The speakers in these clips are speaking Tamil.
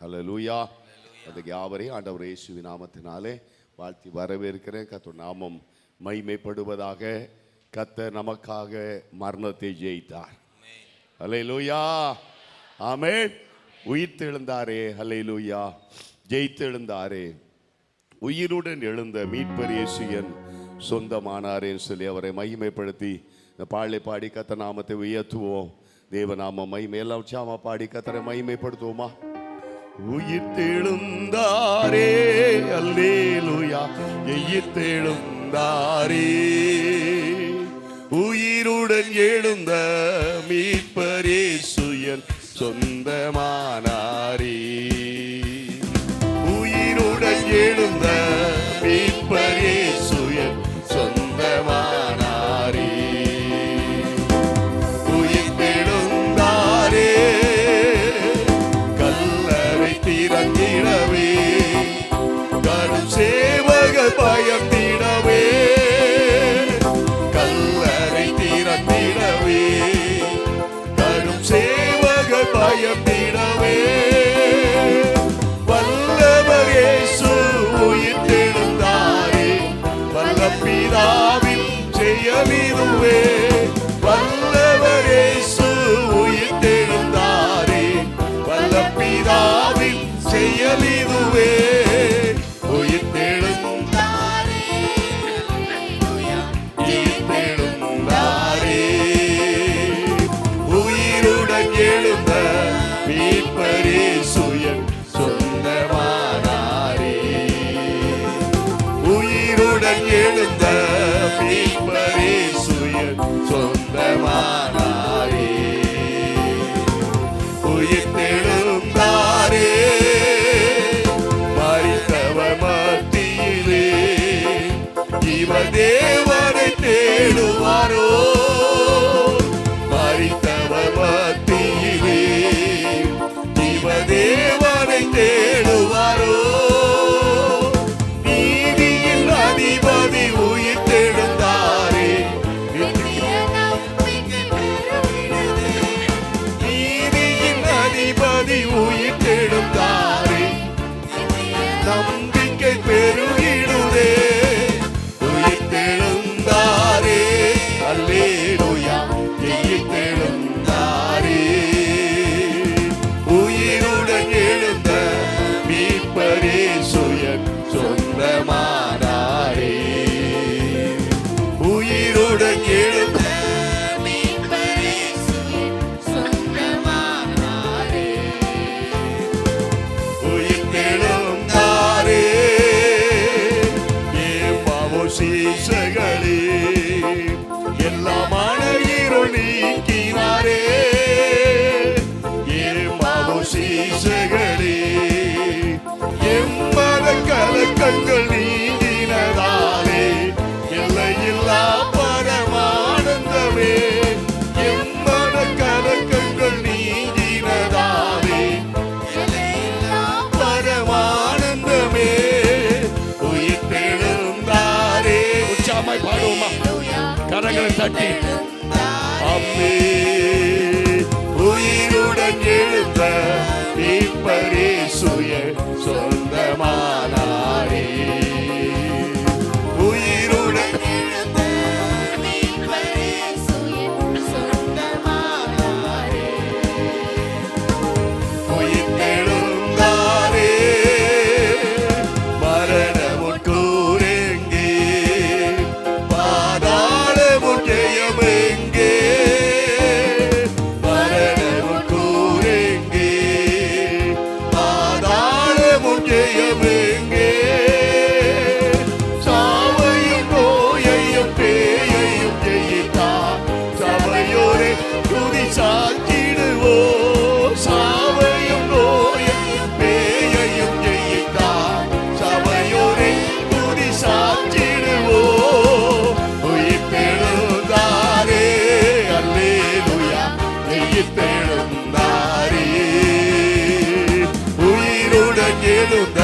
ஹல்லேலூயா. அதுக்கு யாவரையும் ஆண்டவர் இயேசுவின் நாமத்தினாலே வாழ்த்தி வரவேற்கிறேன். கர்த்தர் நாமம் மகிமைப்படுவதாக. கர்த்தர் நமக்காக மரணத்தை ஜெயித்தார். ஹல்லேலூயா, ஆமென். உயிர்த்தெழுந்தாரே, ஹல்லேலூயா. ஜெயித்தெழுந்தாரே, உயிருடன் எழுந்த மீட்பர் இயேசு என் சொந்தமானாரேன்னு சொல்லி அவரை மகிமைப்படுத்தி இந்த பாடலை பாடி கர்த்தர் நாமத்தை உயர்த்துவோம். தேவநாம மகிமை எல்லாம் உற்சாகமா பாடி கர்த்தரை மகிமைப்படுத்துவோமா? உயிர்த்தெழுந்தாரே, அல்லேலூயா. உயிர்த்தெழுந்தாரே, உயிருடன் எழுந்த மீட்பர் இயேசு என் சொந்தமானாரே. உயிருடன் எழுந்த மீட்பர் இயேசு என் சொந்தமானாரே. உயிர்த்தெழுந்தாரே, கல்லறை திறந்திடவே, கடும் சேவகர் பயந்திடவே, கல்லறை திறந்திடவே, கடும் சேவகர் பயந்திடவே, வல்லவர் இயேசு உயிர்த்தெழுந்தாரே, வல்ல பிதாவின் ஜெயமிதுவே. வல்லவர் இயேசு உயிர்த்தெழுந்தாரே, வல்ல பிதாவின் ஜெயமிதுவே. உயிர்த்தெழுந்தாரே, உயிர்த்தெழுந்தாரே, உயிருடன் எழுந்த மீட்பர் இயேசு என் சொந்தமானாரே. உயிருடன் எழுந்த மீட்பர் இயேசு என் சொந்தமானாரே. உயிர்த்தெழுந்தாரே, மரித்தவர் மத்தியிலே ஜீவதேவனை தேடுவாரோ. மரித்தவர் மத்தியிலே ஜீவதேவனை தேடுவாரோ. நீதியின் அதிபதி உயிர்த்தெழுந்தாரே, நீதியின் அதிபதி உயிர்த்தெழுந்தாரே, நம்பிக்கை பெருகிடுதே. உயிர்த்தெழுந்தாரே, அல்லேலூயா. உயிர்த்தெழுந்தாரே, உயிருடன் எழுந்த மீட்பர் இயேசு என் சொந்தமானாரே. உயிருடன் எழுந்த மீட்பர் இயேசு என் சொந்தமானாரே. உயிர்த்தெழுந்தாரே, ஏம்மாவோ சீசகளே, எல்லாமான இருள் நீக்கினாரே. ஏம்மாவோ சீசகளே, எம்மத கலக்கங்கள் நீங்கினதாலே, எல்லையில்லா பரமானந்தமே. எம்மத கலக்கங்கள் நீங்கினதாலே, எல்லையில்லா பரமானந்தமே. உயிர்த்தெழுந்தாரே, உற்சாகமாய் பாடுவோமா? கரங்களை தட்டி அம்மே. உயிருடன் எழுந்த மீட்பர் இயேசு என் சொந்தமானாரே. உயிருடன் எழுந்த மீட்பர் இயேசு என் சொந்தமானாரே. உயிர்த்தெழுந்தாரே, மரணமுட் கூரெங்கே, பாதாளமுட் ஜெயமெங்கே. மரணமுட் கூரெங்கே, பாதாளமுட் ஜெயமெங்கே. சாவையும் நோயையும் பேயையும் ஜெயித்தார், சபையோரே துதி சாற்றிடுவோம். சாவையும் நோயையும் பேயையும் ஜெயித்தார், சபையோரே துதி சாற்றிடுவோம். உயிர்த்தெழுந்தாரே, அல்லேலூயா. உயிர்த்தெழுந்தாரே, உயிருடன் எழுந்த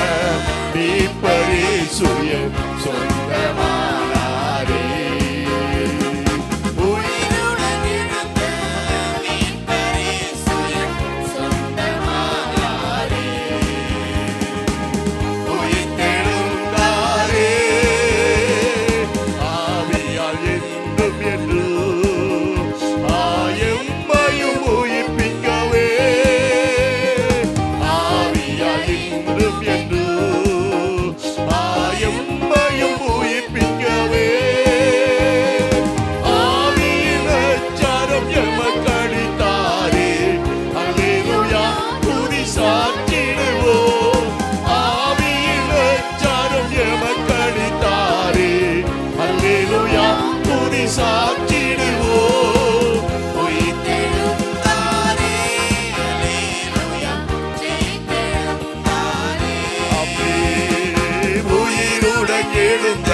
எழுந்த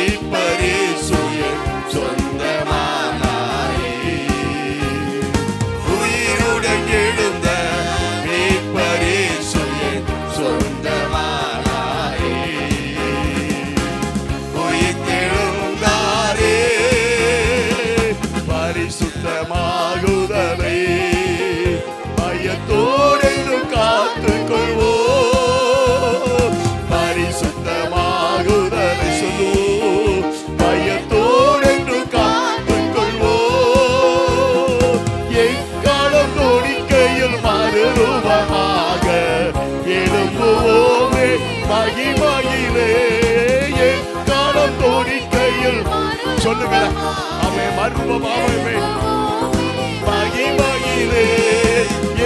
இப்பரிசுய சொந்தமானாரே. உயிருடன் எழுந்த இப்பரிசுய சொந்தமானாரே. உயிர்த்தெழுந்தாரே பரிசுத்தமாகுதலை பயத்தோடு காத்துக் கொள்வோம். பரிசுத்தமாகுதலை சொல்லுவோம், பயத்தோடு காத்துக் கொள்வோம். எக்காலம் தோணிக்கையில் மறுரூபமாக எழும்புவோமே மகிமையிலே. எக்காலம் தோணிக்கையில் சொல்லுங்க அவை மறுரூபமாகவே மகிமையிலே.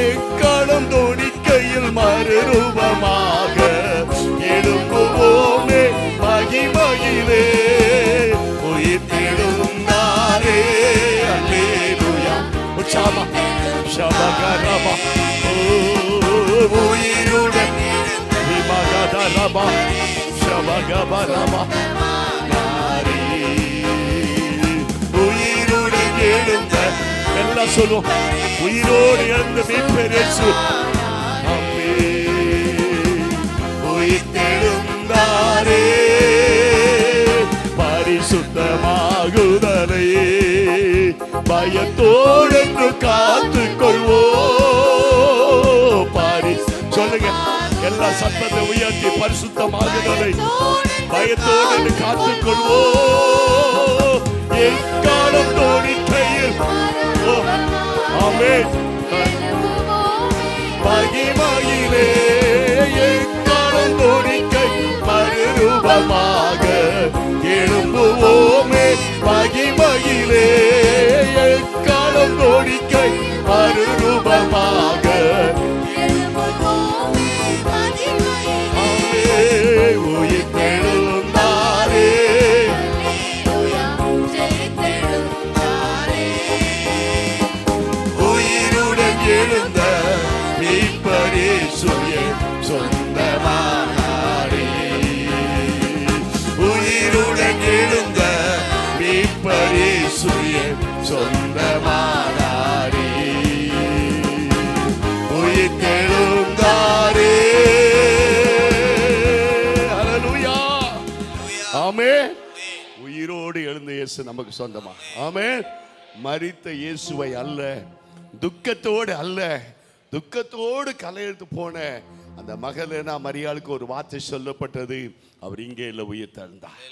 எக்காலம் தோணிக்கையில் மறுரூபமாக எழும்புவோமே மகிமையிலே. உயிர்த்தெழுந்தாரே அல்லேலூயா. உற்சாகமா ஷபகரபா உயிருடன் விமகதரபா ஷபகபரபா நாரே. உயிருடன் எழுந்த எல்லாம் சொல்லுவோம், உயிரோடு எழுந்த மீட்பர் இயேசு. உயிர்த்தெழுந்தாரே பரிசுத்தமாகுதலை பயத்தோடு காத்துக் கொள்வோம். சொல்லுங்க எல்லா சத்தத்தை உயர்த்தி பரிசுத்தமாகுதலை பயத்தோடு காத்துக் கொள்வோம். எக்காலம் தோணிக்கையில் ஆமென் மகிமையிலே. எக்காலம் தோணிக்கை மறுரூபமாக எழும்புவோமே மகிமையிலே. எக்காலம் தோணிக்கை மறுரூபமாக உயிர்த்தெழுந்தாரே. உயிருடன் எழுந்த மீட்பர் இயேசுவே சொந்தமானாரே. உயிருடன் எழுந்த மீட்பர் இயேசுவே சொந்தமானாரே. உயிர்த்தெழுந்தாரே. ஹல்லேலூயா. ஆமென். உயிரோடு எழுந்த இயேசு நமக்கு சொந்தமா. ஆமென். மரித்த இயேசுவை அல்ல, துக்கத்தோடு அல்ல, துக்கத்தோடு கலையெடுத்து போன அந்த மகளேனா மரியாளுக்கு ஒரு வார்த்தை சொல்லப்பட்டது, அவர் இங்கே இல்லை, உயிர் தந்தார்.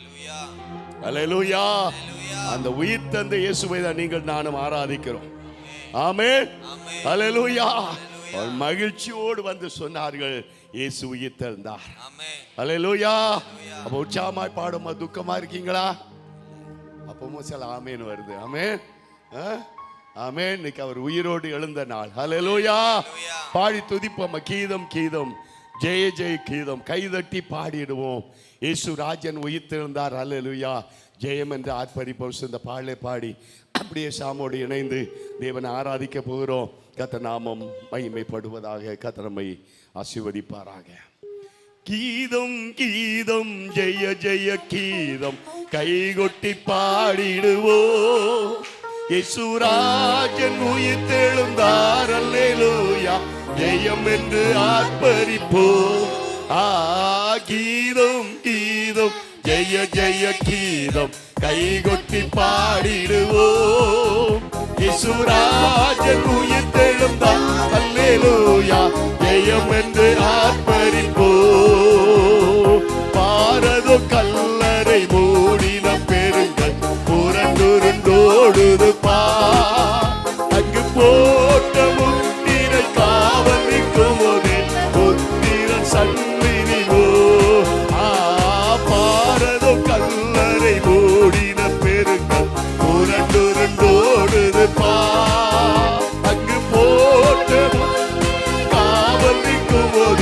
அல்லேலூயா. அந்த உயிர் தந்த இயேசுவை தான் நீங்கள் நானும் ஆராதிக்கிறோம். ஆமென். அல்லேலூயா. அவர் மகிழ்ச்சியோடு வந்து சொன்னார்கள், இயேசு உயிர் தந்தார். அல்லேலூயா. அப்ப உற்சாகமாய் பாடுமா, துக்கமா இருக்கீங்களா? அப்பவும் சில ஆமேன் வருது. ஆமென். ஆமென். இன்னைக்கு அவர் உயிரோடு எழுந்த நாள். ஹல்லேலூயா. பாடி துதிப்போம். கீதம் கீதம் ஜெய ஜெய கீதம் கைதட்டி பாடிடுவோம். இயேசு ராஜன் உயிர்த்தெழுந்தார். ஹல்லேலூயா. ஜெயம் என்று ஆர்ப்பரிப்போம். இந்த பாடலை பாடி அப்படியே சாமோடு இணைந்து தேவனை ஆராதிக்க போகிறோம். கர்த்தர் நாமம் மகிமைப்படுவதாக. கர்த்தர் நம்மை ஆசீர்வதிப்பாராக. கீதம் கீதம் ஜெய ஜெய கீதம் கைகொட்டி பாடிடுவோம். இயேசு ராஜன் உயிர்த்தெழுந்தார். அல்லேலூயா. ஜெயம் என்று ஆர்ப்பரிப்போம். கீதம் கீதம் ஜெய ஜெய கீதம் கைகொட்டி பாடிடுவோம். இயேசு ராஜன் உயிர்த்தெழுந்தார். அல்லேலூயா. ஜெயம் என்று ஆர்ப்பரிப்போம். பாரதோ கல்லறை மூடின பெருங்கள் புரண்டுருண்டோடுது அங்கு போட்ட முத்திரை காவல் நிற்கும் போதே முத்திரன் சந்நிதிவோ. பாரதோ கல்லறை மூடின பெருங்கள் புரண்டுருண்டோடுது அங்கு போட்ட காவல் நிற்கும் போது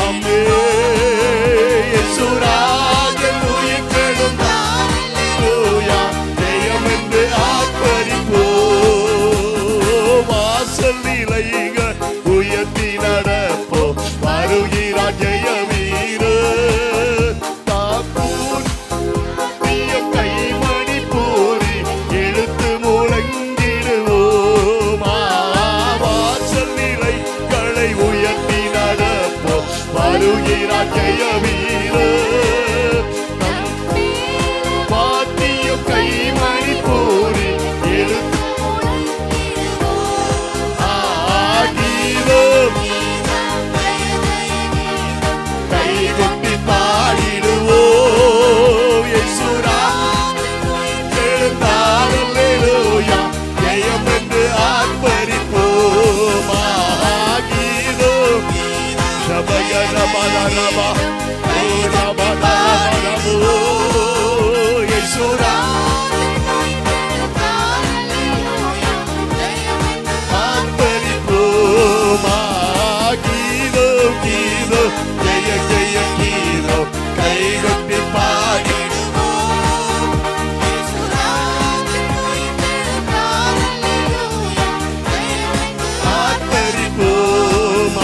அம்மே இயேசுராஜன் உயிர்த்தெழுந்தார். அல்லேலூயா. ஜெயம் என்று ஆர்ப்பரிப்போம். வாசல் நிலைகள் உயர்த்தி நடப்போம். வருகிறார் ஜெய வீரர். தாக்கூர் கைமணி பூரி எழுத்து முழங்கிடுவோம். வாசல் நிலைகளை உயர்த்தி நடப்போம். வருகிறார் ஜெய வீரர். வாத்தியம் கைமணி பூரி எழுத்து கீதம் கைகொட்டி பாடிடுவோம். இயேசுராஜன் எழுந்தார். அல்லேலூயா. ஜெயம் என்று ஆர்ப்பரிப்போம். கீதம் சபகரபரபா ஓரபரபரபோ. இயேசுராஜன் ஆர்ப்பரிப்போம். கீதம் கீதம் ஜெய ஜெய கீதம் கைகொட்டி பாடிடுவோம். ஆர்ப்பரிப்போம்.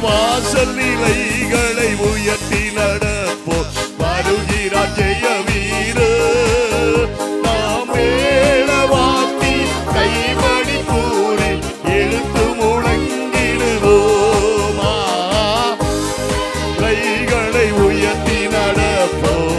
வாசல் நிலைகளை உயர்த்தி நடப்போம். வருகிறார் ஜெய வீரர். நாம் மேளவாத்தி கைமணி பூரி எழுத்து முழங்கிடுவோம். கைகளை உயர்த்தி நடப்போம்.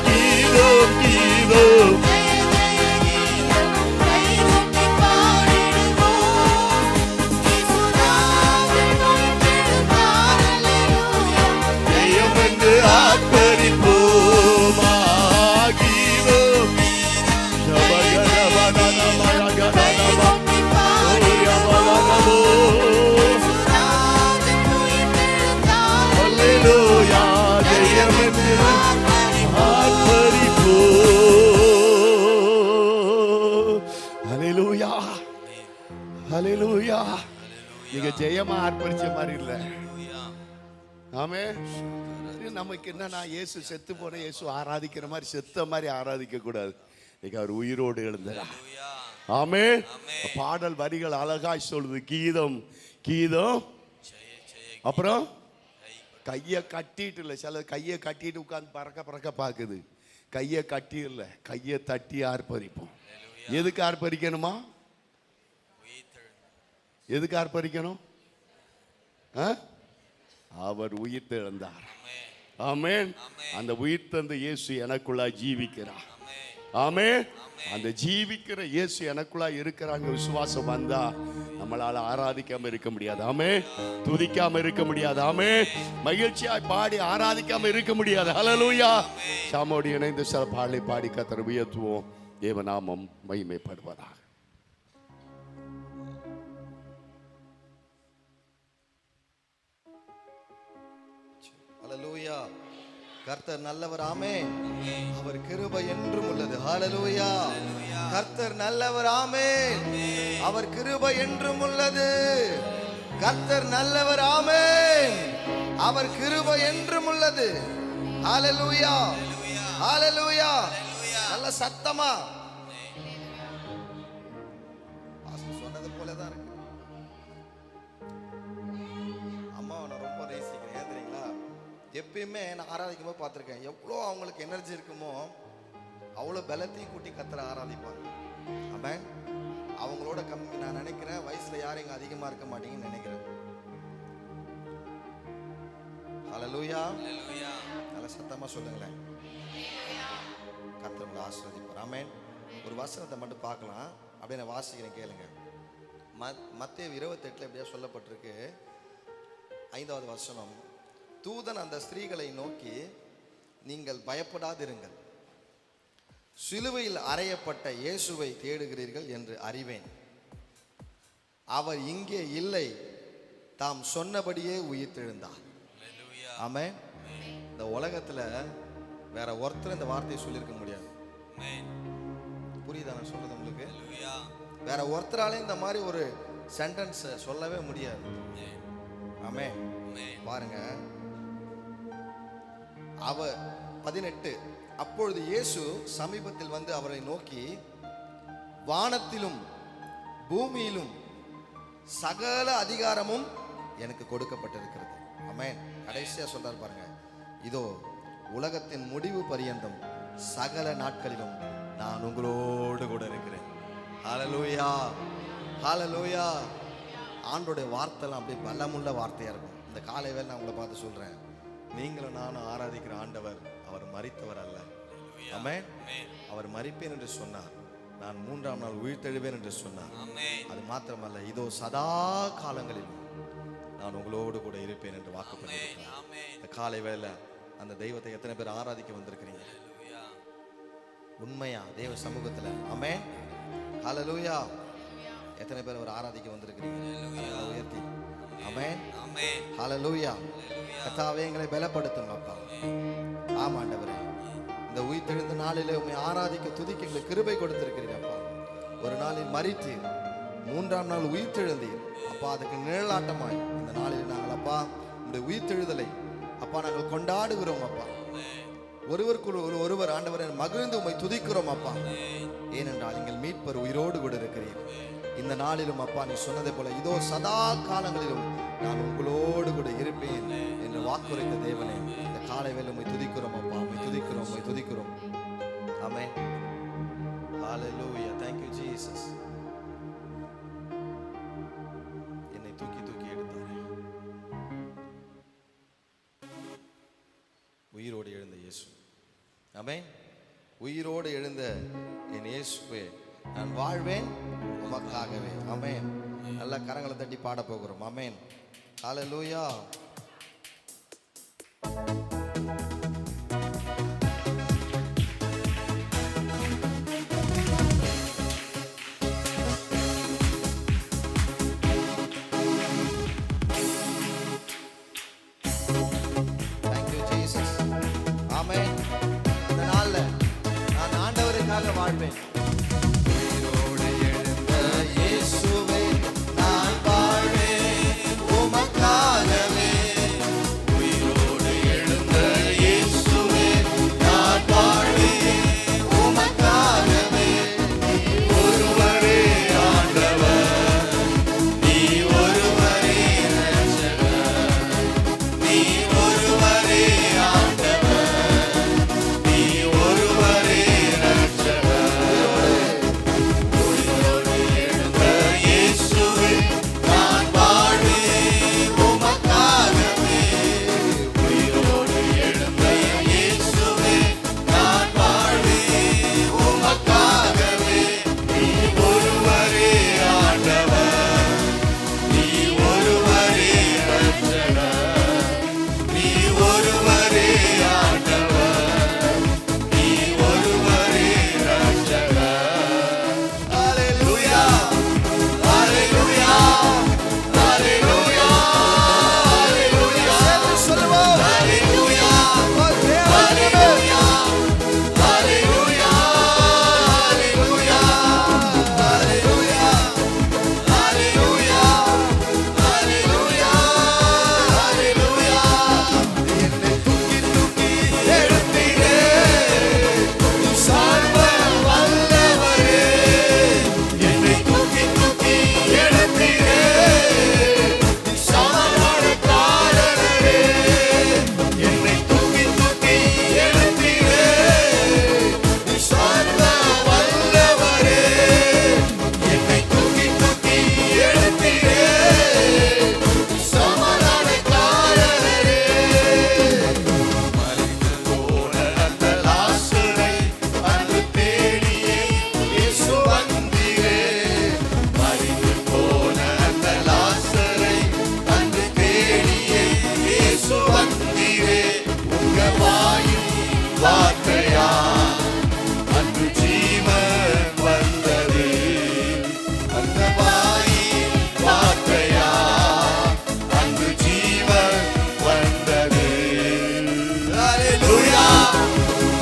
கீதம் கீதம் ஜெயம் என்று ஆர்ப்பரிப்போம். கீதம் சபகரபரபரகரபரபா ஓயபரபோ. அல்லேலூயா. ஜெயம் என்று ஆர்ப்பரிப்போம். அல்லேலூயா. அல்லேலூயா. நீங்க ஜெயமா ஆர்ப்பரிச்ச மாதிரி இல்ல. ஆமே. நமக்கு என்னன்னா இயேசு செத்து போன இயேசு ஆராதிக்கிற மாதிரி செத்த மாதிரி ஆராதிக்க கூடாது. இன்னைக்கு அவர் உயிரோடு எழுந்தார். ஆமே. பாடல் வரிகள் அழகாய் சொல்லுது. கீதம் கீதம் அப்புறம் கையை கட்டிட்டு இல்லை. சில கையை கட்டிட்டு உட்காந்து பறக்க பறக்க பார்க்குது. கையை கட்டி இல்லை, கையை தட்டி ஆர்ப்பரிப்போம். எதுக்கு ஆர்ப்பரிக்கணுமா? எதுக்கு ஆர்ப்பரிக்கணும்? அவர் உயிர் தெழுந்தார். ஆமென். அந்த உயிர் தந்த இயேசு எனக்குள்ளா ஜீவிக்கிறார். ஆமென். அந்த ஜீவிக்கிற இயேசு எனக்குள்ளா இருக்கிறாங்க. விசுவாசம் வந்தா நம்மளால ஆராதிக்காம இருக்க முடியாது. ஆமென். துதிக்காம இருக்க முடியாது. ஆமென். மகிழ்ச்சியாய் பாடி ஆராதிக்காம இருக்க முடியாது. ஹல்லேலூயா. சாமோடு இணைந்து சில பாடலை பாடி கர்த்தரை உயர்த்துவோம். தேவநாமம் மகிமைப்படுவதாக. ஹல்லேலூயா. கர்த்தர் நல்லவர். ஆமென். அவர் கிருபை என்றும் உள்ளது. ஹல்லேலூயா. கர்த்தர் நல்லவர். ஆமென். அவர் கிருபை என்றும் உள்ளது. கர்த்தர் நல்லவர். ஆமென். அவர் கிருபை என்றும் உள்ளது. ஹல்லேலூயா. ஹல்லேலூயா. நல்ல சத்தமா சொன்னது போலதான் இருக்கு. அம்மா நான் ரொம்ப நேசிக்கிறேன். ஏன் தெரியுங்களா? எப்பயுமே நான் ஆராதிக்கும் போது பார்த்துருக்கேன். எவ்வளோ அவங்களுக்கு எனர்ஜி இருக்குமோ அவ்வளோ பலத்தையும் கூட்டி கர்த்தரை ஆராதிப்பாங்க. ஆமென். அவங்களோட கம்மி நான் நினைக்கிறேன் வயசுல யாரும் இங்க அதிகமா இருக்க மாட்டீங்கன்னு நினைக்கிறேன். ஹல்லேலூயா. நல்ல சத்தமா சொல்லுங்களேன். கர்த்தர் உங்களை ஆசீர்வதிப்பார். ஆமென். ஒரு வசனத்தை மட்டும் பார்க்கலாம். அப்படியே நான் வாசிக்கிறேன், கேளுங்க. மத்தேயு 28 எப்படியா சொல்லப்பட்டிருக்கு. 5வது வசனம். தூதன் அந்த ஸ்திரீகளை நோக்கி, நீங்கள் பயப்படாதிருங்கள், சிலுவையில் அறையப்பட்ட இயேசுவை தேடுகிறீர்கள் என்று அறிவேன். அவர் இங்கே இல்லை, தாம் சொன்னபடியே உயிர்த்தெழுந்தார். ஆமென். இந்த உலகத்துல வேற ஒருத்தர் இந்த வார்த்தையை சொல்லியிருக்க முடியாது. புரியுதா நான் சொல்றது உங்களுக்கு? வேற ஒருத்தராலே இந்த மாதிரி ஒரு சென்டென்ஸ் சொல்லவே முடியாது. ஆமே. பாருங்க, 18 அப்பொழுது இயேசு சமீபத்தில் வந்து அவரை நோக்கி, வானத்திலும் பூமியிலும் சகல அதிகாரமும் எனக்கு கொடுக்கப்பட்டிருக்கிறது. ஆமென். கடைசியா சொல்றாரு பாருங்க, இதோ உலகத்தின் முடிவு பரியந்தம் சகல நாட்களிலும் நான் உங்களோடு கூட இருக்கிறேன். ஹல்லேலூயா, ஹல்லேலூயா. ஆண்டோடைய வார்த்தைலாம் அப்படியே பலமுள்ள வார்த்தையா இருக்கும். இந்த காலை வேளை நான் உங்களை பார்த்து சொல்றேன், நீங்களும் நானும் ஆராதிக்கிற ஆண்டவர் அவர் மரித்தவர் அல்ல. ஆமென். அவர் மரிப்பேன் என்று சொன்னார், நான் 3ஆம் நாள் உயிர்த்தெழுவேன் என்று சொன்னார். அது மாத்திரமல்ல, இதோ சதா காலங்களிலும் நான் உங்களோடு கூட இருப்பேன் என்று வாக்கு பண்ணியிருக்கிறார். இந்த காலை வேளை அந்த தெய்வத்தை எத்தனை பேர் ஆராதிக்க வந்திருக்கிறீங்க உண்மையா தேவ சமூகத்துல? ஆமென். ஹல்லேலூயா. எத்தனை பேர் அவர் ஆராதிக்க வந்திருக்கிறீங்க? உயர்த்தி ஆமென். ஹல்லேலூயா. கர்த்தாவே எங்களை பலப்படுத்துங்க அப்பா. ஆமாண்டவரே, இந்த உயிர்த்தெழுந்த நாளிலே உம்மை ஆராதிக்க துதிக்க எங்களுக்கு கிருபை கொடுத்திருக்கிறீங்க அப்பா. ஒரு நாளில் மரித்தீர், 3ஆம் நாள் உயிர்த்தெழுந்தீர் அப்பா. அதுக்கு நிழலாட்டமாய் இந்த நாளில் நாங்கள் அப்பா இந்த உயிர்த்தெழுதலை அப்பா நாங்கள் கொண்டாடுகிறோம் அப்பா. ஒருவருக்குள் ஒருவர் ஆண்டவரை மகிழ்ந்து உம்மை துதிக்கிறோம் அப்பா. ஏனென்றால் எங்கள் மீட்பர் உயிரோடு கூட இருக்கிறீர். இந்த நாளிலும் அப்பா நீ சொன்னதை போல இதோ சதா காலங்களிலும் நான் உங்களோடு கூட இருப்பேன் என்று வாக்குரைத்த தேவனே, இந்த காலை வேளை உம்மை துதிக்கிறோம் அப்பா. உம்மை துதிக்கிறோம், உம்மை துதிக்கிறோம். ஆமென். ஹல்லேலூயா. Thank you Jesus. என்னை தூக்கி தூக்கி எடுத்தாரே, உயிரோடு எழுந்த இயேசு. ஆமென். உயிரோடு எழுந்த என் இயேசுவே, நான் வாழ்வேன் உமக்காகவே. ஆமென். நல்ல கரங்களை தட்டி பாட போகிறோம். ஆமென். ஹல்லேலூயா. Thank you Jesus. ஆமென். இந்த நாள்ல நான் ஆண்டவருக்காக வாழ்வேன். உயிரோடு எழுந்த இயேசுவே, நான் வாழ்வேன் உமக்காகவே. உயிரோடு எழுந்த இயேசுவே, நான் வாழ்வேன் உமக்காகவே. நீ ஒருவரே ஆண்டவர், நீ ஒருவரே இரட்சகர், நீ ஒருவரே ஆண்டவர், நீ ஒருவரே இரட்சகர்.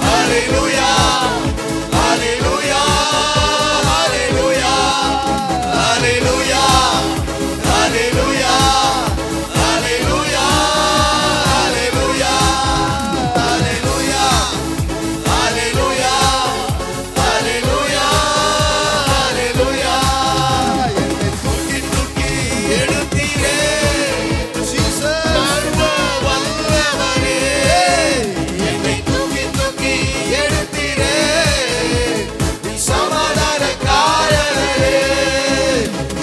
ஹalleluya ஹalleluya ஹalleluya ஹalleluya ஹalleluya ஹalleluya ஹalleluya ஹalleluya ஹalleluya ஹalleluya ஹalleluya என்னை தூக்கி தூக்கி எடுத்தீரே ஜீசஸ் சர்வ வல்லவரே என்னை தூக்கி தூக்கி எடுத்தீரே நீ சமாதானக்காரரே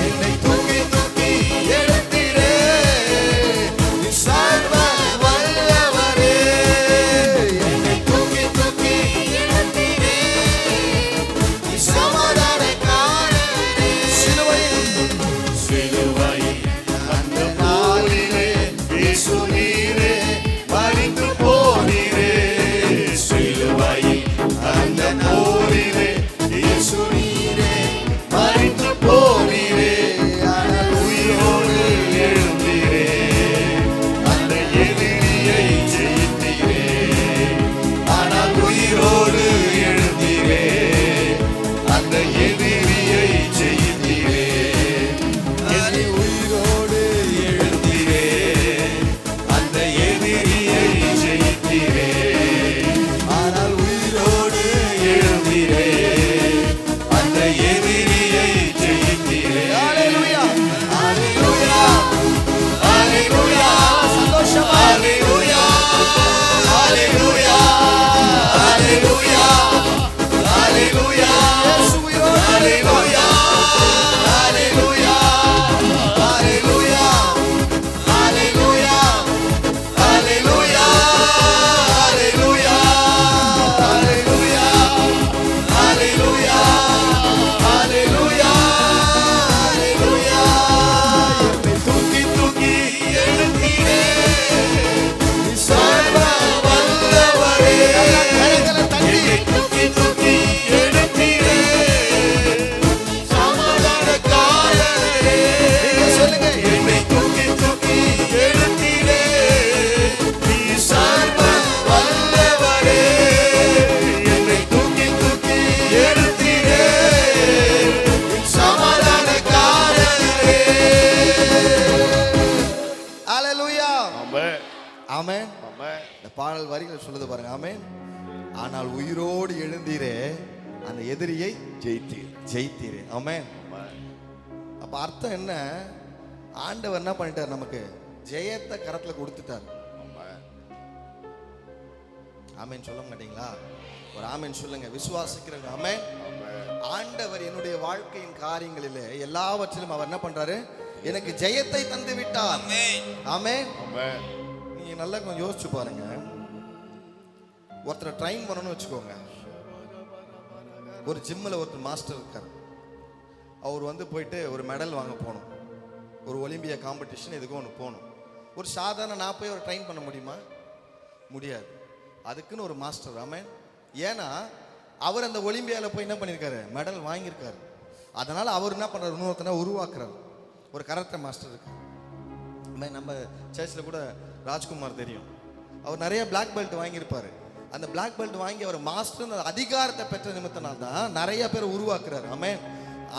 என்னை தூக்கி தூக்கி எடுத்தீரே நீ சர்வ வல்லவரே என்னை தூக்கி தூக்கி எடுத்தீரே நீ சமாதானக்காரரே சிலுவையில் அந்த நாளிலே இயேசு நீரே மரித்து போனீரே சிலுவையில் அந்த போரிலே இயேசு நீரே மரித்து போனீரே ஆனால் உயிரோடு எழுந்தீரே அந்த எதிரியை ஜெயித்தீரே ஆனால் உயிரோடு எழுந்தீரே அந்த எதிரியை ஜெயித்தீரே என்னை உயிரோடு எழுந்தீரே அந்த எதிரியை ஜெயித்தீரே ஆனால் உயிரோடு எழுந்தீரே அந்த எதிரியை ஜெயித்தீரே ஹalleluya ஹalleluya ஹalleluya சந்தோஷம் ஹalleluya ஹalleluya ஹalleluya ஹalleluya இயேசு உயிரோடு ஹalleluya ஹalleluya ஹalleluya ஹalleluya ஹalleluya ஹalleluya ஹalleluya ஹalleluya ஹalleluya ஹalleluya என்னை தூக்கி தூக்கி எடுத்தீரே நீ சர்வ வல்லவரே என்னை தூக்கி தூக்கி எடுத்தீரே சமாதானக்காரரே சொல்லுங்க என்னை தூக்கி தூக்கி எடுத்தீரே நீ சர்வ வல்லவரே என்னை தூக்கி தூக்கி எடுத்தீரே நீ சமாதானக்காரரே ஹalleluya ஆமென் ஆமென் ஆமென் இந்த பாடல் வரிகள் சொல்லுது பாருங்க ஆமென் ஆனால் உயிரோடு எழுந்தீரே அந்த எதிரியை ஜெயித்தீர் ஜெயித்தீரே ஆமென் அப்ப அர்த்தம் என்ன ஆண்டவர் என்ன பண்ணிட்டார் நமக்கு ஜெயத்தை கரத்துல கொடுத்துட்டார் ஆமென் சொல்ல மாட்டீங்களா ஒரு ஆமென் சொல்லுங்க விசுவாசிக்கிறவங்க ஆமென் ஆண்டவர் என்னுடைய வாழ்க்கையின் காரியங்களிலே எல்லாவற்றிலும் அவர் என்ன பண்றாரு எனக்கு ஜெயத்தை தந்து விட்டார் ஆமென் ஆமென் நீங்க நல்லா கொஞ்சம் யோசிச்சு பாருங்க ஒருத்தரை ட்ரைன் பண்ணணும்னு வச்சுக்கோங்க ஒரு ஜிம்மில் ஒருத்தர் மாஸ்டர் இருக்கார் அவர் வந்து போயிட்டு ஒரு மெடல் வாங்க போகணும் ஒரு ஒலிம்பியா காம்படிஷன் எதுக்கும் ஒன்று போகணும் ஒரு சாதாரண நான் போய் ஒரு ட்ரைன் பண்ண முடியுமா முடியாது அதுக்குன்னு ஒரு மாஸ்டர் ஆமென் ஏன்னா அவர் அந்த ஒலிம்பியாவில் போய் என்ன பண்ணியிருக்காரு மெடல் வாங்கியிருக்காரு அதனால் அவர் என்ன பண்ணுறாரு இன்னொருத்தனை உருவாக்குறாரு ஒரு கராத்தே மாஸ்டர் இருக்கார் நம்ம சர்ச்சில் கூட ராஜ்குமார் தெரியும் அவர் நிறைய பிளாக் பெல்ட் வாங்கியிருப்பார் அந்த பிளாக் பெல்ட் வாங்கி அவர் மாஸ்டர் அதிகாரத்தை பெற்ற நிமித்தனால் தான் நிறைய பேர் உருவாக்குறாரு ஆமென்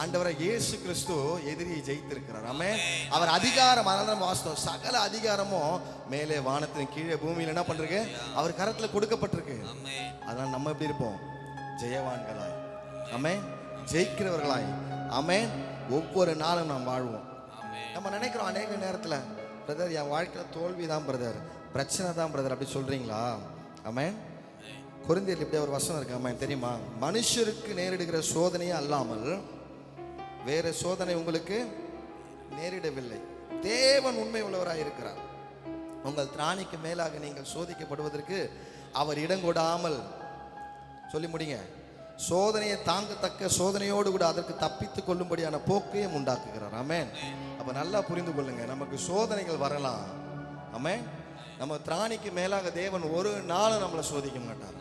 ஆண்டவரை இயேசு கிறிஸ்து எதிரியை ஜெயித்திருக்கிறார் ஆமென் அவர் அதிகாரம் அதனால வாஸ்தவம் சகல அதிகாரமும் மேலே வானத்தின் கீழே பூமியில் என்ன பண்றது அவர் கரத்துல கொடுக்கப்பட்டிருக்கு அதனால நம்ம எப்படி இருப்போம் ஜெயவான்களாய் ஆமென் ஜெயிக்கிறவர்களாய் ஆமென் ஒவ்வொரு நாளும் நாம் வாழ்வோம் நம்ம நினைக்கிறோம் அநேக நேரத்துல பிரதர் என் வாழ்க்கையில தோல்வி தான் பிரதர் பிரச்சனை தான் பிரதர் அப்படி சொல்றீங்களா ஆமென் கொரிந்தியர்ல இப்படி ஒரு வசனம் இருக்கு ஆமென் தெரியுமா மனுஷருக்கு நேரிடுகிற சோதனையே அல்லாமல் வேற சோதனை உங்களுக்கு நேரிடவில்லை தேவன் உண்மை உள்ளவராய் இருக்கிறார் உங்கள் திராணிக்கு மேலாக நீங்கள் சோதிக்கப்படுவதற்கு அவர் இடம் கொடாமல் சொல்லி முடிங்க சோதனையை தாங்கத்தக்க சோதனையோடு கூட அதற்கு தப்பித்துக் கொள்ளும்படியான போக்கையும் உண்டாக்குகிறார் ஆமென் அப்ப நல்லா புரிந்து கொள்ளுங்க நமக்கு சோதனைகள் வரலாம் ஆமென் நம்ம திராணிக்கு மேலாக தேவன் ஒரு நாளும் நம்மளை சோதிக்க மாட்டார்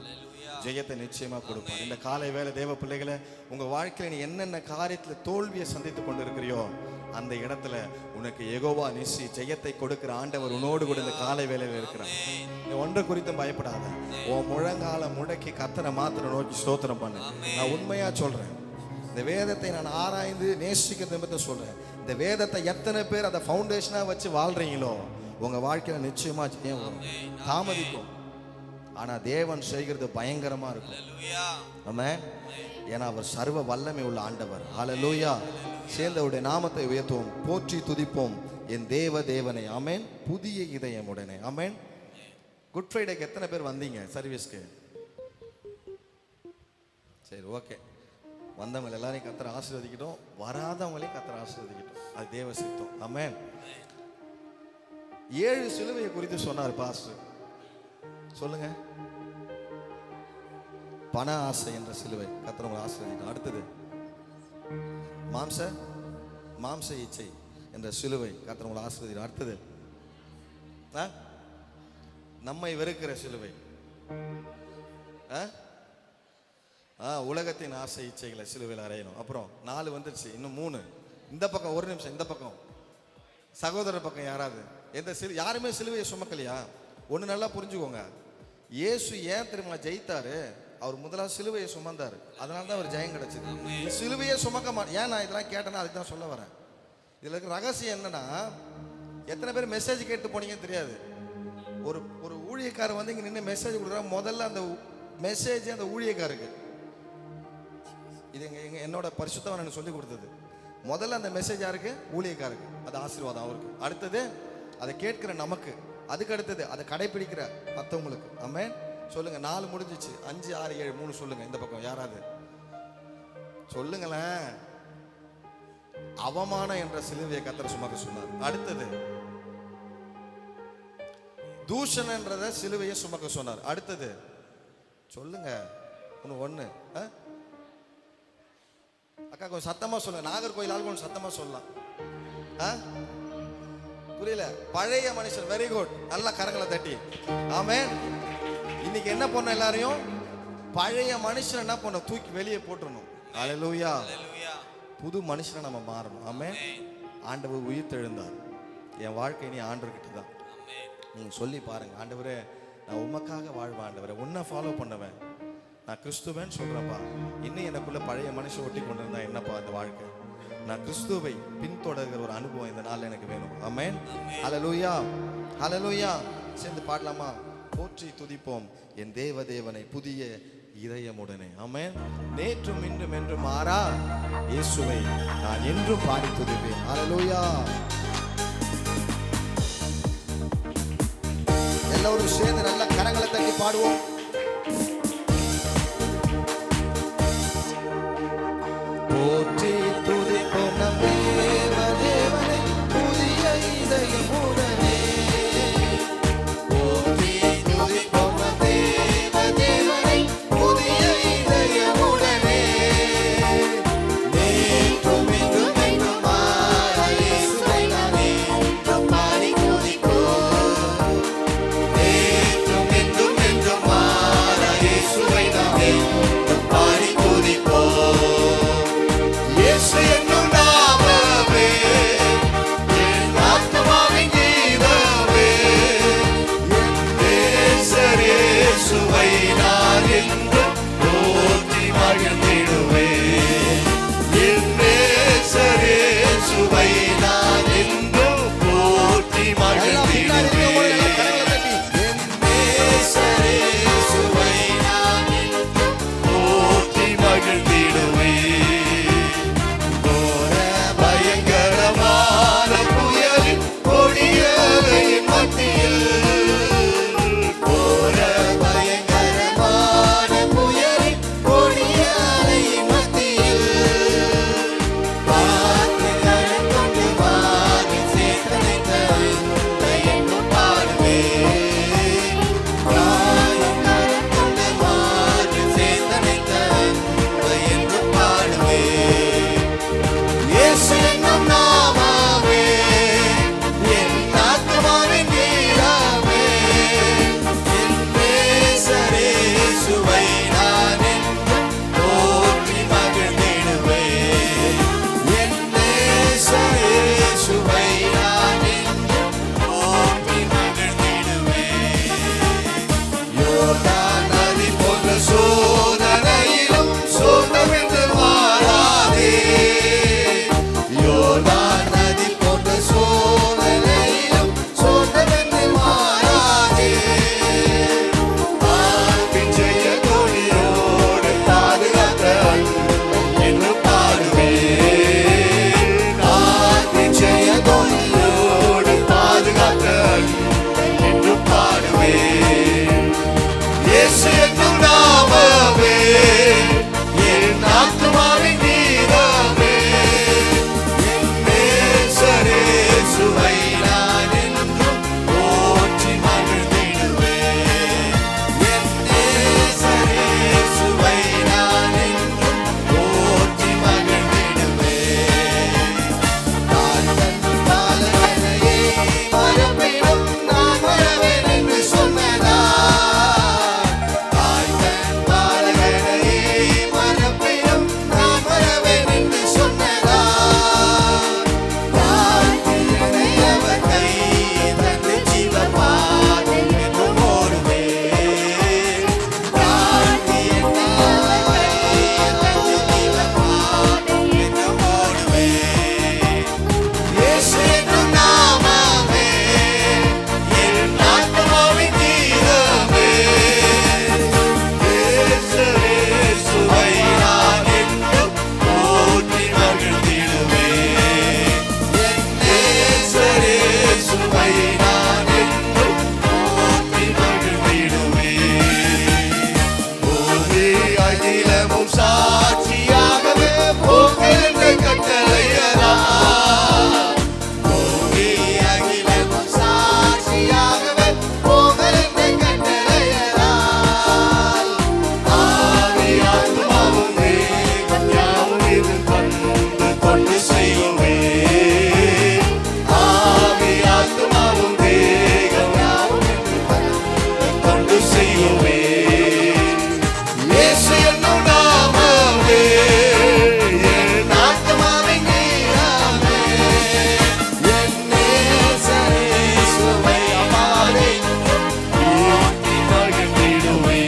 ஜெயத்தை நிச்சயமா கொடுப்பார் இந்த காலை வேளை தேவ பிள்ளைகளை உங்க வாழ்க்கையில நீ என்னென்ன காரியத்துல தோல்வியை சந்தித்து கொண்டு இருக்கிறியோ அந்த இடத்துல உனக்கு யெகோவா நிசி ஜெயத்தை கொடுக்கிற ஆண்டவர் உன்னோடு கூட இந்த காலை வேளையில இருக்கிறார். நீ ஒன்றை குறித்தும் பயப்படாத. உன் முழங்கால முடக்கி கர்த்தரை மாத்திரம் நோக்கி ஸ்தோத்திரம் பண்ணு. நான் உண்மையா சொல்றேன், இந்த வேதத்தை நான் ஆராய்ந்து நேசிக்கிற நிமித்தம் சொல்றேன். இந்த வேதத்தை எத்தனை பேர் அதை ஃபவுண்டேஷனா வச்சு வாழ்றீங்களோ உங்க வாழ்க்கையில நிச்சயமா ஜெயம் வரும். தாமதிக்கும், ஆனா தேவன் செய்கிறது பயங்கரமா இருக்கும். ஆமென். ஏன்னா அவர் சர்வ வல்லமை உள்ள ஆண்டவர். ஹல்லேலூயா. சேர்ந்தவருடைய நாமத்தை உயர்த்துவோம், போற்றி துதிப்போம் என் தேவ தேவனை. ஆமென். புதிய இதயமுடனே. ஆமென். குட் ஃப்ரைடேக்கு எத்தனை பேர் வந்தீங்க சர்வீஸ்க்கு? சரி, ஓகே. வந்தவங்க எல்லாரையும் கர்த்தர் ஆசீர்வதிக்கட்டும், வராதவங்களையும் கர்த்தர் ஆசீர்வதிக்கட்டும். அது தேவ சித்தம். ஆமென். 7 சிலுவையை குறித்து சொன்னார் பாஸ்டர். சொல்லுங்க. பண ஆசை என்ற சிலுவை கர்த்தர் உங்களை ஆசீர்வதிக்கட்டும். அடுத்தது மாம்ச இச்சை என்ற சிலுவை கர்த்தர் உங்களை ஆசீர்வதிக்கட்டும். அடுத்தது நம்மை வெறுக்கிற சிலுவை, உலகத்தின் ஆசை இச்சைகளை சிலுவையில் அறையணும். அப்புறம் 4 வந்துருச்சு, இன்னும் 3. இந்த பக்கம் ஒரு நிமிஷம், இந்த பக்கம் சகோதரர் பக்கம் யாராவது யாருமே சிலுவையை சுமக்கலையா? ஒன்று நல்லா புரிஞ்சுக்கோங்க. இயேசு ஏன் தெரியுமா ஜெயித்தாரு? அவர் முதலாவது சிலுவையை சுமந்தார், அதனால தான் அவர் ஜெயம் கிடைச்சது. சிலுவையை சுமக்க ஏன் நான் இதெல்லாம் கேட்டேன்னா அதுக்கு தான் சொல்ல வரேன். இதில் இருக்க ரகசியம் என்னன்னா, எத்தனை பேர் மெசேஜ் கேட்டு போனீங்கன்னு தெரியாது. ஒரு ஊழியக்காரர் வந்து இங்கே நின்று மெசேஜ் கொடுக்குறா. முதல்ல அந்த மெசேஜ் அந்த ஊழியக்காருக்கு, இது என்னோட பரிசுத்தவன் எனக்கு சொல்லி கொடுத்தது. முதல்ல அந்த மெசேஜ் யாருக்கு? ஊழியக்காருக்கு. அது ஆசீர்வாதம் அவருக்கு. அடுத்தது அதை கேட்கிற நமக்கு. அதுக்கு அடுத்தது அதை கடைபிடிக்கிற மற்றவங்களுக்கு. ஆமென். சொல்லுங்க. 4 முடிஞ்சிச்சு. 5, 6, 7, 3 சொல்லுங்க. இந்த பக்கம் யாராவது சொல்லுங்களேன். அவமானம் என்ற சிலுவையை கர்த்தர் சுமக்க சொன்னார். அடுத்தது தூஷணம் என்றத சிலுவையை சுமக்க சொன்னார். அடுத்தது சொல்லுங்க. ஒன்று அக்கா கொஞ்சம் சத்தமா சொல்லுங்க. நாகர்கோயில் ஆள் கொஞ்சம் சத்தமா சொல்லலாம். புரியல? பழைய மனுஷன். Very good. நல்லா கரங்களை தட்டி. ஆமென். இன்னைக்கு என்ன பண்ண, எல்லாரையும் பழைய மனுஷன் என்ன பண்ண, தூக்கி வெளியே போட்டுறணும். ஹல்லேலூயா. புது மனுஷனை நம்ம மாறணும். ஆமென். ஆண்டவர் உயிர் தெழுந்தார். என் வாழ்க்கை இனி ஆண்டவர்கிட்ட தான். நீங்க சொல்லி பாருங்க, ஆண்டவரே நான் உமக்காக வாழ்வேன், ஆண்டவரே உன்னை ஃபாலோ பண்ணுவேன், நான் கிறிஸ்துவன் சொல்றேன்ப்பா. இன்னும் எனக்குள்ள பழைய மனுஷன் ஒட்டி கொண்டு இருந்தா என்னப்பா இந்த வாழ்க்கை? நான் கிறிஸ்துவை பின்தொடர்கிற ஒரு அனுபவம் இந்த நாள் எனக்கு வேணும். ஆமென். ஹல்லேலூயா. ஹல்லேலூயா. சேர்ந்து பாடலாமா? போற்றி துதிப்போம் என் தேவ தேவனை புதிய இதயமுடனே. ஆமென். நேற்றும் இன்றும் என்றும் மாறா இயேசுவை நான் என்றும் பாடி துதிப்பேன். ஹல்லேலூயா. எல்லாரும் சேர்ந்து நல்ல கரங்களை தட்டி பாடுவோம். போற்றி துதிப்போம் நம் தேவ தேவனை புதிய இதயமுடனே. போற்றி துதிப்போம் நம் தேவ தேவனை புதிய இதயமுடனே. நேற்றும் இன்றும் என்றும் மாறா இயேசுவை நான் என்றும் பாடி துதிப்போம். நேற்றும் இன்றும் என்றும் மாறா அகிலமும் சாட்சியாகவே போங்கள் என்ற கட்டளையதால் பூமி அகிலமும் சாட்சியாகவே போங்கள் என்ற கட்டளையதால் ஆவி ஆத்துமாவும் தேகம் யாவும் இது கொண்டு செய்யுமே ஆவி ஆத்துமாவும் தேகம் யாவும் இது கொண்டு செய்யுமே இயேசு என்னும் நாமமே என் ஆத்துமாவின் கீதமே என் நேசரே இயேசுவை அம்மாவே போற்றி மகிழ்ந்திடுவே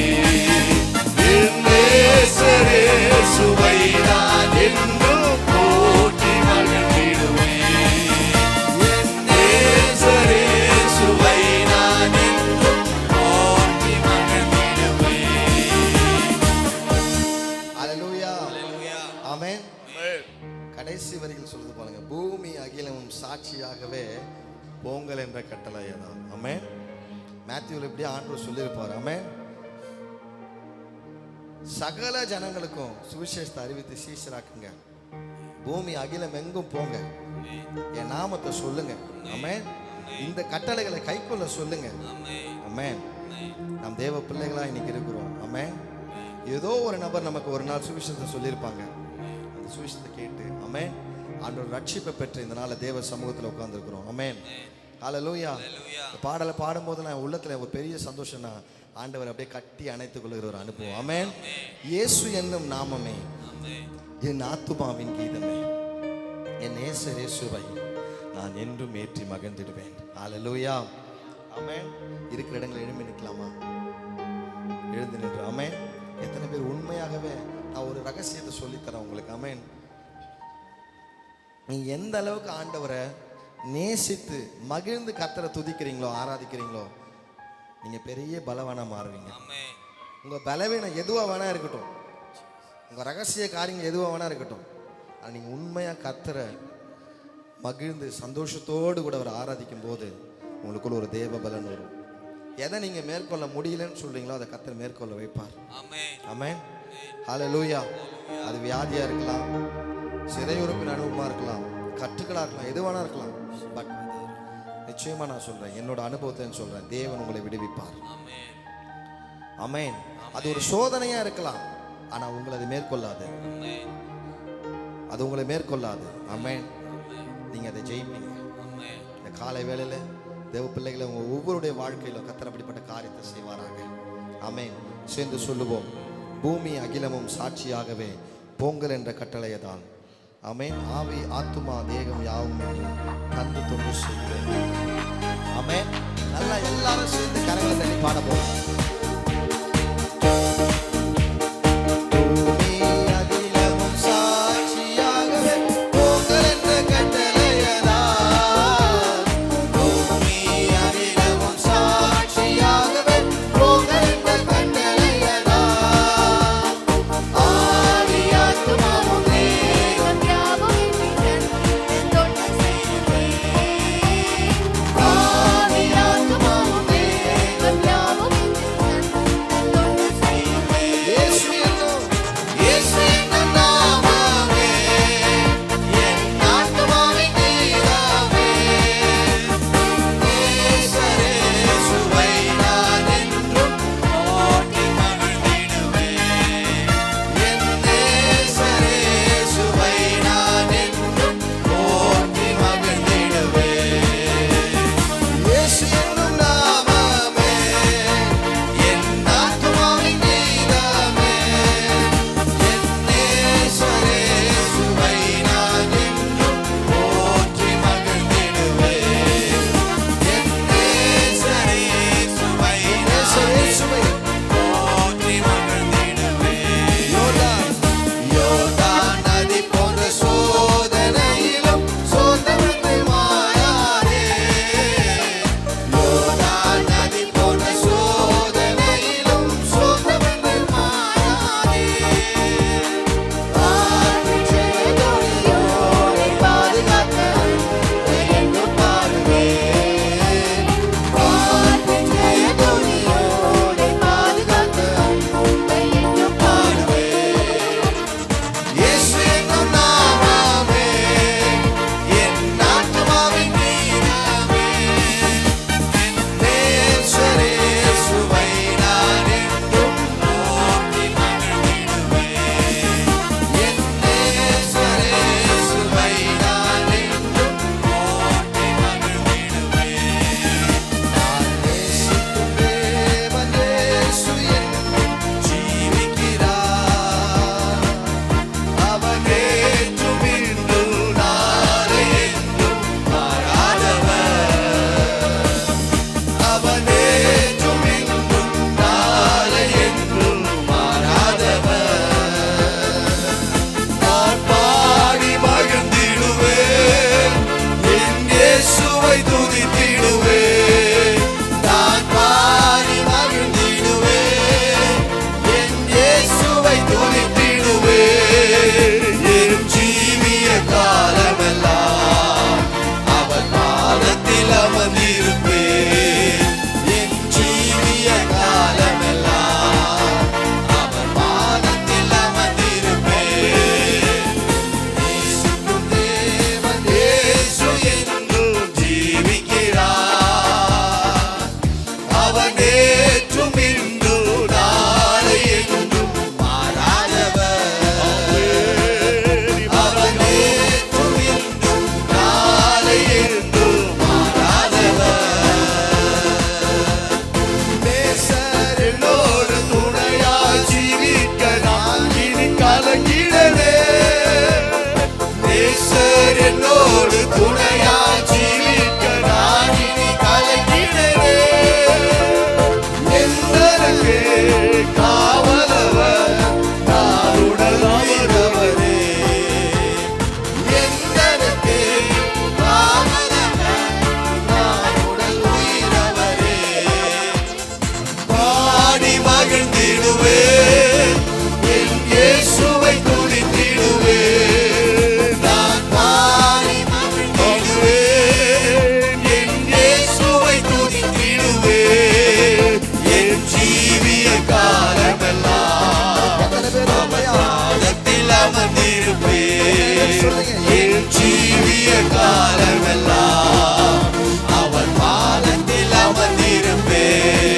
என் நேசரே இயேசுவை நான் என்றும் போற்றி மகிழ்ந்திடுவே என் நேசரே இயேசுவை நான் என்றும் போற்றி மகிழ்ந்திடுவே அல்லேலூயா ஆமென் கடைசி வரிகள் சொல்லுது பாருங்க பூமி அகிலமும் சாட்சியாகவே போங்கள் என்ற கட்டளை தான் ஆமென் மேத்யூல இப்படி ஆண்டவர் சொல்லியிருப்பார் ஆமென் சகல ஜனங்களுக்கும் சுவிசேஷத்தை அறிவித்து சீஷராக்குங்க பூமி அகிலம் எங்கும் போங்க என் நாமத்தை சொல்லுங்க ஆமென் இந்த கட்டளைகளை கைக்கொள்ள சொல்லுங்க ஆமென் நம் தேவ பிள்ளைகளா இன்னைக்கு இருக்கிறோம் ஆமென் ஏதோ ஒரு நபர் நமக்கு ஒரு நாள் சுவிசேஷத்தை சொல்லியிருப்பாங்க அந்த சுவிசேஷத்தை கேட்டு ஆமென் ஆண்டவர் ரட்சிப்பை பெற்று இந்த நாள் தேவ சமூகத்தில் உட்கார்ந்துருக்கிறோம் ஆமென் ஹல்லேலூயா இந்த பாடலை பாடும்போது நான் உள்ளத்துல ஒரு பெரிய சந்தோஷம்னா ஆண்டவர் அப்படியே கட்டி அணைத்துக் கொள்கிற ஒரு அனுபவம் ஆமென் இயேசு என்னும் நாமமே என் ஆத்துமாவின் கீதமே என் நேசர் இயேசுவை நான் என்றும் ஏற்றி மகிழ்ந்திடுவேன் ஹல்லேலூயா ஆமென் இருக்கிற இடங்கள் எழும்பி நிற்கலாமா எழுந்து நின்று ஆமென் எத்தனை பேர் உண்மையாகவே நான் ஒரு ரகசியத்தை சொல்லித்தரேன் உங்களுக்கு ஆமென் நீங்க எந்த அளவுக்கு ஆண்டவரை நேசித்து மகிழ்ந்து கர்த்தரை துதிக்கிறீங்களோ ஆராதிக்கிறீங்களோ நீங்க பெரிய பலவானா மாறுவீங்க உங்க பலவீனம் எதுவா வேணா இருக்கட்டும் உங்க ரகசிய காரியங்கள் எதுவா வேணா இருக்கட்டும் ஆனால் நீங்க உண்மையா கர்த்தரை மகிழ்ந்து சந்தோஷத்தோடு கூட அவர் ஆராதிக்கும் போது உங்களுக்குள்ள ஒரு தேவ பலன் வரும் எதை நீங்க மேற்கொள்ள முடியலன்னு சொல்றீங்களோ அதை கர்த்தர் மேற்கொள்ள வைப்பார் ஆமென் ஹல்லேலூயா அது வியாதியா இருக்கலாம் சிறையுறுப்பின் அனுபவமா இருக்கலாம் கட்டுகளா இருக்கலாம் எது வேணா இருக்கலாம் பட் நிச்சயமா நான் சொல்றேன் என்னோட அனுபவத்தை சொல்றேன் தேவன் உங்களை விடுவிப்பார் ஆமென் அது ஒரு சோதனையா இருக்கலாம் ஆனா உங்களை அது மேற்கொள்ளாது அது உங்களை மேற்கொள்ளாது ஆமென் நீங்க அதை ஜெயிப்பீங்க இந்த காலை வேளையில தேவ பிள்ளைகளை உங்க ஒவ்வொருடைய வாழ்க்கையில கர்த்தர் அப்படிப்பட்ட காரியத்தை செய்வாராக ஆமென் சேர்ந்து சொல்லுவோம் பூமி அகிலமும் சாட்சியாகவே போங்கள் என்ற கட்டளையதான் ஆமென் ஆவி ஆத்துமா தேகம் யாவும் தந்து தொண்டு செய்கிறேன் ஆமென் நல்லா எல்லாரும் சேர்ந்து கரங்களை தட்டி பாட போறோம் காலமெல்லாம் அவர் பாதத்தில் அமர்ந்திருப்பேன்.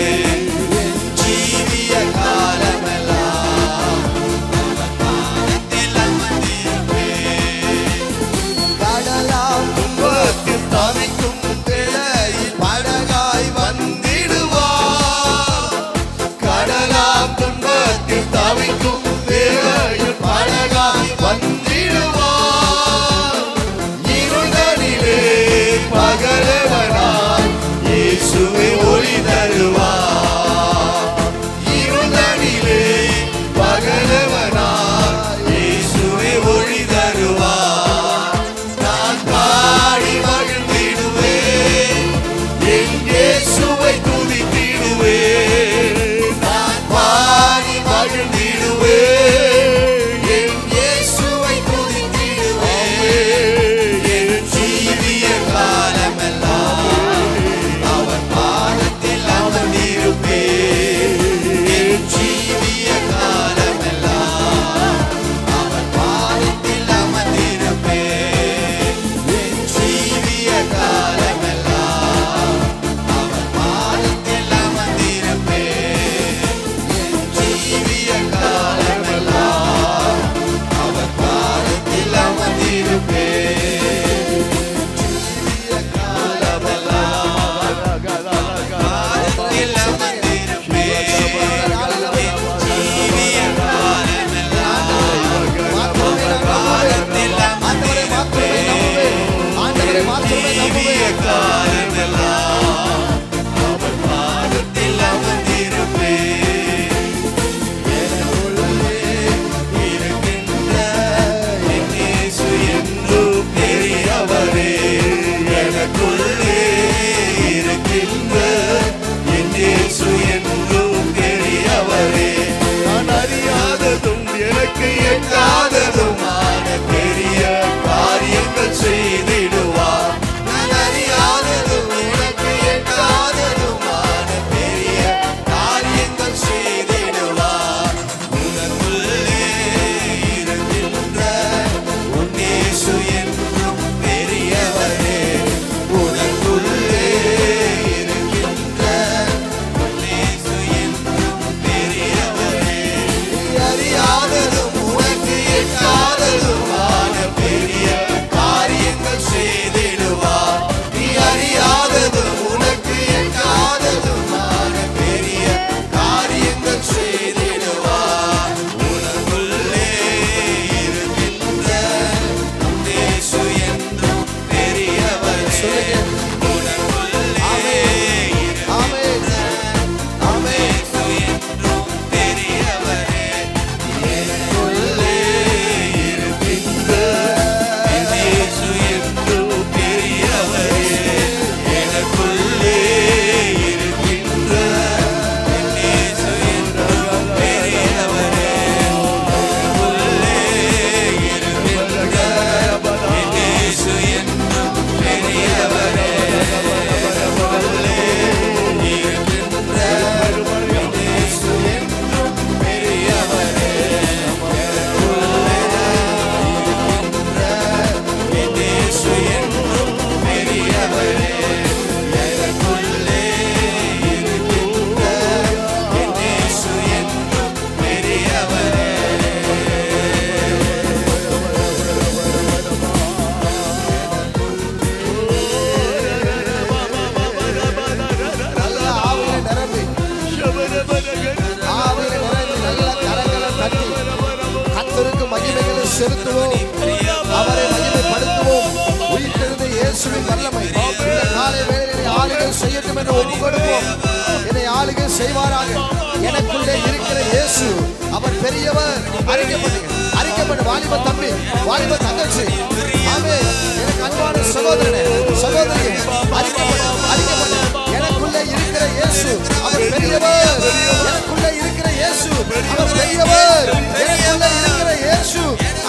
என் ஜீவிய காலமெல்லாம் அவர் பாதத்தில் அமர்ந்திருப்பேன். கடலாம் துன்பத்தில் தவிக்கும் வேளையில் படகாய் வந்திடுவார். கடலாம் துன்பத்தில் தவிக்கும் வேளையில் படகாய் வந்திடுவார். இருதனிலே பகலவனாய் இயேசுவே ஒளி தருவார். இருதனிலே பகலவனாய் இயேசுவே ஒளி தருவார். நான் பாடி மகிழ்ந்திடுவேன், என் இயேசுவை துதித்திடுவேன். நான் பாடி மகிழ்ந்திடுவேன், என் இயேசுவை துதித்திடுவேன். என் ஜீவிய காலமெல்லாம் அவர் பாதத்தில் அமர்ந்திருப்பேன். என் ஜீவிய காலமெல்லாம் அவர் பாதத்தில் அமர்ந்திருப்பேன். என் ஜீவிய காலமெல்லாம் அவர் பாதத்தில் அமர்ந்திருப்பேன். என் ஜீவிய காலமெல்லாம் அவர் பாதத்தில் அமர்ந்திருப்பேன். ஜீவிய காலமெல்லாம் பாதத்தில் அமர்ந்திருப்பேன். ஜீவிய காலமெல்லாம் அவர் பாதத்தில் அமர்ந்திருப்பேன். எனக்குள்ளே இருக்கின்ற என் இயேசு என்றும் பெரியவரே. எனக்குள்ளே இருக்கின்ற என் இயேசு என்றும் பெரியவரே. நான் அறியாததும் எனக்கு எட்டாததுமான பெரிய காரியங்கள் செய்திடுவார். நான் அறியாததும் எனக்கு எட்டாததுமான பெரிய காரியங்கள் செய்திடுவார். உனக்குள்ளே இருக்கின்ற உன் இயேசு என்றும் பெரியவரே. உனக்குள்ளே இருக்கின்ற உன் இயேசு என்றும் பெரியவரே. நீ அறியாததும் உனக்கு எட்டாததுமான பெரிய காரியங்கள் செய்திடுவார். நீ அறியாததும் உனக்கு எட்டாததுமான பெரிய காரியங்கள் செய்திடுவார். உனக்குள்ளே இருக்கின்ற உன் இயேசு என்றும் பெரியவரே. உனக்குள்ளே இருக்கின்ற உன் இயேசு என்றும் பெரியவரே. எனக்குள்ளே இருக்கின்ற என் இயேசு என்றும் பெரியவரே. எனக்குள்ளே இருக்கின்ற என் இயேசு என்றும் பெரியவரே. எனக்குள்ளே இருக்கின்ற என் இயேசு என்றும் பெரியவரே. எனக்குள்ளே இருக்கின்ற என் இயேசு என்றும் பெரியவரே. எனக்குள்ளே இருக்கின்ற என் இயேசு என்றும் பெரியவரே. எனக்குள்ளே இருக்கின்ற என் இயேசு என்றும் பெரியவரே. நல்ல ஆவியில நிரம்பி, ஆவியில நிறைந்து நல்ல கரங்களை தட்டி கர்த்தருக்கு மகிமைகளை செலுத்துவோம். அவரை மகிமைப்படுத்துவோம். உயிர்த்தெழுந்த இயேசுவின் வல்லமை இந்த காலை வேளையிலே ஆளுகை செய்யட்டும் என்று ஒப்புக் கொடுப்போம். என்னை ஆளுகை செய்வாராக. எனக்குள்ளே இருக்கிற இயேசு அவர் பெரியவர். அறிக்கப்பட்டு வாலிப தம்பி, வாலிப தங்கச்சி, ஆமென். எனக்கு அன்பான சகோதரனே, சகோதரி, அறிக்கப்பட்டு எனக்குள்ளே இருக்கிற இயேசு அவர் பெரியவர். எனக்குள்ளே இருக்கிற இயேசு அவர் பெரியவர். எனக்குள்ளே இருக்கிற இயேசு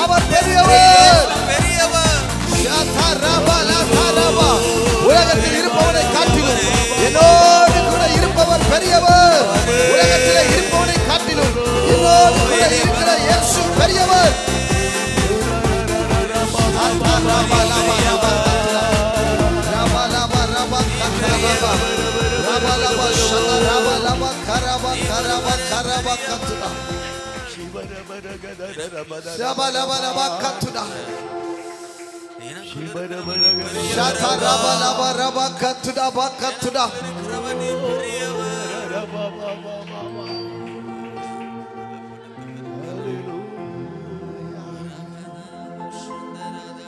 அவர் பெரியவர். உலகத்தில் இருப்பவனை காட்டிலும் என்னோடு கூட இருப்பவர் பெரியவர். உலகத்தில் இருப்பவனை காட்டிலும் என்னோடு கூட இருக்கிற இயேசு பெரியவர். ரபகத்துடா ஷபலபலபகத்துடா ஷதரபலபரபகத்துடா பகத்துடா.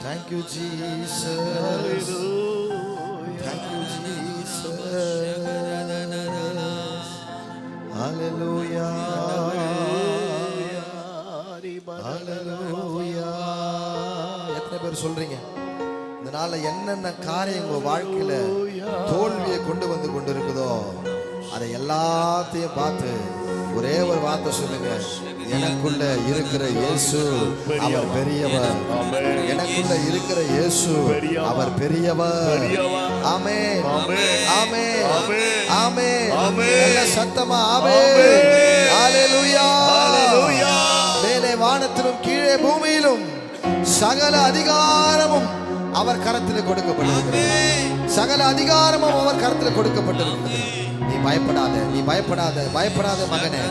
Thank you, Jesus. Thank you, Jesus. Hallelujah. Hallelujah. எத்தனை பேர் சொல்றீங்க இந்த நாள்ல என்னென்ன காரியம் உங்க வாழ்க்கையில தோல்வியை கொண்டு வந்து கொண்டிருக்குதோ அதை எல்லாத்தையும் பார்த்து ஒரே ஒரு வார்த்தை சொல்லுங்க, எனக்குள்ள இருக்கிற இயேசு அவர் பெரியவர். எனக்குள்ள இருக்கிற இயேசு அவர் பெரியவர். ஆமென் ஆமென் ஆமென். நல்ல சத்தமா ஆமென். ஹalleluya. மேலே வானத்திலும் கீழே பூமியிலும் சகல அதிகாரமும் அவர் கரத்தில் கொடுக்கப்பட்டிருக்கிறது. சகல அதிகாரமும் அவர் கரத்தில் கொடுக்கப்பட்டிருக்கிறது. நீ பயப்படாத, நீ பயப்படாத, பயப்படாத மகனே.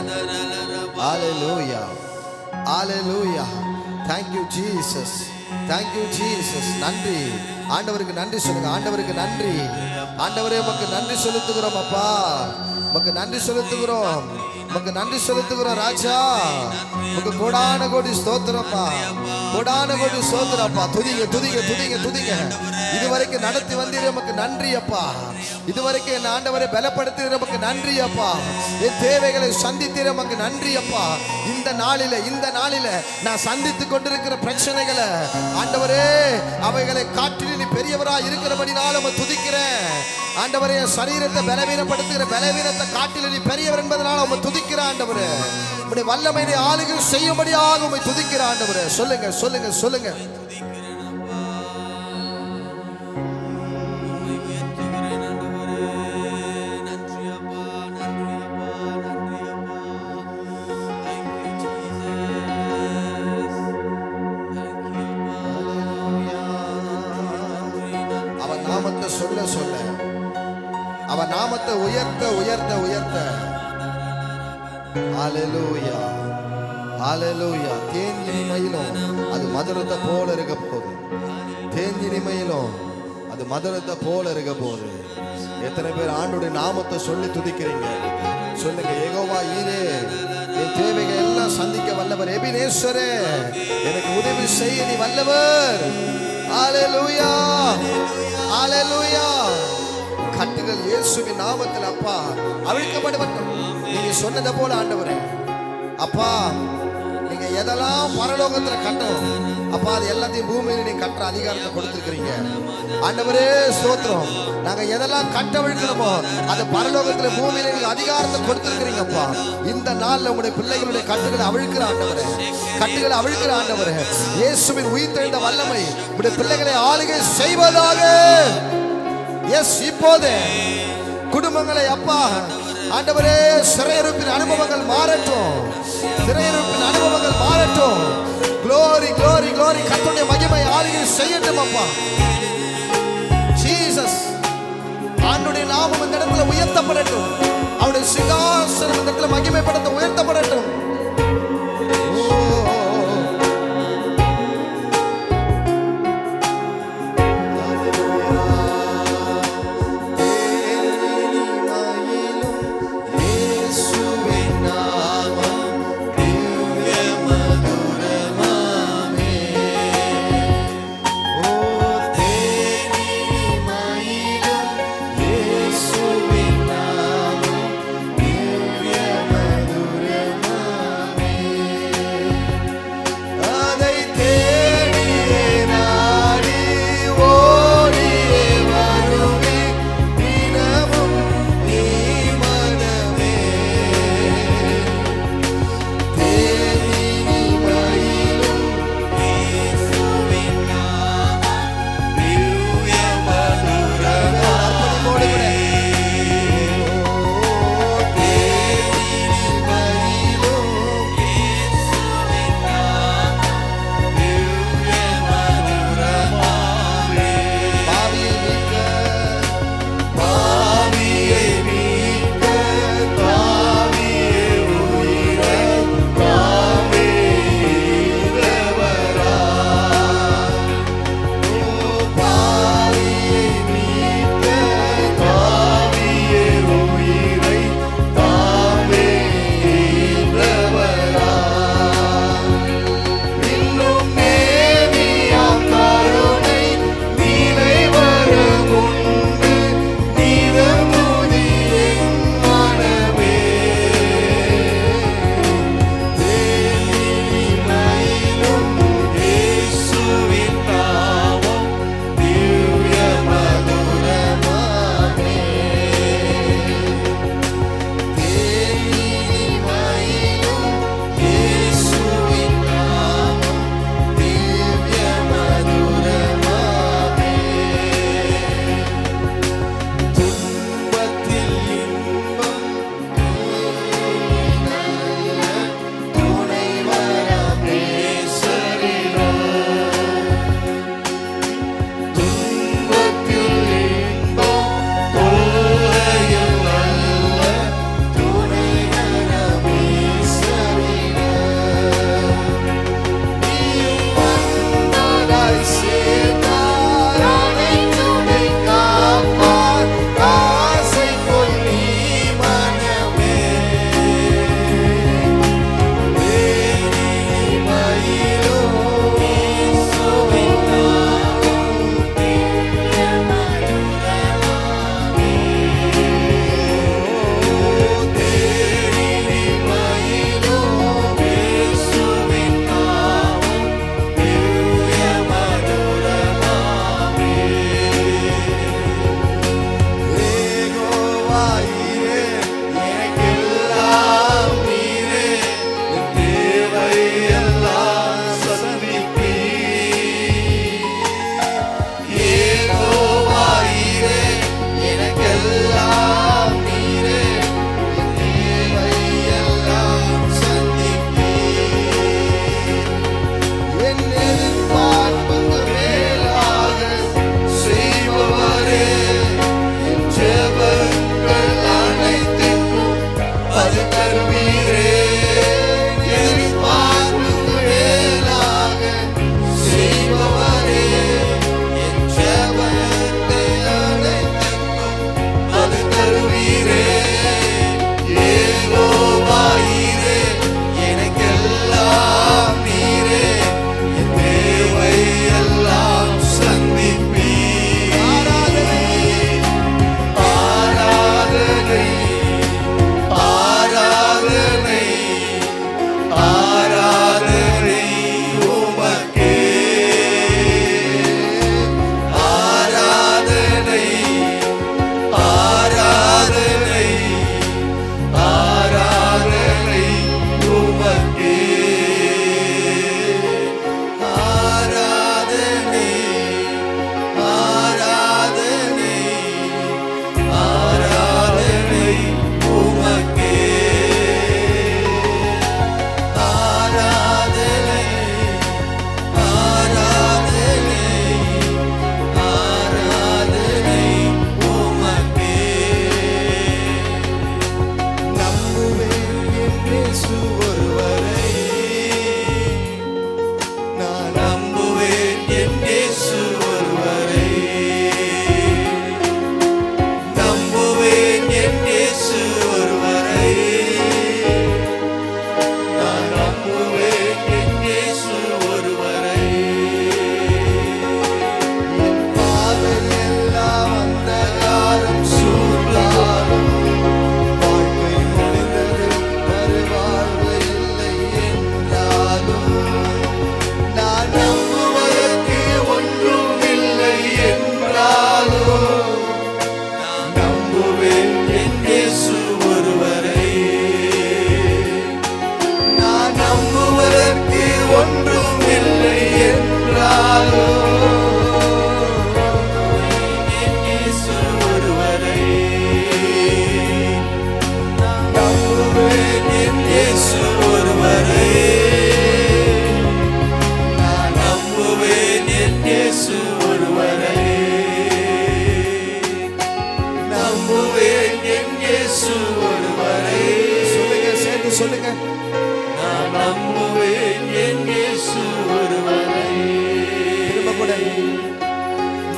ஹalleluya ஹalleluya. thank you jesus, thank you jesus. நன்றி ஆண்டவருக்கு நன்றி சொல்லுங்க. ஆண்டவருக்கு நன்றி. ஆண்டவரே உமக்கு நன்றி செலுத்துகிறோம் அப்பா, உமக்கு நன்றி செலுத்துகிறோம், உமக்கு நன்றி செலுத்துகிறோம் ராஜா. உமக்கு கோடான கோடி ஸ்தோத்திரப்பா, கோடான கோடி ஸ்தோத்திரப்பா. துதிங்க துதிங்க துதிங்க துதிங்க. இதுவரைக்கும் நடத்தி வந்தீர் உமக்கு நன்றி அப்பா. இதுவரைக்கும் என் ஆண்டவரை பலப்படுத்துகிற உமக்கு நன்றி அப்பா. என் தேவைகளை சந்தித்தீர் உமக்கு நன்றி அப்பா. இந்த நாளில நான் சந்தித்துக் கொண்டிருக்கிற பிரச்சனைகளை ஆண்டவரே அவைகளை காற்றில் நீ பெரியவராய் இருக்கிறபடினால உம்மை துதிக்கிறேன் ஆண்டவரே. என் சரீரத்தை பலவீனப்படுத்துகிற பலவீனத்தை காட்டில் நீ பெரியவர் என்பதனால உம்மை துதிக்கிற ஆண்டவரே. உம்முடைய வல்லமையை ஆளுகை செய்யும்படியாக உம்மை துதிக்கிற ஆண்டவரே. சொல்லுங்க சொல்லுங்க சொல்லுங்க. அவன் நாமத்தை சொல்ல சொல்ல, அவன் நாமத்தை உயர்த்த உயர்த்த உயர்த்த, ஹalleluya ஹalleluya. தேன் இனிமையிலும் அது மதுரத்தை போல இருக்க போகுது. தேன் இனிமையிலும் அது மதுரத்தை போல இருக்க போகுது. எத்தனை பேர் ஆண்டவருடைய நாமத்தை சொல்லி துதிக்கிறீங்க? சொல்லுங்க, யெகோவா ஈரே, என் தேவைகள் எல்லாம் சந்திக்க வல்லவர். எபினேஸ்வரே, எனக்கு உதவி செய்ய நீ வல்லவர். ஹalleluya ஹalleluya. கட்டுகள் இயேசுவின் நாமத்தில் அப்பா அவிழ்க்கப்படட்டும். நீங்க சொன்னதை போல ஆண்டவரே அப்பா, நீங்க எதெல்லாம் பரலோகத்துல கட்டணும் அப்பா, அது எல்லாத்தையும் பூமியில நீங்க கட்டுற அதிகாரத்தை கொடுத்திருக்கிறீங்க ஆண்டவரே. ஸ்தோத்திரம். நாங்க எதெல்லாம் கட்டவிழ்க்கிறோமோ அது பரலோகத்துல பூமியில நீங்க அதிகாரத்தை கொடுத்திருக்கிறீங்க அப்பா. இந்த நாள்ல உங்களுடைய பிள்ளைகளுடைய கட்டுகளை அவிழ்க்கிற ஆண்டவரே, கட்டுகளை அவிழ்க்கிற ஆண்டவரே. இயேசுவின் உயிர்த்தெழுந்த வல்லமை உங்களுடைய பிள்ளைகளை ஆளுகை செய்வதாக. எஸ், இப்போது குடும்பங்களை அப்பா ஆண்டவரே சிறையிருப்பின் அனுபவங்கள் மாறட்டும், சிறையிருப்பின் அனுபவங்கள் மாறட்டும். glory glory glory. கர்த்தருடைய மகிமை ஆளுகை செய்யட்டும் அப்பா. ஜீசஸ், ஆண்டவருடைய நாமம் இந்த இடத்துல உயர்த்தப்படட்டும். அவருடைய சிங்காசனம் இந்த இடத்துல மகிமைப்படுத்த உயர்த்தப்படட்டும்.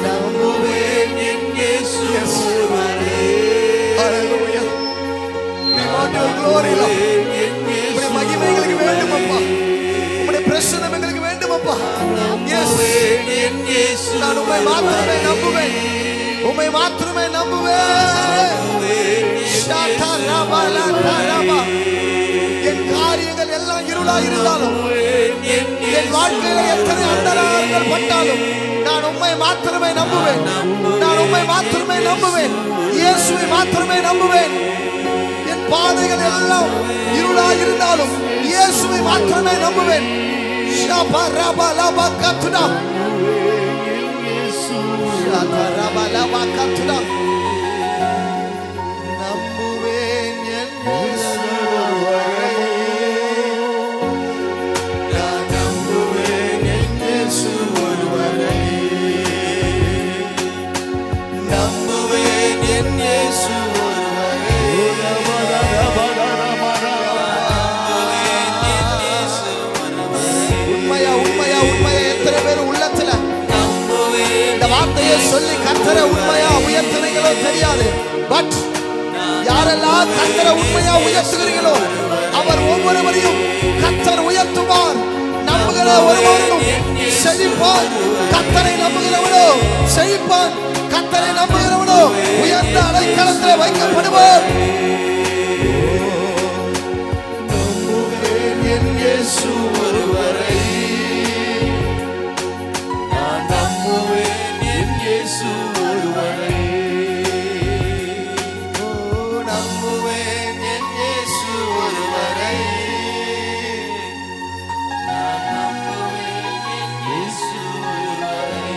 நம்புவேன் என் இயேசு ஒருவரே. Hallelujah. We want your glory, Lord. உம்முடைய மகிமை எங்களுக்கு வேண்டும் அப்பா. உம்முடைய பிரசன்னம் எங்களுக்கு வேண்டும் அப்பா. Yes. நான் உம்மை மாத்திரமே நம்புவேன். உம்மை மாத்திரமே நம்புவேன். என் காரியங்கள் எல்லாம் இருளாக இருந்தாலும், என் வாழ்க்கையில எத்தனை அந்தரார்கள் பட்டாலும், நான் உம்மை மாத்திரமே நம்புவேன். நான் உம்மை மாத்திரமே நம்புவேன். இயேசுவை மாத்திரமே நம்புவேன். என் பாதைகள் எல்லாம் இருளாக இருந்தாலும் இயேசுவை மாத்திரமே நம்புவேன். நம்புவேன் என் இயேசு ஒருவரே. நான் நம்புவேன் என் இயேசு ஒருவரே. நம்புவேன் என் இயேசு ஒருவரே. உண்மையா உண்மையா உண்மையா எத்தனை பேர் உள்ளத்துல இந்த வார்த்தையை சொல்லி கர்த்தரை உண்மையா உயர்த்துறீங்களோ தெரியாது. பட் யாரெல்லாம் கர்த்தரை உண்மையா உயர்த்துகிறீங்களோ அவர் ஒவ்வொருவரையும் கர்த்தர் உயர்த்துவார். நம்புகிற ஒருவரும் செழிப்பான். கர்த்தரை நம்புகிறவனோ செழிப்பான். கர்த்தரை நம்புகிறவனோ உயர்ந்த அடைக்கலத்தில் வைக்கப்படுவார். நம்புகிறேன் என் இயேசு ஒருவரை. நான் நம்புவேன் என் இயேசு ஒருவரை. நம்புவேன் என் இயேசு ஒருவரை. நான் நம்புவேன் என் இயேசு ஒருவரை.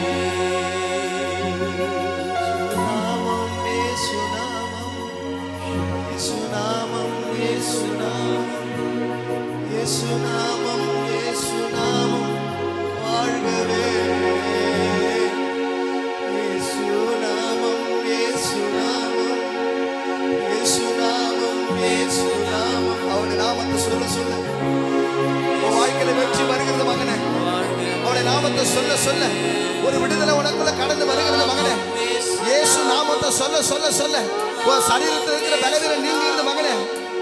நாமம் இயேசு நாமம், இயேசு நாமம், இயேசு நாமம், இயேசு நாமம், இயேசு நாமம் வாழ்கவே. இயேசு நாமம், இயேசு நாமம், இயேசு நாமம், இயேசு நாமம். அவருடைய நாமத்தை சொல்ல சொல்ல உன் வாழ்க்கையில வெற்றி வருகிறது மகனே. அவருடைய நாமத்தை சொல்ல சொல்ல ஒரு விடுதலை உனக்குள்ள கடந்து வருகிறது மகனே. இயேசு நாமத்தை சொல்ல சொல்ல சொல்ல உன் சரீரத்தில் இருக்கிற பலவீனம் நீங்கிறது மகனே.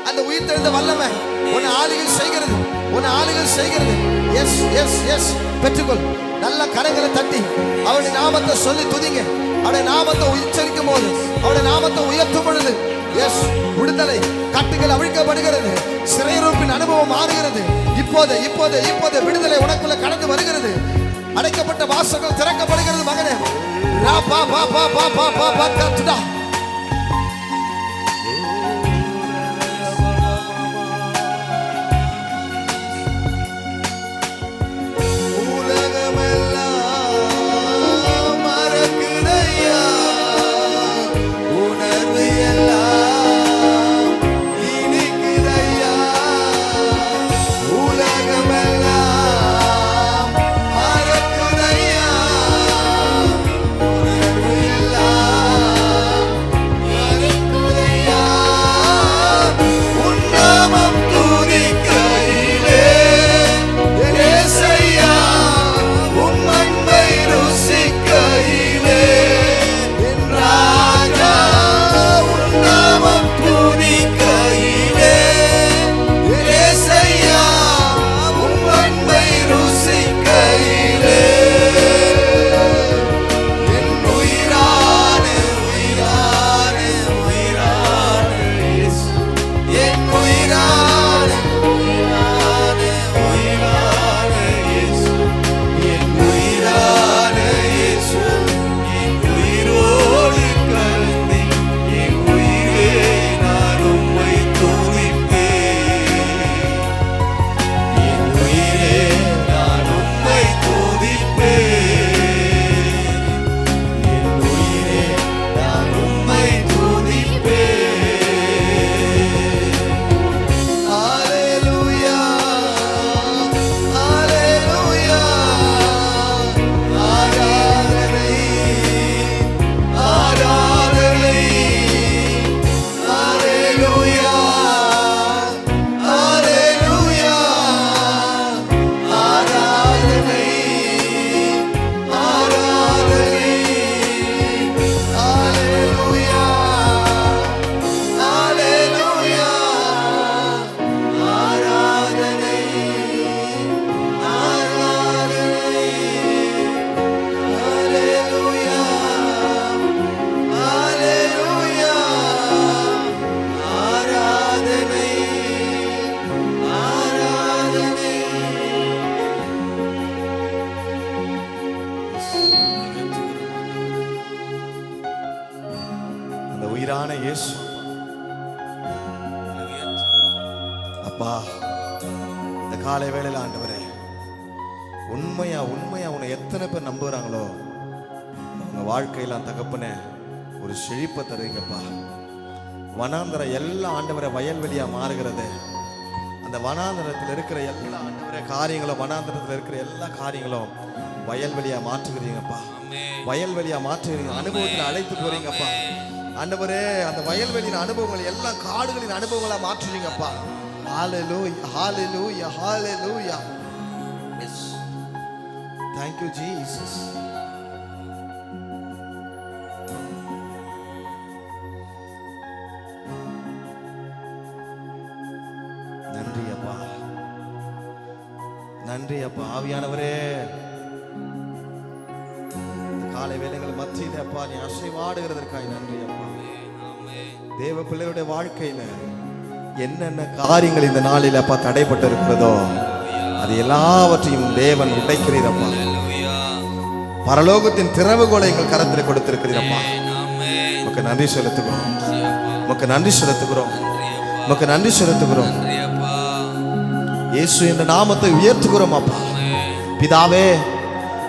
அந்த உயிர்த்தெழுந்த வல்லமை உன்னை ஆளுகை செய்கிறது, உன்னை ஆளுகை செய்கிறது. எஸ் எஸ் எஸ் பெற்றுக்கொள். நல்ல கரங்களை தட்டி அவருடைய நாமத்தை சொல்லி துதிங்க. அவருடைய நாமத்தை உச்சரிக்கும் போது, அவருடைய நாமத்தை உயர்த்தும் பொழுது எஸ் விடுதலை, கட்டுகள் அவிழ்க்கப்படுகிறது, சிறையிருப்பின் அனுபவம் மாறுகிறது. இப்போது இப்போது இப்போது விடுதலை உனக்குள்ள கடந்து வருகிறது. அடைக்கப்பட்ட வாசல்கள் திறக்கப்படுகிறது மகனே. ரா பா பா பா பா பா பா பா கத்துடா. இயேசு. அப்பா, இந்த காலை வேளையில ஆண்டவரே, உண்மையா உன்னை எத்தனை பேர் நம்புறாங்களோ அவங்க வாழ்க்கையெல்லாம் தகப்பனே ஒரு செழிப்பை தருவீங்கப்பா. வனாந்தரம் எல்லா ஆண்டவரை வயல்வெளியா மாறுகிறது. அந்த வனாந்தரத்தில் இருக்கிற எல்லா ஆண்டவரே காரியங்களும், வனாந்தரத்தில் இருக்கிற எல்லா காரியங்களும் வயல்வெளியா மாற்றுகிறீங்கப்பா. வயல்வெளியா மாற்றுகிறீங்க, அனுபவத்தில் அழைத்து போறீங்கப்பா. ஆண்டவரே, அந்த வயல்வெளியின் அனுபவங்கள் எல்லா காடுகளின் அனுபவங்களா மாற்றுறீங்கப்பா. ஹalleluya, hallelujah, hallelujah. Yes. Thank you Jesus. நன்றி அப்பா, நன்றி அப்பா. ஆவியானவரே, இந்த காலை வேளைகள் மத்தியிலே அப்பா நீ அசைவாடுகிறதற்காய் நன்றி அப்பா. தேவ பிள்ளைகளுடைய வாழ்க்கையில என்னென்ன காரியங்கள் இந்த நாளில் அப்பா தடைப்பட்டு இருக்கிறதோ அது எல்லாவற்றையும் தேவன் உடைக்கிறீரப்பா. பரலோகத்தின் திறவுகோலை எங்கள் கரத்தில் கொடுத்திருக்கிறீரப்பா. உமக்கு நன்றி செலுத்துகிறோம், உமக்கு நன்றி செலுத்துகிறோம், உமக்கு நன்றி செலுத்துகிறோம். இயேசு என்ற நாமத்தை உயர்த்துகிறோம் அப்பா. பிதாவே,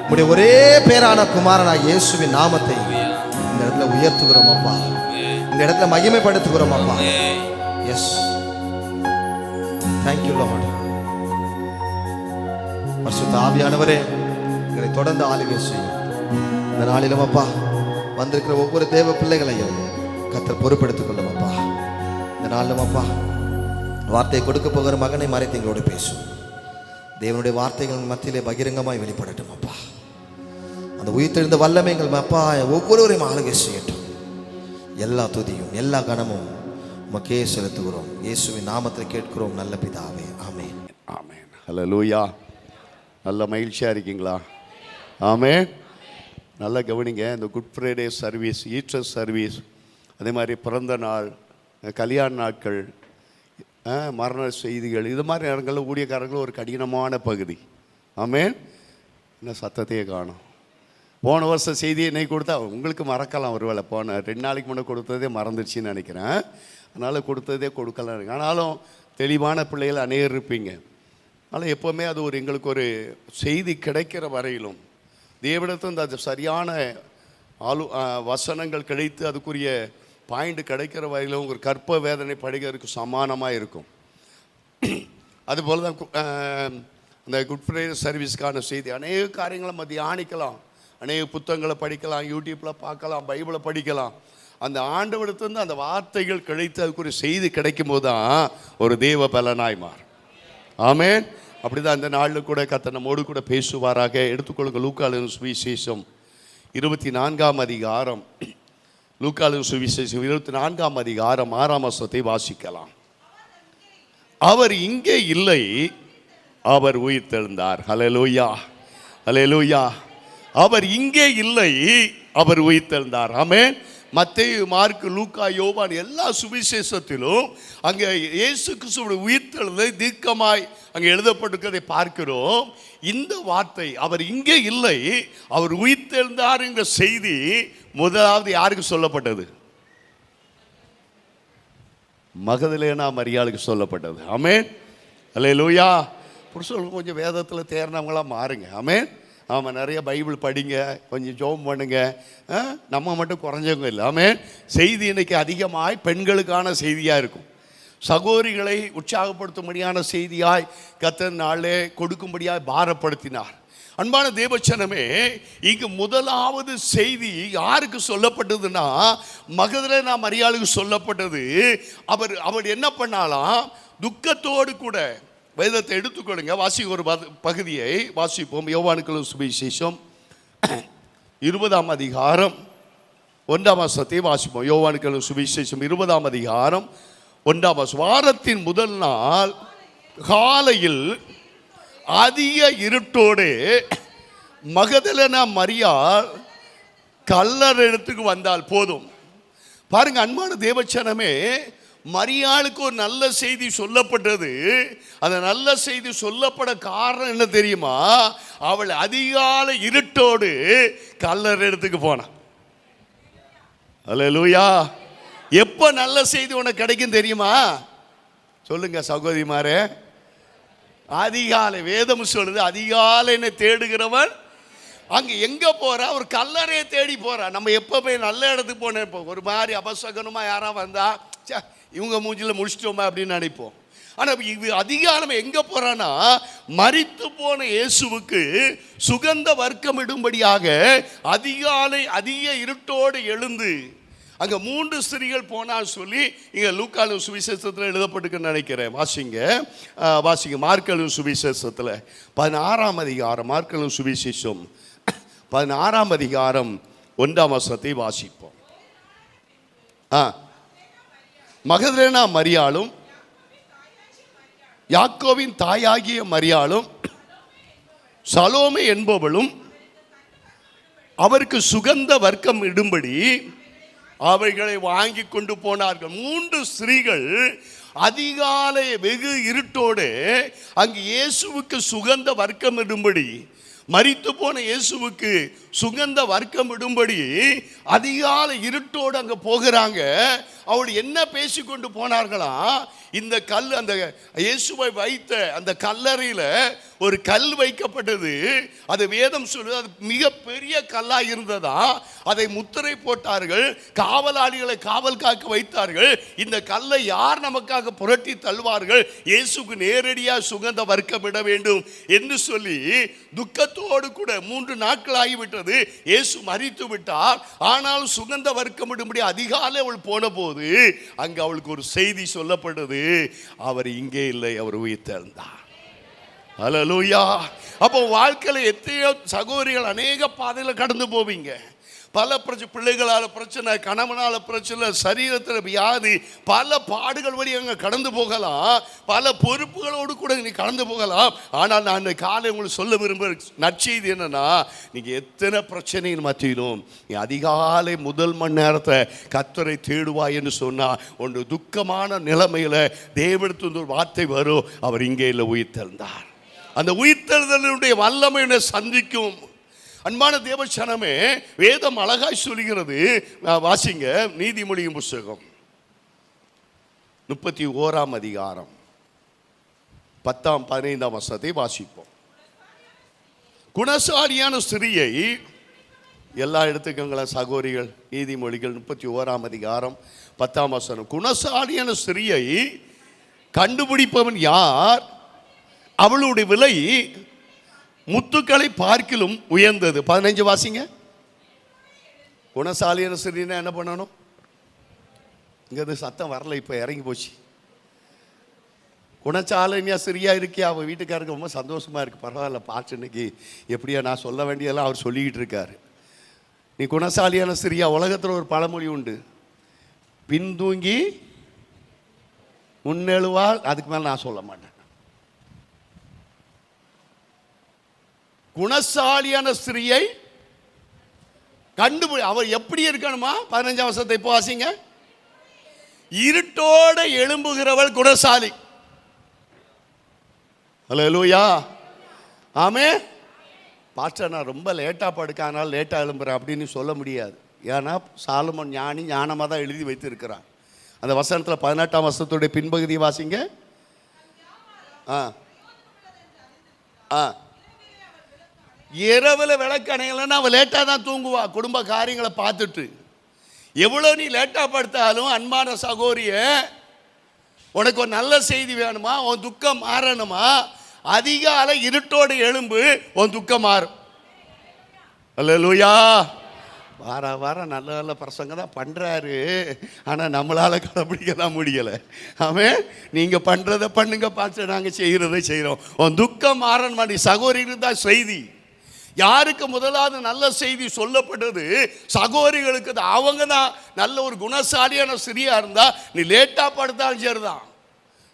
உம்முடைய ஒரே பேரான குமாரனா இயேசுவின் நாமத்தை இந்த இடத்துல உயர்த்துகிறோம் அப்பா. இந்த இடத்துல மகிமைப்படுத்துகிறோம் அப்பா. Yes, thank you lord. பரிசுத்த ஆவியானவரே, எங்களை தொடர்ந்து ஆளுகை செய்யும். இந்த நாளிலும் அப்பா வந்திருக்கிற ஒவ்வொரு தேவ பிள்ளைகளையும் கர்த்தர் பொறுப்பெடுத்துக் கொள்ளும் அப்பா. இந்த நாளிலும் அப்பா வார்த்தையை கொடுக்க போகிற மகனை மறைத்து எங்களோடு பேசும். தேவனுடைய வார்த்தைகள் மத்தியிலே பகிரங்கமாய் வெளிப்படட்டும் அப்பா. அந்த உயிர்த்தெழுந்த வல்லமை எங்கள் அப்பா ஒவ்வொருவரையும் ஆளுகை செய்யட்டும். எல்லா துதியும் எல்லா கனமும் உமக்கே செலுத்துகிறோம். இயேசுவின் நாமத்தை கேட்கிறோம் நல்ல பிதாவே, ஆமென். ஆமென். ஹல்லேலூயா. நல்ல மகிழ்ச்சியாக இருக்கீங்களா? ஆமென். நல்லா கவனிங்க. இந்த good Friday service, Easter service, அதே மாதிரி பிறந்த நாள், கல்யாண நாட்கள், மரண செய்திகள், இது மாதிரி நேரங்களில் ஊழியக்காரர்கள் ஒரு கடினமான பகுதி. ஆமென். இன்னும் சத்தத்தையே காணும். போன வருஷம் செய்தியை இன்னைக்கு கொடுத்தா உங்களுக்கு மறக்கலாம். ஒரு வேளை போன 2 நாளைக்கு முன்னே கொடுத்ததே மறந்துடுச்சின்னு நினைக்கிறேன். அதனால் கொடுத்ததே கொடுக்கலாம். ஆனாலும் தெளிவான பிள்ளைகள் அநேகர் இருப்பீங்க. அதனால் எப்போவுமே அது ஒரு எங்களுக்கு ஒரு செய்தி கிடைக்கிற வரையிலும் தேவனிடத்தில் அந்த சரியான வசனங்கள் கிடைத்து அதுக்குரிய பாயிண்ட் கிடைக்கிற வரையிலும் ஒரு கற்ப வேதனை படிக்கிறதுக்கு சமானமாக இருக்கும். அதுபோல் தான் அந்த குட் ஃப்ரைடே சர்வீஸ்க்கான செய்தி அநேக காரியங்களை நம்ம தியானிக்கலாம், அநேக புத்தகங்களை படிக்கலாம், யூடியூப்பில் பார்க்கலாம், பைபிளை படிக்கலாம். அந்த ஆண்டவரிடத்திலிருந்து அந்த வார்த்தைகள் கிடைத்து அதுக்குரிய செய்தி கிடைக்கும் போது தான் ஒரு தேவ பலனாய் மாறும். ஆமென். அப்படி தான் இந்த நாளில் கூட கர்த்தர் நம்மோடு கூட பேசுவாராக. எடுத்துக்கொள்ளுங்க லூக்கா எழுதின சுவிசேஷம் 24ஆம் அதிகாரம். லூக்கா எழுதின சுவிசேஷம் 24ஆம் அதிகாரம் 6ஆம் வசனத்தை வாசிக்கலாம். அவர் இங்கே இல்லை, அவர் உயிர்த்தெழுந்தார். ஹல்லேலூயா, ஹல்லேலூயா. அவர் இங்கே இல்லை, அவர் உயிர்த்தெழுந்தார். ஆமென். மத்தேயு, மார்க்கு, லூக்கா, யோவான் எல்லா சுவிசேஷத்திலும் அங்கே இயேசு கிறிஸ்துவோட உயிர்த்தெழுதலை தீர்க்கமாய் அங்கே எழுதப்பட்டிருக்கிறதை பார்க்கிறோம். இந்த வார்த்தை அவர் இங்கே இல்லை, அவர் உயிர்த்தெழுந்தார் என்ற செய்தி முதலாவது யாருக்கு சொல்லப்பட்டது? மகதலேனா மரியாளுக்கு சொல்லப்பட்டது. ஆமென். அல்லேலூயா. புருஷர்களுக்கு கொஞ்சம் வேதத்தில் தேர்ந்தவங்களாம் மாறுங்க. ஆமென். ஆமாம், நிறைய பைபிள் படிங்க, கொஞ்சம் ஜெபம் பண்ணுங்க. நம்ம மட்டும் குறைஞ்சவங்க இல்லை. ஆமென். செய்தி இன்னைக்கு அதிகமாய் பெண்களுக்கான செய்தியாக இருக்கும். சகோதரிகளை உற்சாகப்படுத்தும்படியான செய்தியாய் கர்த்தர் நாளே கொடுக்கும்படியாய் பாரப்படுத்தினார். அன்பான தேவச்சனமே, இங்கு முதலாவது செய்தி யாருக்கு சொல்லப்பட்டதுன்னா மகதலேனா மரியாளுக்கு சொல்லப்பட்டது. அவர் என்ன பண்ணாலாம், துக்கத்தோடு கூட வேதத்தை எடுத்துக்கொள்ளுங்க. ஒரு பகுதியை வாசிப்போம். யோவானுக்கு சுவிசேஷம் 20ஆம் அதிகாரம் 1ஆம் வசனத்தை வாசிப்போம். யோவானுக்கு சுவிசேஷம் 20ஆம் அதிகாரம் 1ஆம் வசனம். வாரத்தின் முதல் நாள் காலையில் அதிக இருட்டோடு மகதலேனா மரியாள் கல்லறைக்கு வந்தால் போதும். பாருங்க அன்பான தேவச்சனமே, மரியாளுக்கு ஒரு நல்ல செய்தி சொல்லப்பட்டது. அந்த நல்ல செய்தி சொல்லப்பட காரணம் என்ன தெரியுமா? அவள் அதிகாலை இருட்டோடு கல்லறை இடத்துக்கு போனான். அல்லேலூயா. எப்ப நல்ல செய்தி உனக்கு கிடைக்கும் தெரியுமா? சொல்லுங்க சகோதரிமாரே. அதிகாலை, வேதம் சொல்லுது அதிகாலைன்னு தேடுகிறவன் அங்க எங்க போறா? ஒரு கல்லறையை தேடி போறா. நம்ம எப்பவுமே நல்ல இடத்துக்கு போனேன், இப்போ ஒரு மாதிரி அபசகனமா யாரா வந்தா இவங்க மூஞ்சில முடிச்சிட்டோமா அப்படின்னு நினைப்போம். ஆனா இது அதிகாலம் எங்க போறான்னா, மரித்து போன இயேசுவுக்கு சுகந்த வர்க்கம் இடும்படியாக அதிகாலை அதிக இருட்டோடு எழுந்து அங்க 3 ஸ்திரீகள் போனா சொல்லி இங்க லூக்காலு சுவிசேஷத்தில் எழுதப்பட்டிருக்குன்னு நினைக்கிறேன். வாசிங்க மார்க்கலு சுவிசேஷத்துல 16ஆம் அதிகாரம், மார்க்கலு சுவிசேஷம் 16ஆம் அதிகாரம் 1ஆம் வசனத்தை வாசிப்போம். மகதலேனா மரியாளும் யாக்கோவின் தாயாகிய மரியாளும் சலோமே என்பவளும் அவருக்கு சுகந்த வர்க்கம் இடும்படி அவைகளை வாங்கி கொண்டு போனார்கள். 3 ஸ்திரீகள் அதிகாலை வெகு இருட்டோடு அங்கு இயேசுவுக்கு சுகந்த வர்க்கம் இடும்படி, மரித்து போன இயேசுவுக்கு சுகந்த வர்க்கம் இடும்படி அதிகாலை இருட்டோடு அங்க போகிறாங்க. அவள் என்ன பேசிக்கொண்டு போனார்களா? இந்த கல், அந்த இயேசுவை வைத்த அந்த கல்லறையில் ஒரு கல் வைக்கப்பட்டது. அது வேதம் சொல்லுது அது மிக பெரிய கல்லா இருந்ததா. அதை முத்திரை போட்டார்கள், காவலாளிகளை காவல் காக்க வைத்தார்கள். இந்த கல்லை யார் நமக்காக புரட்டி தள்ளுவார்கள்? இயேசுக்கு நேரடியாக சுகந்த வர்க்கம் இட வேண்டும் என்று சொல்லி துக்கத்தோடு கூட 3 நாட்கள் ஆகிவிட்டது. இயேசு மரித்து விட்டார். ஆனால் சுகந்த வர்க்கம் இடும்படி அதிகாலை அவள் போன போது அங்கு அவளுக்கு ஒரு செய்தி சொல்லப்பட்டது. அவர் இங்கே இல்லை, அவர் உயிர்த்தெழுந்தார். ஹல்லேலூயா. அப்போ வாழ்க்கையில் எத்தனையோ சகோதரிகள் அநேக பாதையில் கடந்து போவீங்க. பல பிள்ளைகளால் பிரச்சனை, கணவனால பிரச்சனை, சரீரத்தில் வியாதி, பல பாடுகள் வழி அங்கே கடந்து போகலாம். பல பொறுப்புகளோடு கூட நீ கடந்து போகலாம். ஆனால் நான் இந்த காலை உங்களுக்கு சொல்ல விரும்புகிற நற்செய்தி என்னன்னா, நீங்கள் எத்தனை பிரச்சனையின் மத்தியிலும் நீ அதிகாலை முதல் மணி நேரத்தை கர்த்தரை தேடுவாய் என்று சொன்னால் ஒன்று துக்கமான நிலைமையில் தேவனிடத்தில் ஒரு வார்த்தை வரும், அவர் இங்கே இல்லை, உயிர்த்தெழுந்தார். அந்த உயிர்த்தெழுதலுடைய வல்லமை சந்திக்கும். அன்பான தேவச்சனமே, வேதம் அழகாய் சொல்கிறது. வாசிங்க நீதிமொழியின் புஸ்தகம் 31ஆம் அதிகாரம் 10ஆம் 15ஆம் வசனத்தை வாசிப்போம். குணசாலியான ஸ்திரியை, எல்லா இடத்துக்குங்களா சகோதரிகள், நீதிமொழிகள் 31ஆம் அதிகாரம் 10ஆம் வசனம். குணசாலியான ஸ்திரியை கண்டுபிடிப்பவன் யார்? அவளுடைய விலை முத்துக்களை பார்க்கிலும் உயர்ந்தது. 15 வாசிங்க. குணசாலியான ஸ்திரீனா என்ன பண்ணணும்? இங்க சத்தம் வரல, இப்ப இறங்கி போச்சு. குணசாலினியா ஸ்திரியா இருக்கியா? அவன் வீட்டுக்காரருக்கு ரொம்ப சந்தோஷமா இருக்கு. பரவாயில்ல, பாட்டு இன்னைக்கு எப்படியா நான் சொல்ல வேண்டியதெல்லாம் அவர் சொல்லிக்கிட்டு இருக்காரு. நீ குணசாலியான ஸ்திரியா? உலகத்தில் ஒரு பழமொழி உண்டு, பின்தூங்கி முன்னெழுவாள். அதுக்கு மேலே நான் சொல்ல மாட்டேன். குணசாலியான ஸ்திரியை அவர் எப்படி இருக்கணுமா? 15ஆம் வசனத்தை இப்போ வாசிங்க. இருட்டோட எழும்புகிறவள் குணசாலி. ஹல்லேலூயா, ஆமென். பாஸ்டர் நான் ரொம்ப லேட்டாக படுக்கானால லேட்டாக எழும்புறேன் அப்படின்னு சொல்ல முடியாது. ஏன்னா சாலமோன் ஞானி ஞானமாக தான் எழுதி வைத்து இருக்கிறான். அந்த வசனத்தில் 18ஆம் வசனத்துடைய பின்பகுதியை வாசிங்க. இரவில் விளக்கு அணையலைன்னா அவள் லேட்டாக தான் தூங்குவா, குடும்ப காரியங்களை பார்த்துட்டு. எவ்வளோ நீ லேட்டாக படுத்தாலும் அன்பான சகோதரிய, உனக்கு ஒரு நல்ல செய்தி வேணுமா? உன் துக்கம் மாறணுமா? அதிகாலை இருட்டோடு எழும்பு, உன் துக்கம் மாறும். அல்லேலூயா. வார நல்ல நல்ல பிரசங்க தான் பண்ணுறாரு, ஆனால் நம்மளால் கடைப்பிடிக்கலாம் முடியலை. ஆமாம், நீங்கள் பண்ணுறதை பண்ணுங்க, பார்த்து நாங்கள் செய்கிறதை செய்கிறோம். உன் துக்கம் மாறணுமா? நீ சகோதரிகளுக்கு தான் செய்தி. யாருக்கு முதலாவது நல்ல செய்தி சொல்லப்பட்டது? சகோதரிகளுக்கு தான். அவங்க தான் நல்ல ஒரு குணசாலியான ஸ்திரியா இருந்தா நீ லேட்டா படுத்தாலும் சரிதான்.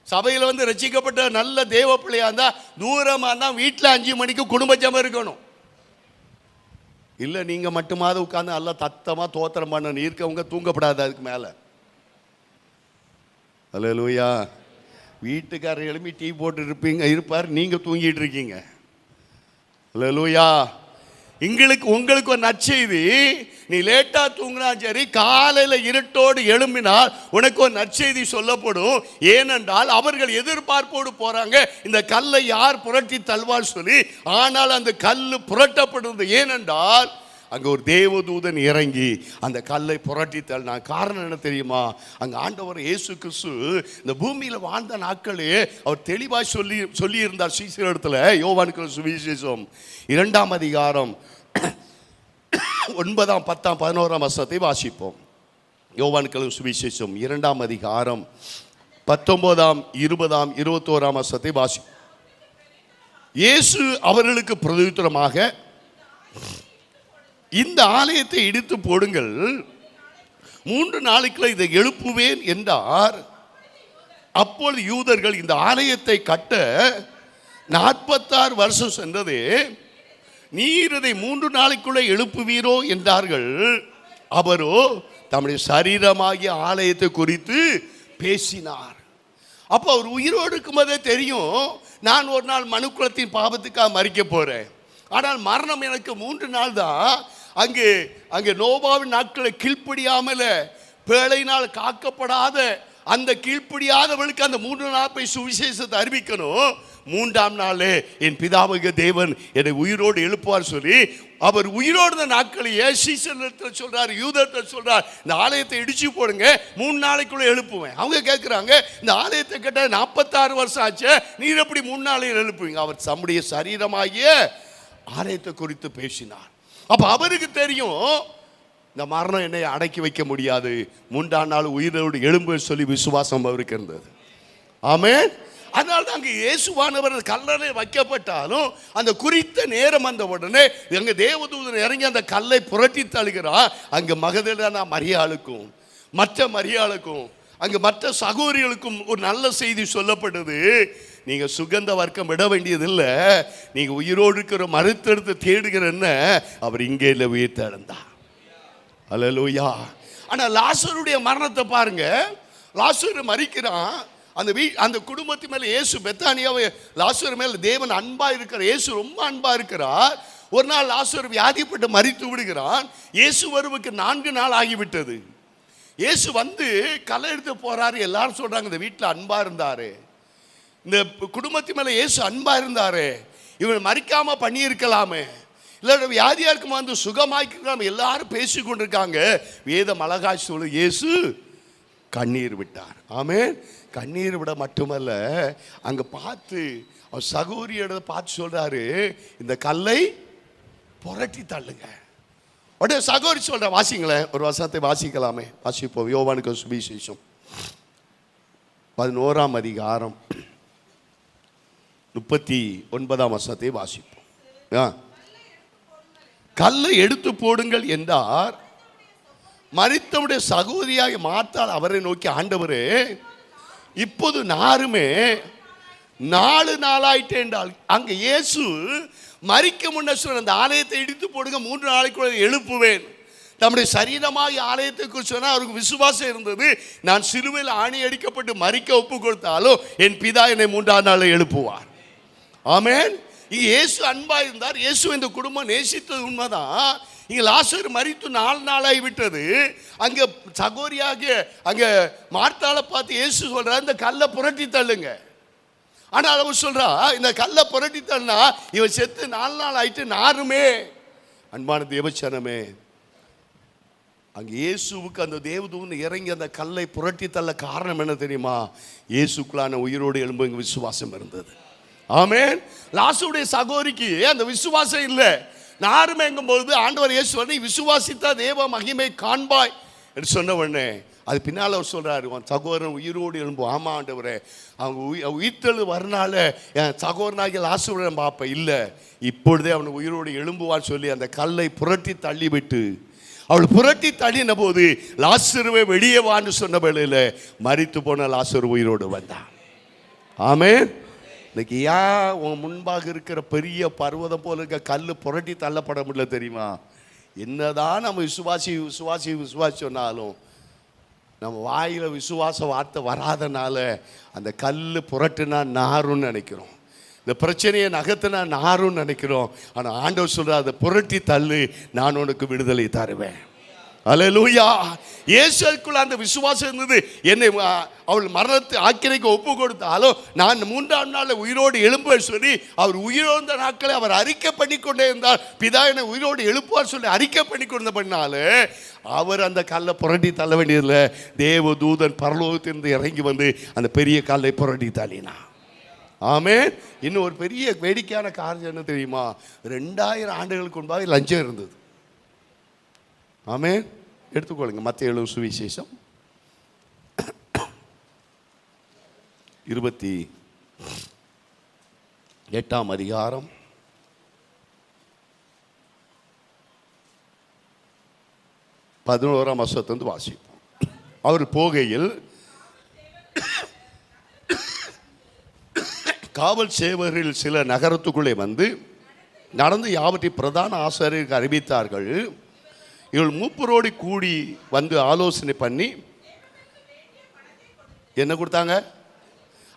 சபையில் வந்து ரட்சிக்கப்பட்ட நல்ல தேவ பிள்ளையா இருந்தா தூரமா இருந்தா வீட்டில் 5 மணிக்கு குடும்ப ஜெபம் இருக்கணும். இல்லை நீங்க மட்டுமாவது உட்காந்து நல்லா தத்தமா தோத்திரம் பண்ணணும். இருக்கவங்க தூங்கப்படாது அதுக்கு மேல. அல்லேலூயா. வீட்டுக்காரர் எழுப்பி டீ போட்டு இருப்பார், நீங்க தூங்கிட்டு இருக்கீங்க. அல்லேலூயா. உங்களுக்கு ஒரு நற்செய்தி. நீ லேட்டா தூங்கினா சரி, காலையில இருட்டோடு எழும்பினால் உனக்கு ஒரு நற்செய்தி சொல்லப்படும். ஏனென்றால் அவர்கள் எதிர்பார்ப்போடு போறாங்க, இந்த கல்லை யார் புரட்டி தள்ளுவார் சொல்லி. ஆனால் அந்த கல்லு புரட்டப்படுது. ஏனென்றால் அங்க ஒரு தேவதூதன் இறங்கி அந்த கல்லை புரட்டி தள்ளினான். காரணம் என்ன தெரியுமா? அங்க ஆண்டவர் இயேசு கிறிஸ்து இந்த பூமியில வாழ்ந்த நாட்களே அவர் தெளிவாய் சொல்லி இருந்தார் சீசரிடத்துல. யோவான் சுவிசேஷம் 2ஆம் அதிகாரம் 9, 10, 11 வசனத்தை வாசிப்போம். யோவான் சுவிசேஷம் 2ஆம் அதிகாரம் 19, 20, 21 வசனத்தை வாசிப்போம். இயேசு அவர்களுக்கு பிரதியுத்தரமாக, இந்த ஆலயத்தை இடித்து போடுங்கள், 3 நாளைக்குள்ள இதை எழுப்புவேன் என்றார். அப்பொழுது யூதர்கள் இந்த ஆலயத்தை கட்ட 46 வருஷம் சென்றதே, நீர் இதை 3 நாளைக்குள்ளே எழுப்புவீரோ என்றார்கள். அவரோ தம்முடைய சரீரமாகிய ஆலயத்தை குறித்து பேசினார். அப்போ அவர் உயிரோடு இருக்கும்போதே தெரியும், நான் ஒரு நாள் மனுக்குலத்தின் பாவத்துக்காக மரிக்க போறேன். ஆனால் மரணம் எனக்கு 3 நாள் தான். அங்கே நோவாவின் நாட்களை கீழ்ப்படியாமல பேழையினால் காக்கப்படாத அந்த கீழ்ப்படியாதவளுக்கு அந்த 3 நாள் போய் சுவிசேஷத்தை அறிவிக்கணும். 3ஆம் நாளே என் பிதாவுக்கு தேவன் என்னை உயிரோடு எழுப்புவார் சொல்லி அவர் உயிரோடு நாட்களையே சீசனத்தில் சொல்றார், யூதத்தில் சொல்றார், இந்த ஆலயத்தை இடிச்சு போடுங்க, 3 நாளைக்குள்ள எழுப்புவேன். அவங்க கேட்குறாங்க, இந்த ஆலயத்தை கட்ட 46 வருஷம் ஆச்சு, நீர் எப்படி 3 நாளையில் எழுப்புவீங்க? அவர் தம்முடைய சரீரமாகிய ஆலயத்தை குறித்து பேசினார். அப்ப அவருக்கு தெரியும், இந்த மரணம் என்னை அடக்கி வைக்க முடியாது, 3ஆம் நாள் உயிரோடு எழும்பு சொல்லி விசுவாசம் அவருக்கு இருந்தது. ஆமென். அதனால தான் அங்கே இயேசுவானவர் கல்லறை வைக்கப்பட்டாலும் அந்த குறித்த நேரம் வந்த உடனே எங்க தேவதூதன் இறங்கி அந்த கல்லை புரட்டி தள்ளுகிறார். அங்கே மகதலேனா மரியாளுக்கும் மற்ற மரியாளுக்கும் அங்கே மற்ற சகோதரிகளுக்கும் ஒரு நல்ல செய்தி சொல்லப்பட்டது. நீங்க சுகந்த வர்க்கம் விட வேண்டியதில்லை, நீங்க உயிரோடு இருக்கிற மறுத்தெடுத்து தேடுகிறன்னு அவர் இங்கே இல்லை, உயிர் தேர்ந்தார். அல்லேலூயா. ஆனா லாசருடைய மரணத்தை பாருங்க. லாசரு மரிக்கிறான். அந்த குடும்பத்து மேல இயேசு பெத்தானியாவை லாசரு மேல தேவன் அன்பா இருக்கிற இயேசு ரொம்ப அன்பா இருக்கிறார். ஒரு நாள் லாசரு வியாதிப்பட்டு மரித்து விடுகிறான். இயேசு வருவுக்கு 4 நாள் ஆகிவிட்டது. இயேசு வந்து களை எடுத்து போறாரு. எல்லாரும் சொல்றாங்க, இந்த வீட்டில் அன்பா இருந்தாரு, இந்த குடும்பத்து மேல இயேசு அன்பா இருந்தாரு, இவன் மறிக்காம பண்ணியிருக்கலாமே, இல்லை வியாதியா இருக்குமா வந்து சுகமாக்கிருக்கலாம், எல்லாரும் பேசி கொண்டிருக்காங்க. வேதம் அழகாய் சொல்லு, இயேசு கண்ணீர் விட்டார். ஆமென். கண்ணீர் விட மட்டுமல்ல, அங்க பார்த்து அவர் சகோதரியோட பார்த்து சொல்றாரு, இந்த கல்லை புரட்டி தள்ளுங்க. உடனே சகோதரி சொல்ற, வாசிங்களேன், ஒரு வசனத்தை வாசிக்கலாமே, வாசிப்போம். யோவானுக்கு சுவிசேஷம் 11ஆம் அதிகாரம் 39ஆம் வசனத்தை வாசிப்போம். கல்லை எடுத்து போடுங்கள் என்றார். மரித்தவுடைய சகோதரியாக மாத்தால் அவரை நோக்கி, ஆண்டவரே, இப்போது நாருமே 4 நாளாயிட்டே என்றால். அங்க இயேசு மரிக்க முன்ன சொன்ன, அந்த ஆலயத்தை இடித்து போடுங்க, 3 நாளைக்குள்ள எழுப்புவேன். நம்முடைய சரீரமாக ஆலயத்தை குறித்து சொன்னால் அவருக்கு விசுவாசம் இருந்தது. நான் சிலுவையில் ஆணி அடிக்கப்பட்டு மரிக்க ஒப்பு கொடுத்தாலும் என் பிதா என்னை 3ஆம் நாளில் எழுப்புவார். ஆமென். இங்கே இயேசு அன்பா இருந்தார். இயேசு இந்த குடும்பம் நேசித்தது உண்மைதான். இங்கே லாசரு மரித்து 4 நாளாகி விட்டது. அங்கே சகோதரியாக அங்கே மார்த்தாளை பார்த்து இயேசு சொல்றார், இந்த கல்லை புரட்டி தள்ளுங்க. ஆனால் அவர் சொல்றா, இந்த கல்லை புரட்டி தள்ளினா இவன் செத்து 4 நாள் ஆயிட்டு நாருமே. அன்பான தேவச்சனமே, அங்கே இயேசுவுக்கு அந்த தேவதூதன் இறங்கி அந்த கல்லை புரட்டி தள்ள காரணம் என்ன தெரியுமா? இயேசுக்குள்ளான உயிரோடு எழும்பு இங்கே விசுவாசம் இருந்தது. ஆமென். லாசருடைய சகோதரிக்கு அந்த விசுவாசம் இல்லை. நாருமே எங்கும்பொழுது ஆண்டவர் இயேசு வந்து விசுவாசித்தா தேவ மகிமை காண்பாய் என்று சொன்ன உடனே அது பின்னால் அவர் சொல்றாரு, உன் சகோதரன் உயிரோடு எழும்பு. ஆமா ஆண்டவரே, அவங்க உயிர்த்தெழு வரனால என் சகோதரனாகிய லாசருடன் பார்ப்பேன். இல்லை, இப்பொழுதே அவனை உயிரோடு எழும்புவான்னு சொல்லி அந்த கல்லை புரட்டி தள்ளிவிட்டு, அவள் புரட்டி தள்ளின போது லாசருவை வெளியே வான்னு சொன்ன வேளையில் மரித்து போன லாசரு உயிரோடு வந்தான். ஆமென். இன்னைக்கு ஏன் உன் முன்பாக இருக்கிற பெரிய பர்வதம் போல இருக்க கல் புரட்டி தள்ளப்பட முடியல தெரியுமா? என்னதான் நம்ம விசுவாசி சொன்னாலும் நம்ம வாயில் விசுவாச வார்த்தை வராதனால அந்த கல் புரட்டுனா நாருன்னு நினைக்கிறோம். இந்த பிரச்சனையை நகர்த்தினா நாரும் நினைக்கிறோம். ஆனால் ஆண்டவர் சொல்றார், அதை புரட்டி தள்ளு, நான் உனக்கு விடுதலை தருவேன். அல்லேலூயா. இயேசுக்குள்ள அந்த விசுவாசம் இருந்தது. என்னை அவள் மரணத்தை ஆக்கினைக்கு ஒப்பு கொடுத்தாலும் நான் 3ஆம் நாள் உயிரோடு எழும்புவேன் சொல்லி அவர் உயிரோந்த நாட்களை அவர் அறிக்கை பண்ணி கொண்டே இருந்தார். பிதா என்னை உயிரோடு எழுப்புவார் சொல்லி அறிக்கை பண்ணி கொண்டு பண்ணாலே அவர் அந்த கல்லை புரட்டி தள்ள வேண்டியதில்லை. தேவ தூதன் பரலோகத்திலிருந்து இறங்கி வந்து அந்த பெரிய கல்லை புரட்டி தள்ளினா. ஆமென். இன்னும் ஒரு பெரிய வேடிக்கையான காரியம் என்ன தெரியுமா? 2000 ஆண்டுகளுக்கு முன்பாக லஞ்சம் இருந்தது. ஆமென். எடுத்துக்கொள்ளுங்க மத்தேயு எழுதின சுவிசேஷம் 28ஆம் அதிகாரம் 11ஆம் வசனத்திலிருந்து வாசிப்போம். அவர் போகையில் காவல் சேவகர்கள் சில நகரத்துக்குள்ளே வந்து நடந்து யாவற்றை பிரதான ஆசாரியருக்கு அறிவித்தார்கள். இவள் மூப்பரோடு கூடி வந்து ஆலோசனை பண்ணி என்ன கொடுத்தாங்க?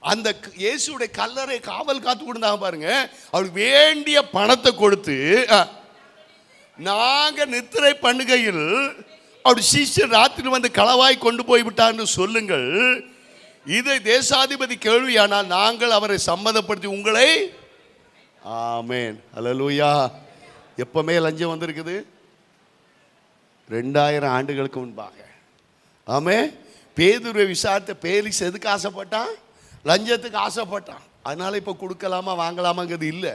அந்த இயேசுடைய கல்லறை காவல் காத்து கொடுத்தாங்க பாருங்க. அவளுக்கு வேண்டிய பணத்தை கொடுத்து, நாங்க நித்திரை பண்ணுகையில் அவருடைய சீஷர் ராத்திரி வந்து களவாய் கொண்டு போய் விட்டார்னு சொல்லுங்கள். இதை தேசாதிபதி கேள்வியானால் நாங்கள் அவரை சம்மதப்படுத்தி உங்களை. ஆமென். அல்லேலூயா. எப்பவுமே லஞ்சம் வந்திருக்குது 2000 ஆண்டுகளுக்கு முன்பாக. ஆமென். பேதுருவை விசாரித்த பேலிக்ஸ் எதுக்கு ஆசைப்பட்டான்? லஞ்சத்துக்கு ஆசைப்பட்டான். அதனால இப்போ கொடுக்கலாமா வாங்கலாமாங்கிறது இல்லை.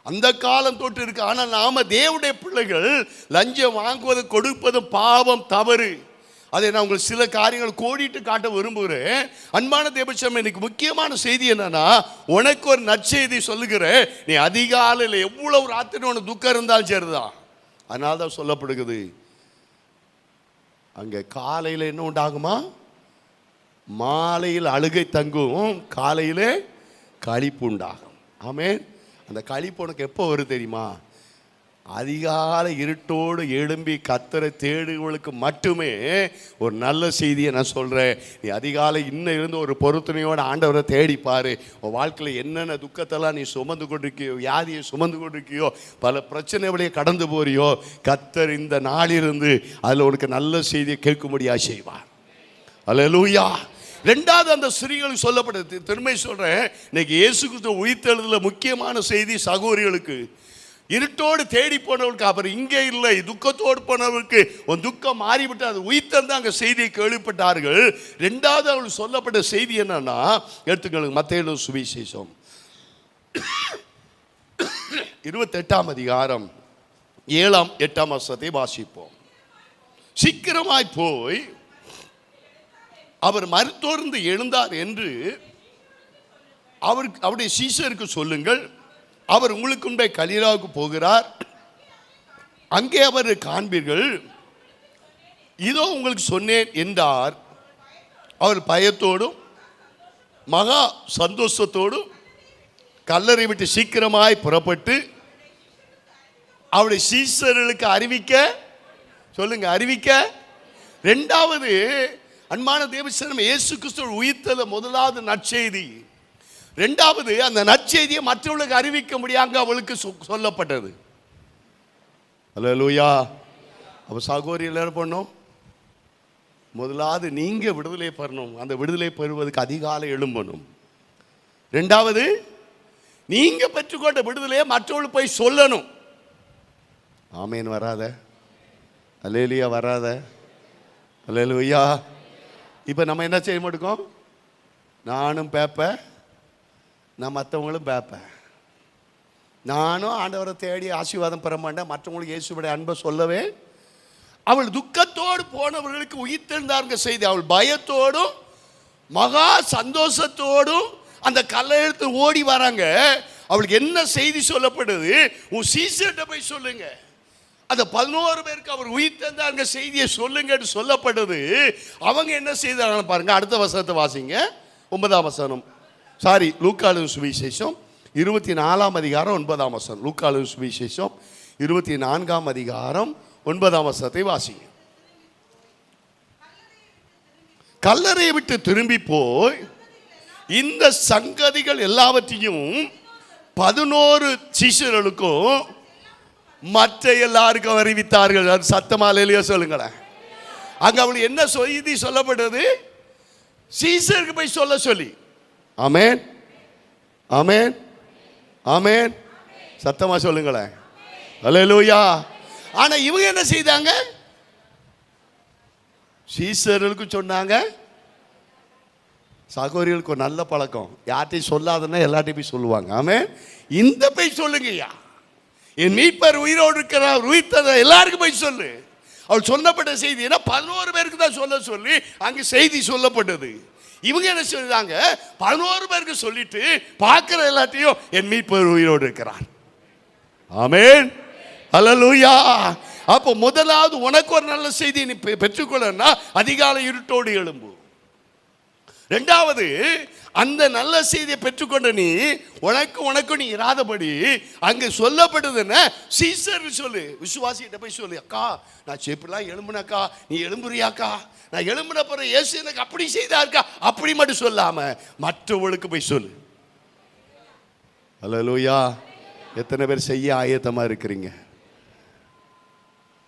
அந்த காலம் தொட்டு இருக்கு. ஆனால் நாம தேவனுடைய பிள்ளைகள் லஞ்சம் வாங்குவது கொடுப்பதும் பாவம், தவறு. அதை நான் உங்களுக்கு சில காரியங்கள் கோடிட்டு காட்ட விரும்புகிறேன். அன்பான தேவச்சம், எனக்கு முக்கியமான செய்தி என்னன்னா, உனக்கு ஒரு நற்செய்தி சொல்லுகிறேன். நீ அதிகாலையில் எவ்வளவு ராத்திரி உனக்கு துக்கம் இருந்தாலும் சரிதான். அதனால தான் சொல்லப்படுகிறது, அங்கே காலையில் என்ன உண்டாகுமா? மாலையில் அழுகை தங்கும், காலையிலே களிப்பு உண்டாகும். ஆமென். அந்த களிப்பு உனக்கு எப்போ வரும் தெரியுமா? அதிகாலை இருட்டோடு எழும்பி கர்த்தரை தேடுகளுக்கு மட்டுமே. ஒரு நல்ல செய்தியை நான் சொல்கிறேன். நீ அதிகாலை இன்னும் இருந்து ஒரு பொருத்தனையோடு ஆண்டவரை தேடிப்பார். உன் வாழ்க்கையில் என்னென்ன துக்கத்தெல்லாம் நீ சுமந்து கொண்டிருக்கியோ, வியாதியை சுமந்து கொண்டிருக்கியோ, பல பிரச்சனைகளையே கடந்து போறியோ, கர்த்தர் இந்த நாளிலிருந்து அதில் உனக்கு நல்ல செய்தியை கேட்கும்படியாக செய்வார். அல்லேலூயா. ரெண்டாவது, அந்த ஸ்திரீகளுக்கு சொல்லப்பட்டது திரும்ப சொல்கிறேன். இன்னைக்கு இயேசு கிறிஸ்து உயிர்த்தெழுதலில் முக்கியமான செய்தி சகோதரிகளுக்கு. இருட்டோடு தேடி போனவர்களுக்கு, அப்புறம் இங்கே இல்லை, துக்கத்தோடு போனவர்களுக்கு உன் துக்கம் மாறிவிட்டு அது உயிர்த்தெழுந்து அங்கே செய்தியை கேள்விப்பட்டார்கள். ரெண்டாவது அவங்களுக்கு சொல்லப்பட்ட செய்தி என்னன்னா, எடுத்துக்கொள்ளுங்க மத்தேயு சுவிசேஷம் 28ஆம் அதிகாரம் 7ஆம் 8ஆம் வசனத்தை வாசிப்போம். சீக்கிரமாய் போய் அவர் மரித்தோர்ந்து எழுந்தார் என்று அவருடைய சீஷருக்கு சொல்லுங்கள். அவர் உங்களுக்கு முன்பே கலிலாவுக்கு போகிறார், அங்கே அவர் காண்பீர்கள். இதோ உங்களுக்கு சொன்னேன் என்றார். அவர் பயத்தோடும் மகா சந்தோஷத்தோடும் கல்லறை விட்டு சீக்கிரமாய் புறப்பட்டு அவருடைய சீஷர்களுக்கு அறிவிக்க சொல்லுங்க, அறிவிக்க. ரெண்டாவது, அன்பான தேவசனம், இயேசு கிறிஸ்து உயிர்த்தெழுந்த முதலாவது நற்செய்தி. ரெண்டாவது, அந்த நற்செய்தியை மற்றவர்களுக்கு அறிவிக்க முடியாங்க அவளுக்கு சொல்லப்பட்டது. அல்லேலூயா. அப்போ சகோதரி எல்லாரும் பண்ணோம். முதலாவது நீங்க விடுதலை பெறணும். அந்த விடுதலை பெறுவதற்கு அதிகாலை எழும்பணும். ரெண்டாவது, நீங்க பெற்றுக்கொண்ட விடுதலையை மற்றவர்களுக்கு போய் சொல்லணும். ஆமேன். வராத அல்லேலூயா, வராத அல்லேலூயா. இப்போ நம்ம என்ன செய்ய மாட்டோம்? நானும் பேப்பேன், நான் மற்றவங்களும் பேப்பேன். நானும் ஆண்டவரை தேடி ஆசீர்வாதம் பெற மாட்டேன், மற்றவங்களுக்கு இயேசுவுடைய அன்பை சொல்லவே. அவள் துக்கத்தோடு போனவர்களுக்கு உயிர்த்தெழுந்தாருங்க செய்தி. அவள் பயத்தோடும் மகா சந்தோஷத்தோடும் அந்த கல்லை எடுத்து ஓடி வராங்க. அவளுக்கு என்ன செய்தி சொல்லப்படுது? உன் சீசர்கிட்ட போய் சொல்லுங்க, அந்த 11 பேருக்கு அவர் உயிர்த்தெழுந்தாருங்க செய்தியை சொல்லுங்கன்னு சொல்லப்படுது. அவங்க என்ன செய்தாங்க பாருங்க. அடுத்த வசனத்தை வாசிங்க, 9ஆம் வசனம். லூக்கா எழுதின சுவிசேஷம் 24ஆம் அதிகாரம் 9ஆம் வசனம். லூக்கா எழுதின சுவிசேஷம் 24ஆம் அதிகாரம் 9ஆம் வசனத்தை வாசிங்க. கல்லறையை விட்டு திரும்பி போய் இந்த சங்கதிகள் எல்லாவற்றையும் 11 சீஷர்களுக்கும் மற்ற எல்லாருக்கும் அறிவித்தார்கள். அது சத்தமா இல்லையா சொல்லுங்களேன். அங்க அவளுக்கு என்ன செய்தி சொல்லப்பட்டது? சீசருக்கு போய் சொல்ல சொல்லி. ஆமென், ஆமென், ஆமென். சத்தமா சொல்லுங்களேன். அல்லேலூயா. ஆனா இவங்க என்ன செய்தாங்க? சீசர்களுக்கு சொன்னாங்க. சகோதரிகளுக்கு ஒரு நல்ல பழக்கம், யார்ட்டையும் சொல்லாதன்னா எல்லார்ட்டையும் போய் சொல்லுவாங்க. ஆமென். இந்த போய் சொல்லுங்கய்யா, என் மீட்பர் உயிரோடு இருக்கிறார், உயிர்த்ததை எல்லாருக்கும் போய் சொல்லு. அவள் சொல்லப்பட்ட செய்தி 11 பேருக்கு தான் சொல்ல சொல்லி அங்கு செய்தி சொல்லப்பட்டது. இவங்க என்ன சொல்றாங்க? 11 பேருக்கு சொல்லிட்டு பார்க்கிற எல்லாத்தையும் என் மீட்பர் உயிரோடு இருக்கிறார். ஆமென், அல்லேலூயா. அப்போ முதலாவது உனக்கு ஒரு நல்ல செய்தி நீ பெற்றுக்கொள்ளனா அதிகாலை இருட்டோடு எழும்பு. இரண்டாவது, அந்த நல்ல செய்தியை பெற்றுக்கொண்ட நீ உனக்கு நீ இராதபடி அங்கே சொல்லப்பட்டது என்ன? சீசர் சொல்லு, விசுவாசிகிட்ட போய் சொல்லு, அக்கா நான் செப்பெல்லாம் எழும்புனக்கா, நீ எழும்புறியாக்கா, நான் எழும்புன பிறகு இயேசு எனக்கு அப்படி செய்தாருக்கா, அப்படி மட்டும் சொல்லாம மற்றவளுக்கு போய் சொல்லு. அல்லேலூயா. எத்தனை பேர் செய்ய ஆயத்தமா இருக்கிறீங்க?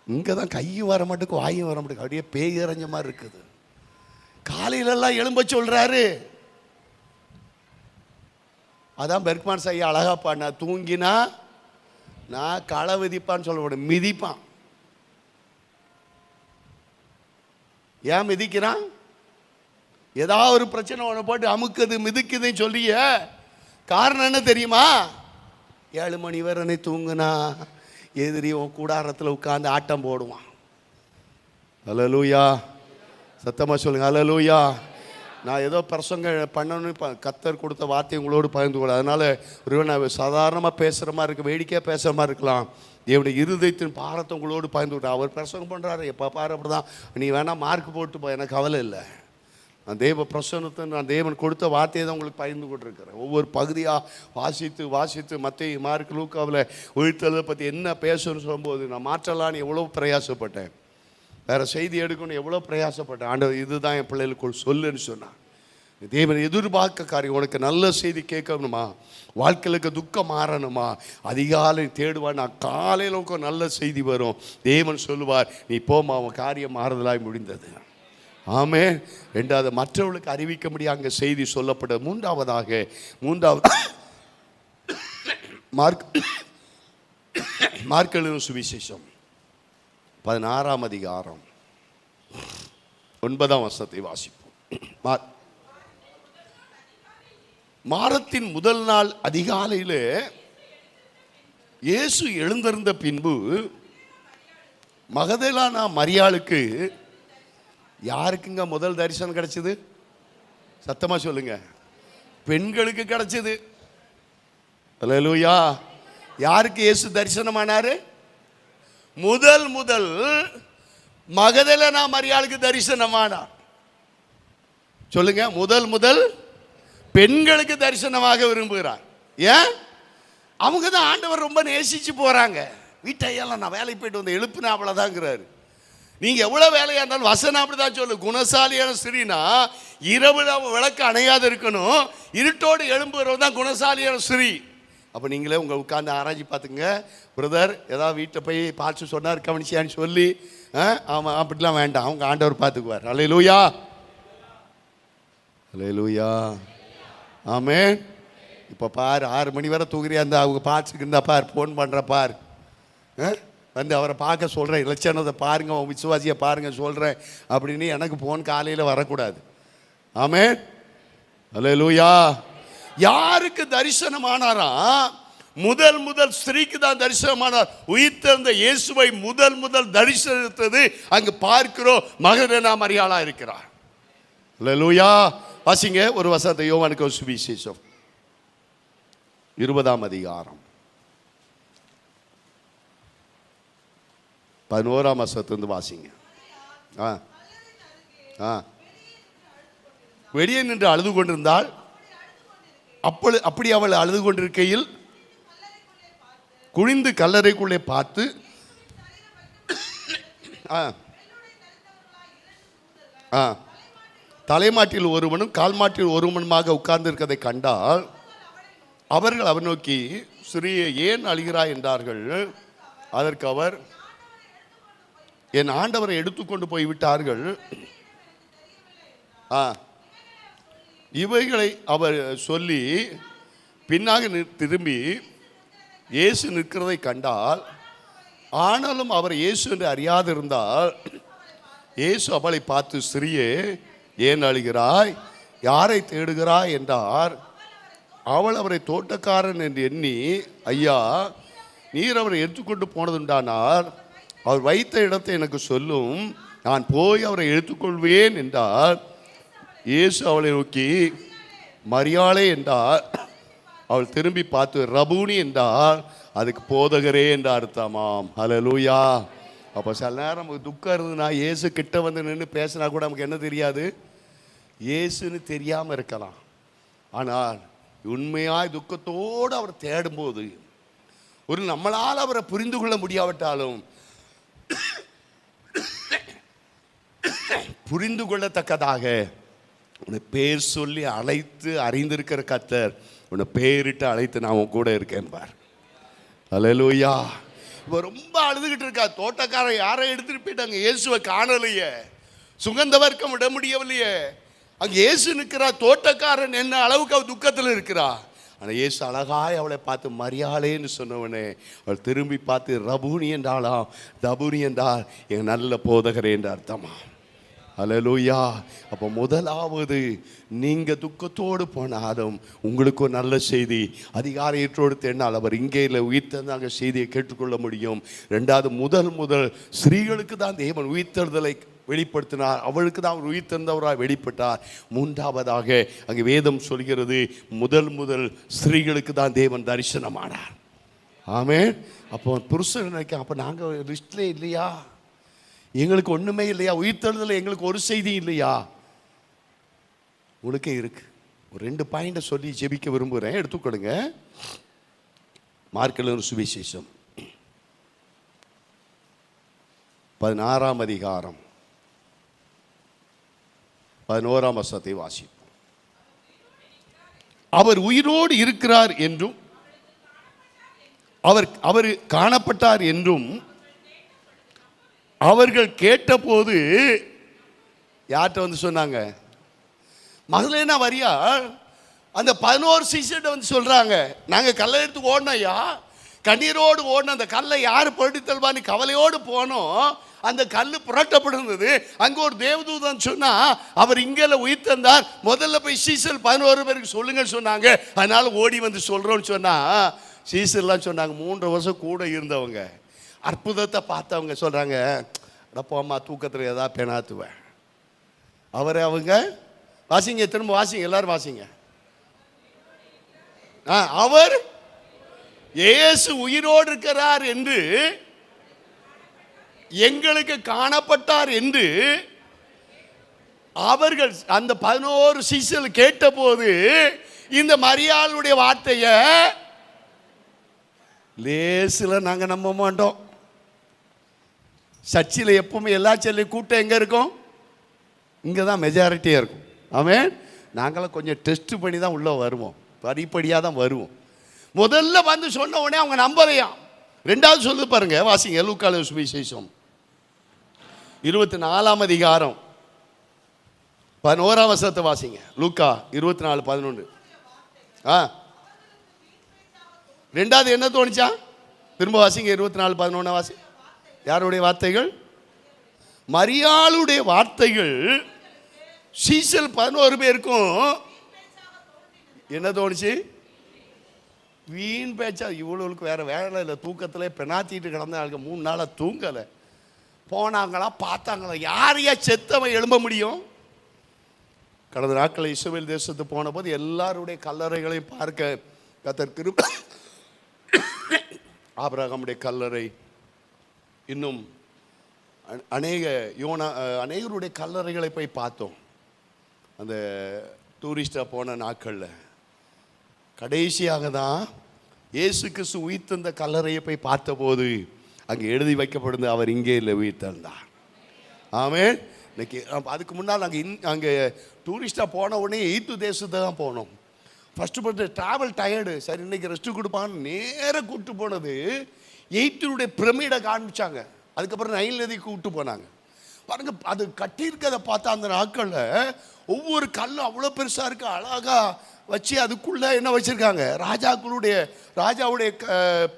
இங்கே தான் கையும் வர மாட்டேக்கு வாயும் வர மாட்டேக்கு, அப்படியே பேயறிஞ்ச மாதிரி இருக்குது. காலையிலெல்லாம் எழும்ப சொல்றாரு. அதான் பெர்க்மான் ஐயா அழகா பாடினா, தூங்கினா நான் களை விதிப்பான்னு சொல்லப்படும், மிதிப்பான். ஏன் மிதிக்கிறான்? ஏதாவது ஒரு பிரச்சனை ஒன்று போட்டு அமுக்குது மிதிக்குதுன்னு சொல்லிய காரணம் என்ன தெரியுமா? 7 மணி வரை தூங்குனா எதிரி உன் கூடாரத்தில் உட்கார்ந்து ஆட்டம் போடுவான். அல்லேலூயா. சத்தமாக சொல்லுங்க, அல்லேலூயா. நான் ஏதோ பிரசங்க பண்ணணும்னு கர்த்தர் கொடுத்த வார்த்தை உங்களோடு பகிர்ந்து கொள்ள. அதனால் ஒரு நான் சாதாரணமாக பேசுகிற மாதிரி இருக்கு, வேடிக்கையாக பேசுகிற மாதிரி இருக்கலாம். என்னுடைய இருதயத்தின் பாரத்தை உங்களோடு பகிர்ந்து விட்டேன். அவர் பிரசங்கம் பண்ணுறாரு, எப்போ பாரு அப்படி தான், நீ வேணால் மார்க் போட்டு போ, எனக்கு கவலை இல்லை. நான் தேவ பிரசன்னத்தை, நான் தேவன் கொடுத்த வார்த்தையை தான் உங்களுக்கு பகிர்ந்து கொண்டிருக்கிறேன். ஒவ்வொரு பகுதியாக வாசித்து மத்திய மார்க் லூக்காவில் உயிர்த்தலை பற்றி என்ன பேசணும்னு சொல்லும்போது நான் மாற்றலான்னு எவ்வளோ பிரயாசப்பட்டேன், வேறு செய்தி எடுக்கணும் எவ்வளோ பிரயாசப்பட்டேன். ஆண்டவர் இதுதான் என் பிள்ளைகளுக்கு சொல்லுன்னு சொன்னான். தேவன் எதிர்பார்க்க காரியம், உனக்கு நல்ல செய்தி கேட்கணுமா, வாழ்க்கையிலுக்கு துக்கம் மாறணுமா, அதிகாலை தேடுவான். நான் காலையில் உனக்கு நல்ல செய்தி வரும். தேவன் சொல்லுவார், நீ போமா, அவன் காரியம் மாறுதலாய் முடிந்தது. ஆமே. ரெண்டாவது, மற்றவர்களுக்கு அறிவிக்க முடியாது அங்கே செய்தி சொல்லப்பட. மூன்றாவது மார்க் எழுதின சுவிசேஷம் 16ஆம் அதிகாரம் 9ஆம் வசனத்தை வாசிப்போம். மாதத்தின் முதல் நாள் அதிகாலையில் இயேசு எழுந்திருந்த பின்பு மகதலேனா மரியாளுக்கு, யாருக்குங்க முதல் தரிசனம் கிடைச்சது? சத்தமா சொல்லுங்க. பெண்களுக்கு கிடைச்சது. அல்லேலூயா. யாருக்கு இயேசு தரிசனமானாரு? முதல் மகதலேனா மரியாளுக்கு தரிசனமானார். சொல்லுங்க, முதல் பெண்களுக்கு தரிசனமாக விரும்புகிறார். ஏன்? அவங்க தான் ஆண்டவர் ரொம்ப நேசிச்சு போறாங்க. வீட்டையெல்லாம் நான் வேலைக்கு போயிட்டு வந்து எழுப்புனா அவ்வளோதாங்கிறாரு. நீங்கள் எவ்வளோ வேலையாக இருந்தாலும் வசனம் அப்படி தான் சொல்லு. குணசாலியான ஸ்திரீனா இரவுல விளக்கு அணையாது இருக்கணும், இருட்டோடு எழும்புகிறவங்க தான் குணசாலியான ஸ்திரீ. அப்போ நீங்களே உங்கள் உட்காந்து ஆராய்ச்சி பார்த்துங்க. பிரதர் ஏதாவது வீட்டை போய் பார்த்து சொன்னார் கவனிச்சியான்னு சொல்லி ஆமாம் அப்படிலாம் வேண்டாம், அவங்க ஆண்டவர் பார்த்துக்குவார். அல்லேலூயா, அல்லேலூயா, ஆமென். இப்போ பார், 6 மணி வரை தூங்குறியா இருந்தா அவங்க பார்த்துக்கு இருந்தா பார், ஃபோன் பண்ணுற பார், வந்து அவரை பார்க்க சொல்கிறேன், இலட்சணத்தை பாருங்கள், உன் விசுவாசியை பாருங்கள் சொல்கிறேன் அப்படின்னு எனக்கு ஃபோன் காலையில் வரக்கூடாது. ஆமென், அல்லேலூயா. யாருக்கு தரிசனமானாரா? முதல் ஸ்திரீக்கு தான் தரிசனமானார். உயிர்த்தெழுந்த இயேசுவை முதல் தரிசனத்தது அங்கு பார்க்கிறோம். மகதலேனா மரியாளா இருக்கிறார். அல்லேலூயா. வாசிங்க ஒரு வசனத்தை, யோவானுக்கு சுவிசேஷம் 20ஆம் அதிகாரம் 11ஆம் வசனத்திலிருந்து வாசிங்க. வெளியே நின்று அழுது கொண்டிருந்தாள். அப்படி அவள் அழுது கொண்டிருக்கையில் குனிந்து கல்லறைக்குள்ளே பார்த்து, தலைமாட்டில் ஒருவனும் கால் மாட்டில் ஒருவனுமாக உட்கார்ந்து இருக்கிறதை கண்டால் அவர்கள் அவர் நோக்கி, சிறிய ஏன் அழுகிறாய் என்றார்கள். அதற்கு அவர், என் ஆண்டவரை எடுத்துக்கொண்டு போய்விட்டார்கள். இவைகளை அவர் சொல்லி பின்னாக திரும்பி இயேசு நிற்கிறதை கண்டால், ஆனாலும் அவர் இயேசு என்று அறியாதிருந்தால், இயேசு அவளை பார்த்து, சிறியே ஏன் அழுகிறாய், யாரை தேடுகிறாய் என்றார். அவள் அவரை தோட்டக்காரன் என்று எண்ணி, ஐயா, நீர் அவரை எடுத்துக்கொண்டு போனதுண்டானார், அவர் வைத்த இடத்தை எனக்கு சொல்லும், நான் போய் அவரை எடுத்துக்கொள்வேன் என்றார். இயேசு அவளை நோக்கி, மரியாளே என்றார். அவள் திரும்பி பார்த்து, ரபூனி என்றார். அதுக்கு போதகரே என்ற அர்த்தமாம். ஹல்லேலூயா. அப்போ சில நேரம் நமக்கு துக்கம் இருந்ததுன்னா, இயேசு கிட்ட வந்து நின்று பேசினா கூட நமக்கு என்ன தெரியாது, இயேசுன்னு தெரியாமல் இருக்கலாம். ஆனால் உண்மையாய் துக்கத்தோடு அவர் தேடும்போது, ஒரு நம்மளால் அவரை புரிந்து கொள்ள முடியாவிட்டாலும் புரிந்து கொள்ளத்தக்கதாக உன்னை பேர் சொல்லி அழைத்து அறிந்திருக்கிற கர்த்தர் உன்னை பேரிட்டு அழைத்து நான் உன் கூட இருக்கேன் பார். ஹல்லேலூயா. இப்போ ரொம்ப அழுதுகிட்டு இருக்கா. தோட்டக்காரன் யாரை எடுத்துட்டு போயிட்டாங்க, இயேசுவை காணலையே, சுகந்த வர்க்கம் விட முடியவில்லையே. அங்கே இயேசு நிற்கிறா. தோட்டக்காரன் என்ன அளவுக்கு அவள் துக்கத்தில் இருக்கிறா. ஆனால் இயேசு அழகாய் அவளை பார்த்து மரியாளேன்னு சொன்னவனே, அவள் திரும்பி பார்த்து ரபூனி என்றாலாம். ரபூனி என்றால் என் நல்ல போதகரே என்று அர்த்தமா. ஹல்லேலூயா. அப்போ முதலாவது, நீங்கள் துக்கத்தோடு போனாலும் உங்களுக்கு ஒரு நல்ல செய்தி அதிகாரியத்தோடு தேடினால் அவர் இங்கே இல்லை உயிர்த்தெழுந்தாங்க செய்தியை கேட்டுக்கொள்ள முடியும். ரெண்டாவது, முதல் ஸ்திரீகளுக்கு தான் தேவன் உயிர்த்தெழுதலை வெளிப்படுத்தினார், அவளுக்கு தான் அவர் உயிர்த்தெழுந்தவராக வெளிப்பட்டார். மூன்றாவதாக அங்கே வேதம் சொல்கிறது, முதல் ஸ்திரீகளுக்கு தான் தேவன் தரிசனமானார். ஆமென். அப்போ புருஷன் நினைக்க, அப்போ நாங்கள் லிஸ்ட்லே இல்லையா, எங்களுக்கு ஒன்றுமே இல்லையா, உயிர்த்தெழுதல் எங்களுக்கு ஒரு செய்தி இல்லையா? உங்களுக்கே இருக்கு. ஒரு 2 பாயிண்டை சொல்லி ஜெபிக்க விரும்புகிறேன், எடுத்துக்கொடுங்க. மார்க் எழுதின சுவிசேஷம் 16ஆம் அதிகாரம் 11ஆம் வசனத்தை வாசிப்போம். அவர் உயிரோடு இருக்கிறார் என்றும் அவர் காணப்பட்டார் என்றும் அவர்கள் கேட்டபோது யார்கிட்ட வந்து சொன்னாங்க? மகளேனா வரியா அந்த 11 சீசர்கிட்ட வந்து சொல்றாங்க, நாங்கள் கல்லை எடுத்து ஓடணும் ஐயா, கண்ணீரோடு ஓடணும், அந்த கல்லை யார் புரட்டி தள்ளுவான்னு கவலையோடு போனோம், அந்த கல் புரட்டப்படுகிறது. அங்கே ஒரு தேவதூதன் சொன்னா, அவர் இங்கே உயிர் தந்தார், முதல்ல போய் சீசர் 11 பேருக்கு சொல்லுங்கன்னு சொன்னாங்க, அதனால ஓடி வந்து சொல்றோம்னு சொன்னா, சீசர்லாம் சொன்னாங்க, 3 வருஷம் கூட இருந்தவங்க, அற்புதத்தை பார்த்தவங்க சொல்றாங்க, அடப்பாம்மா தூக்கத்தில் ஏதாவது பெணாத்துவேன். அவரை அவங்க வாசிங்க, திரும்ப வாசிங்க, எல்லாரும் வாசிங்க. அவர் இயேசு உயிரோடு இருக்கிறார் என்று எங்களுக்கு காணப்பட்டார் என்று அவர்கள் அந்த 11 சீசர்கள் கேட்டபோது, இந்த மரியாளுடைய வார்த்தையை லேசில் நாங்கள் நம்ப மாட்டோம். சர்ச்சில் எப்பவுமே எல்லா செல்லையும் கூட்டம் எங்கே இருக்கும்? இங்கே தான் மெஜாரிட்டியாக இருக்கும். ஆமென். நாங்களாம் கொஞ்சம் டெஸ்ட் பண்ணி தான் உள்ளே வருவோம், படிப்படியாக தான் வருவோம். முதல்ல வந்து சொன்ன உடனே அவங்க நம்பலையாம். ரெண்டாவது சொல்லு பாருங்க, வாசிங்க. லூக்கா எழுதின சுவிசேஷம் 24ஆம் அதிகாரம் 11ஆம் வசனத்தை வாசிங்க. லூக்கா 24:11. ரெண்டாவது என்ன தோணுச்சா? திரும்ப வாசிங்க. 24:11 வாசி. யாருடைய வார்த்தைகள்? மரியாளுடைய வார்த்தைகள் சீசல் 11 பேருக்கும் என்ன தோணுச்சு? வீண் பேச்சா. இவ்வளவுக்கு வேற வேலை இல்லை, தூக்கத்தில் பெணாத்திட்டு கிடந்தாங்க, 3 நாளாக தூங்கலை. போனாங்களா, பார்த்தாங்களா, யாரையா செத்தவன் எழும்ப முடியும்? கடந்த நாட்களில் இஸ்ரவேல் தேசத்துக்கு போன போது எல்லாருடைய கல்லறைகளையும் பார்க்க கர்த்தர் கிருபை, ஆபிரகாமுடைய கல்லறை, இன்னும் அநேகருடைய கல்லறைகளை போய் பார்த்தோம். அந்த டூரிஸ்டாக போன நாட்களில் கடைசியாக தான் இயேசு கிறிஸ்து உயிர்த்தெழுந்த கல்லறையை போய் பார்த்தபோது அங்கே எழுதி வைக்கப்படுது, அவர் இங்கே இல்லை உயிர்த்தெழுந்தார். ஆமென். இன்னைக்கு அதுக்கு முன்னால் அங்கே டூரிஸ்டாக போன உடனே எகிப்து தேசத்தை தான் போனோம். ஃபஸ்ட்டு பார்த்து ட்ராவல் டயர்டு, சரி இன்னைக்கு ரெஸ்ட்டு கொடுப்பான்னு நேராக கூப்பிட்டு போனது எகிப்தினுடைய பிரமிடை காமிச்சாங்க. அதுக்கப்புறம் நைல் நதி கூப்பிட்டு போனாங்க. பாருங்க, அது கட்டியிருக்கதை பார்த்தா அந்த நாட்களில் ஒவ்வொரு கல்லும் அவ்வளோ பெருசாக இருக்கு, அழகாக வச்சு அதுக்குள்ளே என்ன வச்சுருக்காங்க, ராஜாவுடைய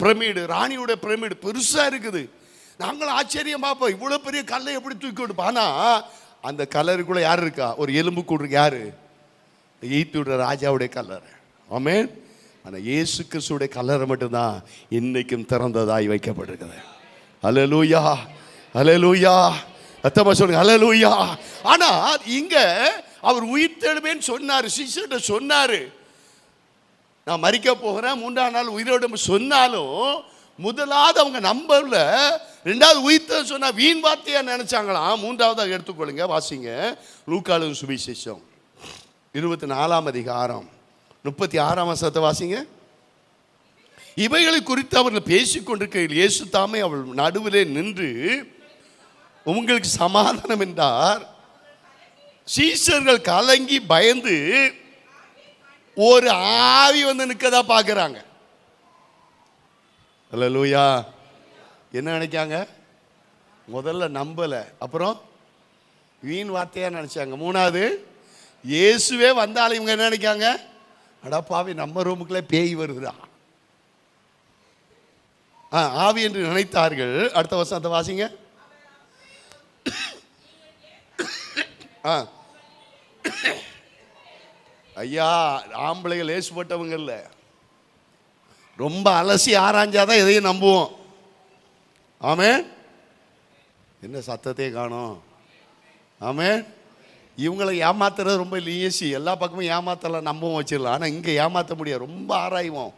பிரமிடு, ராணியுடைய பிரமிடு பெருசாக இருக்குது. நாங்களும் ஆச்சரியம் பார்ப்போம், இவ்வளோ பெரிய கல்லை எப்படி தூக்கி கொடுப்போம். ஆனால் அந்த கல்லருக்குள்ளே யார் இருக்கா, ஒரு எலும்பு கூடு யார், எகிப்துடைய ராஜாவுடைய கல்லறை. ஆமென். ஆனால் இயேசு கிறிஸ்துடைய கல்லறை மட்டும்தான் இன்னைக்கும் திறந்ததாய் வைக்கப்பட்டிருக்குது. அல்லேலூயா, அல்லேலூயா, அத்தமா சொல்லுங்க அல்லேலூயா. ஆனால் இங்க அவர் உயிர்த்தெழுவேன்னு சொன்னார், சிஷ்யர்கிட்ட சொன்னார், நான் மரிக்க போகிறேன், 3ஆம் நாள் உயிரோடு சொன்னாலும் முதலாவது அவங்க நம்பல, 2வது உயிர்த்த சொன்னா வீண் வார்த்தையா நினைச்சாங்களாம். 3வது எடுத்துக்கொள்ளுங்க, வாசிங்க லூக்காவின் சுவிசேஷம் 24ஆம் அதிகாரம் 36ஆம் வசனத்தை வாசிங்க. இவைகளை குறித்து அவர்கள் பேசிக்கொண்டிருக்கையில் இயேசு தாமே அவள் நடுவிலே நின்று உங்களுக்கு சமாதானம் என்றார். சீஷர்கள் கலங்கி பயந்து ஒரு ஆவி வந்து நிற்கதா பார்க்குறாங்க. அல்லேலூயா. என்ன நினைக்காங்க, முதல்ல நம்பலை, அப்புறம் வீண் வார்த்தையாக நினச்சாங்க. 3வது இயேசுவே வந்தாலும் இவங்க என்ன நினைக்காங்க, அடப்பாவி நம்ம ரூமுக்குள்ளே பேய் வருதுடா, ஆவி என்று நினைத்தார்கள். அடுத்த வசனத்தை வாசிங்க. ஐயா, ஆம்பளைகள் லேசுப்பட்டவங்க இல்லை, ரொம்ப அலசி ஆராய்ஞ்சாதான் எதையும் நம்புவோம். ஆமென். என்ன சத்தத்தையே காணோம். ஆமென். இவங்களை ஏமாத்துறது ரொம்ப ஈஸி, எல்லா பக்கமும் ஏமாத்தலாம், நம்பவும் வச்சிடலாம். ஆனால் இங்கே ஏமாற்ற முடியாது, ரொம்ப ஆராய்வோம்,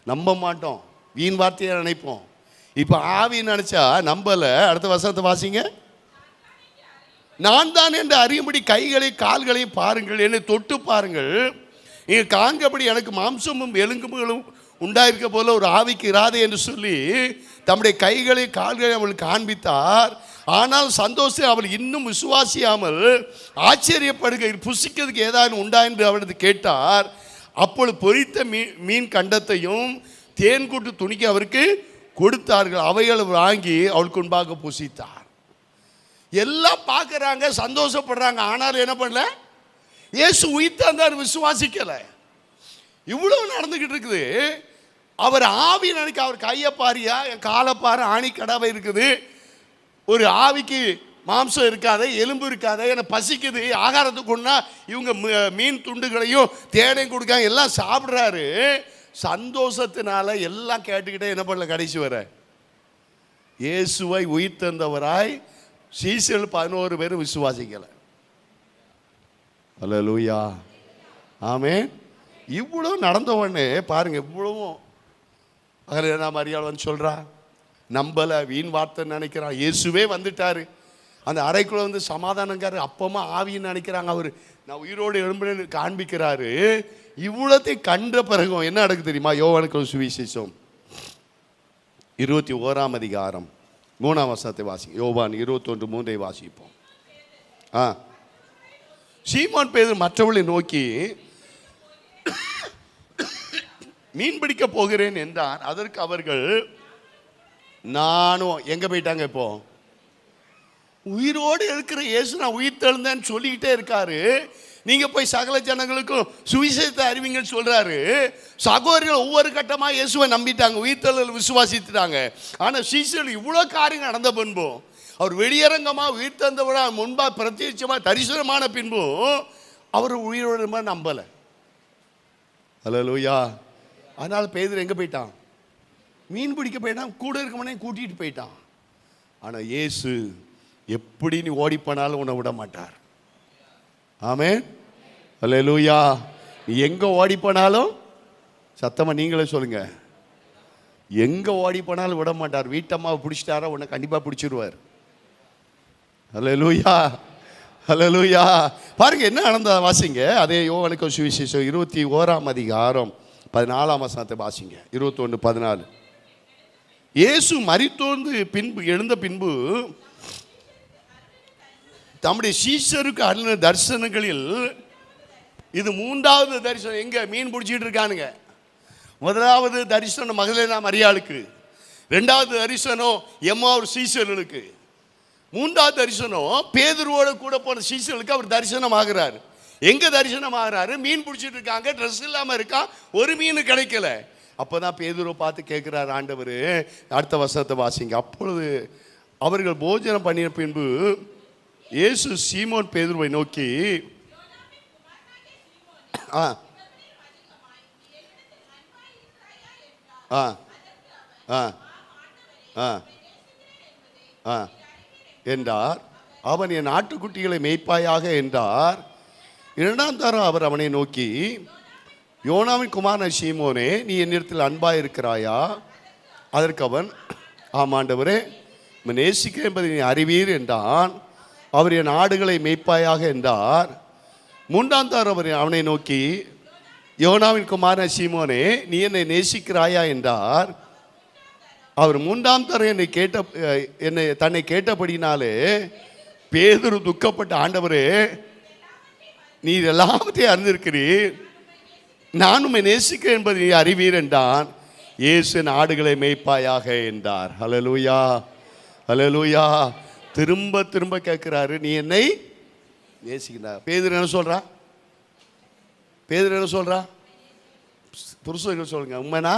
நம்ப மாட்டோம், வீண் வார்த்தையை நினைப்போம். இப்போ ஆவி நினைச்சா நம்பலை. அடுத்த வசனத்தை வாசிங்க. நான் தான் என்று அறியும்படி கைகளை கால்களையும் பாருங்கள், என்னை தொட்டு பாருங்கள், நீங்கள் காண்கபடி எனக்கு மாம்சமும் எலும்புகளும் உண்டாயிருக்க போல ஒரு ஆவிக்கு இராதே என்று சொல்லி தம்முடைய கைகளை கால்களை அவளுக்கு காண்பித்தார். ஆனால் சந்தோஷம் அவள் இன்னும் விசுவாசியாமல் ஆச்சரியப்படுகையில் புசிக்கிறதுக்கு ஏதாவது உண்டா என்று அவளது கேட்டார். அப்பொழுது பொரித்த மீன் கண்டத்தையும் தேன் கூட்டு துணிக்கு அவருக்கு கொடுத்தார்கள். அவைகளை வாங்கி அவளுக்கு முன்பாக புசித்தார். எல்லாம் பார்க்குறாங்க, சந்தோஷப்படுறாங்க. ஆனாலும் என்ன பண்ணல, இயேசு உயிர்த்தார் விசுவாசிக்கலை. இவ்வளவு நடந்துக்கிட்டு இருக்குது. அவர் ஆவி நினைக்க, அவர் கையை பாரியா, என் காலை பாரு, ஆணி கடவை இருக்குது, ஒரு ஆவிக்கு மாம்சம் இருக்காத, எலும்பு இருக்காத, எனக்கு பசிக்குது, ஆகாரத்துக்கு கொண்டா இவங்க மீன் துண்டுகளையும் தேனையும் கொடுக்காங்க, எல்லாம் சாப்பிட்றாரு. சந்தோஷத்தினால எல்லாம் கேட்டுக்கிட்டே என்ன பண்ணல, கடைசி வர இயேசுவை உயிர்த்தெழுந்தவராய் சீசர்கள் 11 பேர் விசுவாசிக்கலை. அல்லேலூயா, ஆமென். இவ்வளோ நடந்த உடனே பாருங்க, இவ்வளவும் மகலேனா மரியாள் வந்து சொல்றா, நம்பலை, வீண் வார்த்தை நினைக்கிறான். இயேசுவே வந்துட்டாரு, அந்த அறைக்குள்ள வந்து சமாதானங்காரு, அப்பமா ஆவின்னு நினைக்கிறாங்க. அவர் நான் உயிரோடு எழும்புன்னு காண்பிக்கிறாரு. இவ்வளத்தை கண்ட பிறகும் என்ன நடக்கு தெரியுமா? யோவானுக்கு சுவிசேஷம் 21ஆம் அதிகாரம் 3ஆம் வசனத்தை வாசிங்க. யோவான் 21:3 வாசிப்போம். சீமோன் பேதுரு மற்றவர்களை நோக்கி மீன் பிடிக்க போகிறேன் என்றான். அதற்கு அவர்கள், நானும் எங்க போயிட்டாங்க, இப்போ உயிரோடு இருக்கிற இயேசு நான் உயிர் தெழுந்தேன்னு சொல்லிக்கிட்டே இருக்காரு. நீங்க போய் சகல ஜனங்களுக்கும் சுவிசேஷத்தை அறிவிங்கன்னு சொல்றாரு. சகோதரர்கள் ஒவ்வொரு கட்டமா இயேசுவை நம்பிட்டாங்க, உயிர்த்தெழுதல் விசுவாசித்துட்டாங்க. ஆனா சீசர்கள் இவ்வளவு காரியம் நடந்த பின்பும், அவர் வெளியரங்கமா உயிர்த்தெழுந்தவரா முன்பா பிரத்யட்சமா தரிசனமான பின்பும் அவர் உயிரோடு நம்பலை. அல்லேலூயா. அதனால பேதுரு எங்க போயிட்டான், மீன் பிடிக்க போயிட்டான், கூட இருக்கவனே கூட்டிட்டு போயிட்டான். ஆனா இயேசு எப்படி நீ ஓடி போனாலும் உன்னை விட மாட்டார். ஆமென். அல்லேலூயா. நீ எங்க ஓடி போனாலும், சத்தமா நீங்களே சொல்லுங்க, எங்க ஓடி போனாலும் விட மாட்டார். வீட்டம்மாவை பிடிச்சிட்டாரா உன்னை கண்டிப்பா பிடிச்சிருவார். அல்லேலூயா, அல்லேலூயா. பாருங்க என்ன நடந்த வாசிங்க. அதே யோவானுக்கு சுவிசேஷம் 21ஆம் அதிகாரம் 14ஆம் வசனத்தை வாசிங்க. 21:14. இயேசு மரித்தோர்ந்து பின்பு எழுந்த பின்பு தம்முடைய சீஷருக்கு அருளின தரிசனங்களில் இது மூன்றாவது தரிசனம். எங்க மீன் பிடிச்சிட்டு இருக்கானுங்க. முதலாவது தரிசனம் மகதலேனா மரியாளுக்கு, ரெண்டாவது தரிசனம் எம்மாவூர் சீசர்களுக்கு, மூன்றாவது தரிசனம் பேதுருவோட கூட போன சீசர்களுக்கு அவர் தரிசனம் ஆகிறார். எங்க தரிசனம் ஆகிறாரு? மீன் பிடிச்சிட்டு இருக்காங்க, ட்ரெஸ் இல்லாம இருக்கான், ஒரு மீன் கிடைக்கல. அப்பதான் பேதுருவை பார்த்து கேட்கிறார் ஆண்டவர். அடுத்த வசனத்தை வாசிங்க. அப்பொழுது அவர்கள் போஜனம் பண்ணின பின்பு இயேசு சீமோன் பேதுருவை நோக்கி, என்றார். அவன் என் ஆட்டுக்குட்டிகளை மேய்ப்பாயாக என்றார். இரண்டாம் தரம் அவர் அவனை நோக்கி, யோனாவின் குமாரன் சீமோனே, நீ என்னிடத்தில் அன்பாய் இருக்கிறாயா? அதற்கு அவன், ஆமாண்டவரே, நேசிக்க என்பதை நீ அறிவீர் என்றான். அவர் என் ஆடுகளை மேய்ப்பாயாக என்றார். மூன்றாம் தரம் அவர் அவனை நோக்கி, யோனாவின் குமாரன் சீமோனே, நீ என்னை நேசிக்கிறாயா என்றார். அவர் மூன்றாம் தரம் என்னை தன்னை கேட்டபடினாலே பேதுரு துக்கப்பட்ட, ஆண்டவரே, நீர் எல்லாவற்றையும் அறிந்திருக்கிறீர், நான் உம்மை நேசிக்கிறேன் என்பதை நீ அறிவீர் என்றான். இயேசு ஆடுகளை மேய்ப்பாயாக என்றார். ஹல்லேலூயா, ஹல்லேலூயா. திரும்ப திரும்ப கேட்கிறாரு, நீ என்னை நேசிக்கிறார். பேதுரு என்ன சொல்றா? பேதுரு என்ன சொல்றா? புருஷர்கள் சொல்லுங்க, உண்மைனா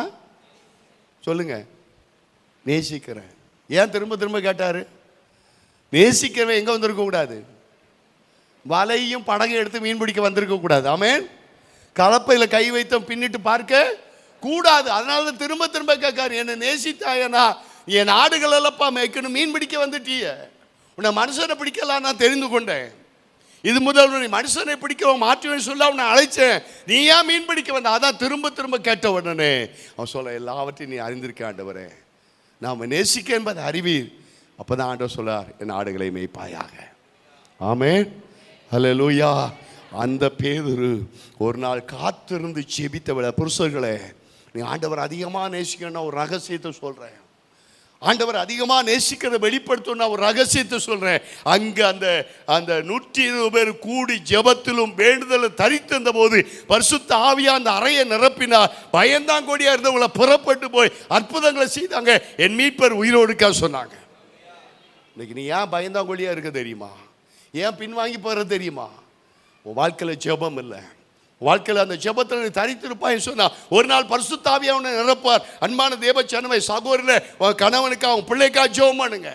சொல்லுங்க, நேசிக்கிறேன். ஏன் திரும்ப திரும்ப கேட்டாரு? நேசிக்கிறவன் எங்க வந்திருக்க கூடாது? வலையும் படகை எடுத்து மீன் பிடிக்க வந்திருக்க கூடாது. ஆமென். கலப்பையில் கை வைத்த பின்னிட்டு பார்க்க கூடாது. அதனால தான் திரும்ப திரும்ப கேட்காரு, என்னை நேசித்தாயனா என் ஆடுகள் எல்லப்பா மேய்க்கணும், மீன் பிடிக்க வந்துட்டிய. உன்னை மனுஷனை பிடிக்கலாம் நான் தெரிந்து கொண்டேன். இது முதல் நீ மனுஷனை பிடிக்க மாற்றுவேன் சொல்ல உன்னை அழைச்சேன், நீ ஏன் மீன் பிடிக்க வந்த? அதான் திரும்ப திரும்ப கேட்ட உடனே அவன் சொல்ல, எல்லாவற்றையும் நீ அறிந்திருக்க ஆண்டவரே, நாம் நேசிக்க என்பதை அறிவீர். அப்பதான் ஆண்டவர் சொல்லார், என் ஆடுகளை மேய்ப்பாயாக. ஆமென், ஹல்லேலூயா. அந்த பேதுரு ஒரு நாள் காத்திருந்து ஜெபித்த விட, புருஷர்களே, நீ ஆண்டவர் அதிகமாக நேசிக்கணும்னா ஒரு ரகசியத்தை சொல்றேன். ஆண்டவர் அதிகமாக நேசிக்கிறத வெளிப்படுத்தணும்னா ஒரு ரகசியத்தை சொல்றேன். அங்க அந்த அந்த 120 பேர் கூடி ஜெபத்திலும் வேண்டுதலும் தரித்திருந்த போது பரிசுத்த ஆவியா அந்த அறையை நிரப்பினார். பயந்தாங்கோடியா இருந்தவங்களை புறப்பட்டு போய் அற்புதங்களை செய்தாங்க. என் மீட்பர் உயிரோடு இருக்கா சொன்னாங்க. இன்னைக்கு நீ ஏன் பயந்தாங்கோடியா இருக்க தெரியுமா? ஏன் பின்வாங்கி போற தெரியுமா? உன் வாழ்க்கையில் ஜெபம் இல்லை. வாழ்க்கையில் அந்த ஜெபத்தில் தரித்திருப்பாய் சொன்னா ஒரு நாள் பரிசுத்த ஆவியா அவனை நிரப்பார். அன்பான தேவ ஜனமே, சகோதரனே, உன் கணவனுக்கா உன் பிள்ளைக்கா ஜெபம் பண்ணுங்க.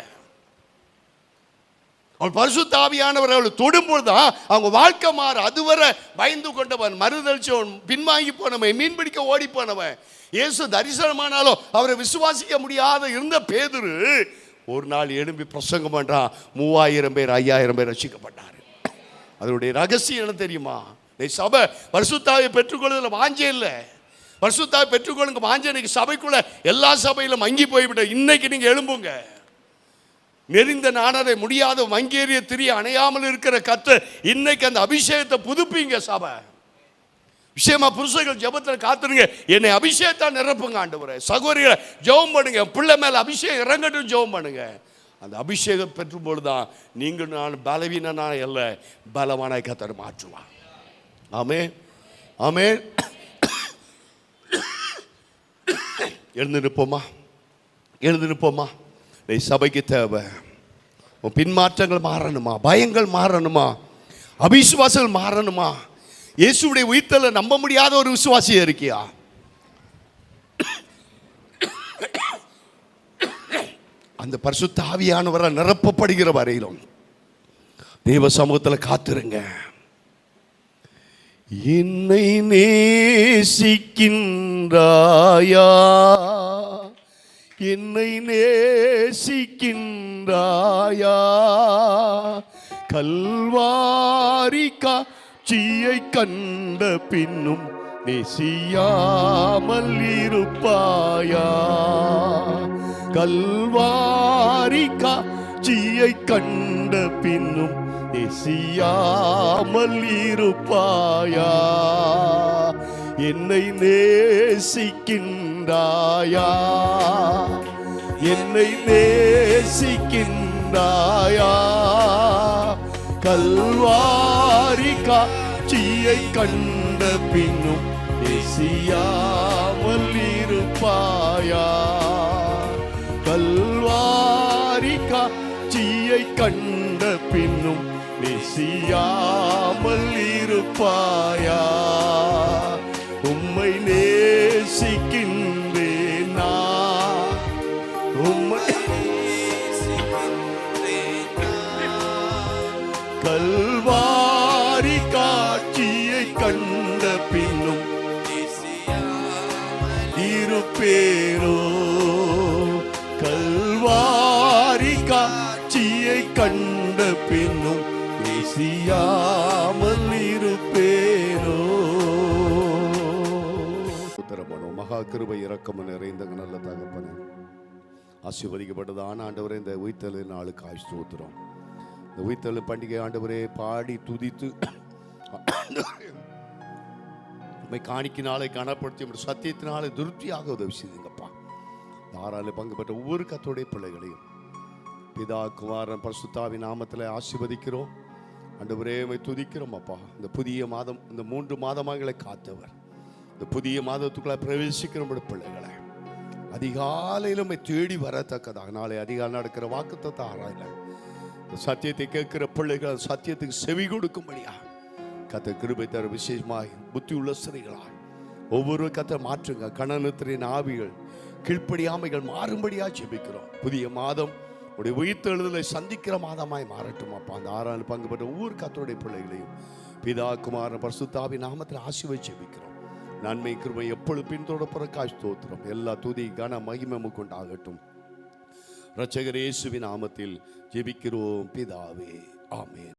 அவள் பரிசுத்த ஆவியானவர் அவளை தொடும்பொழுதுதான் அவங்க வாழ்க்கை மாற. அதுவரை பயந்து கொண்டவன், மறுதளிச்சவன், பின்வாங்கி போனவன், மீன் பிடிக்க ஓடி போனவன், இயேசு தரிசனமானாலும் அவரை விசுவாசிக்க முடியாத இருந்த பேதுரு ஒரு நாள் எழும்பி பிரசங்கம் பண்றான். 3000 பேர் 5000 பேர் ரட்சிக்கப்பட்டார். அதனுடைய ரகசியம் என்ன தெரியுமா? சபை பரிசுத்தாவை பெற்றுக்கொள்வதில் வாஞ்சே இல்லை. பரிசுத்தாவை பெற்றுக்கொள்ளுங்க வாஞ்சை இன்னைக்கு சபைக்குள்ள எல்லா சபையிலும் மங்கி போய்விட்ட. இன்னைக்கு நீங்க எழும்புங்க. நெறிந்த நாணரை முடியாத மங்கேறிய திரிய அணையாமல் இருக்கிற கர்த்தர் இன்னைக்கு அந்த அபிஷேகத்தை புதுப்பிங்க. சபை விஷயமா புருஷர்கள் ஜெபத்தில் காத்துருங்க, என்னை அபிஷேகத்தால் நிரப்புங்க ஆண்டவரே. சகோதரிகளை ஜெபம் பண்ணுங்க, பிள்ளை மேல அபிஷேகம் இறங்கட்டும் ஜெபம் பண்ணுங்க. அந்த அபிஷேகம் பெற்றும் பொழுதுதான் நீங்கள் நான் பலவீனனான அல்ல, பலவானாய் கர்த்தர் மாற்றுவார். ஆமென், ஆமென். எழுந்து நிற்போமா, எழுந்து நிற்போமா. நீ சபைக்கு தேவை. உன் பின்மாற்றங்கள் மாறணுமா, பயங்கள் மாறணுமா, அபிசுவாசங்கள் மாறணுமா? இயேசுடைய உயிர்த்தல நம்ப முடியாத ஒரு விசுவாசியா இருக்கியா? அந்த பரிசுத்த ஆவியானவரை நிரப்பப்படுகிற வரையிலும் தேவ சமூகத்தில் காத்திருங்க. என்னை நேசிக்கின்றாயா, என்னை நேசிக்கின்றாயா, கல்வாரி காட்சியை கண்ட பின்னும் நேசியாமல் இருப்பாயா, கல்வாரி காட்சியை கண்ட பின்னும் நேசியாமல் இருப்பாயா, என்னை நேசிக்கின்றாயா, என்னை நேசிக்கின்றாயா, கல்வாரி காட்சியை கண்ட பின்னும் நேசியாமல் இருப்பாயா? கல்வாரி காட்சியை கண்ட பின்னும் நேசியாமல் இருப்பாயா? உம்மை நேசிக்கின்றேன் நான், உம்மை கல்வாரி காட்சியை கண்ட பின்னும் இருப்பேரோ? கல்வாரி காட்சியை கண்ட பின்னும் நேசியாமல் இருப்பேரோ? உத்தரமனோ மகா கிருபை இரக்கம் நிறைந்த நல்ல தகப்பனே, ஆசீர்வதிக்கப்பட்டதான ஆண்டவரே, இந்த உயிர்த்தெழு நாளுக்கு ஸ்தோத்திரம். இந்த உயிர்த்தெழு பண்டிகை ஆண்டவரே பாடி துதித்து காணிக்கினாலே கனப்படுத்தி சத்தியத்தினாலே திருப்தியாக உதவி செய்யுங்கப்பா. யாராலும் பங்கு பெற்ற ஒவ்வொரு கர்த்தருடைய பிள்ளைகளையும் பிதா குமாரன் பரிசுத்தாவின் நாமத்தில் ஆசீர்வதிக்கிறோம். ஆண்டவரே உம்மை துதிக்கிறோம் அப்பா. இந்த புதிய மாதம், இந்த 3 மாதங்களை காத்தவர், இந்த புதிய மாதத்துக்குள்ள பிரவேசிக்கிற பிள்ளைகளை அதிகாலையில் உம்மை தேடி வரத்தக்கதாக நாளை அதிகாலை நடக்கிற வாக்குத்தத்தத்தை ஆராயல சத்தியத்தை கேட்கிற பிள்ளைகள் சத்தியத்துக்கு செவி கொடுக்கும்படியா கர்த்தர் கிருபை தர விசேஷமாய் புத்தி உள்ள ஸ்திரீகளாய் ஒவ்வொரு கர்த்தர் மாற்றுங்க. கணனத்தின் ஆவிகள் கீழ்ப்படியாமைகள் மாறும்படியா ஜெபிக்கிறோம். புதிய மாதம் உடைய உயிர்த்தெழுதலை சந்திக்கிற மாதமாய் மாறட்டும் அப்பா. அந்த 6 பங்கு பெற்ற ஒவ்வொரு கர்த்தருடைய பிள்ளைகளையும் பிதா குமாரன் பரிசுத்தாவின் நாமத்தில் ஆசீர்வதித்து ஜெபிக்கிறோம். நன்மை கிருபை எப்பொழுது பின்தொடர்பதற்காய் ஸ்தோத்திரம். எல்லா துதி கன மகிமை கொண்டாகட்டும். இரட்சகர் இயேசுவின் நாமத்தில் ஜெபிக்கிறோம் பிதாவே, ஆமென்.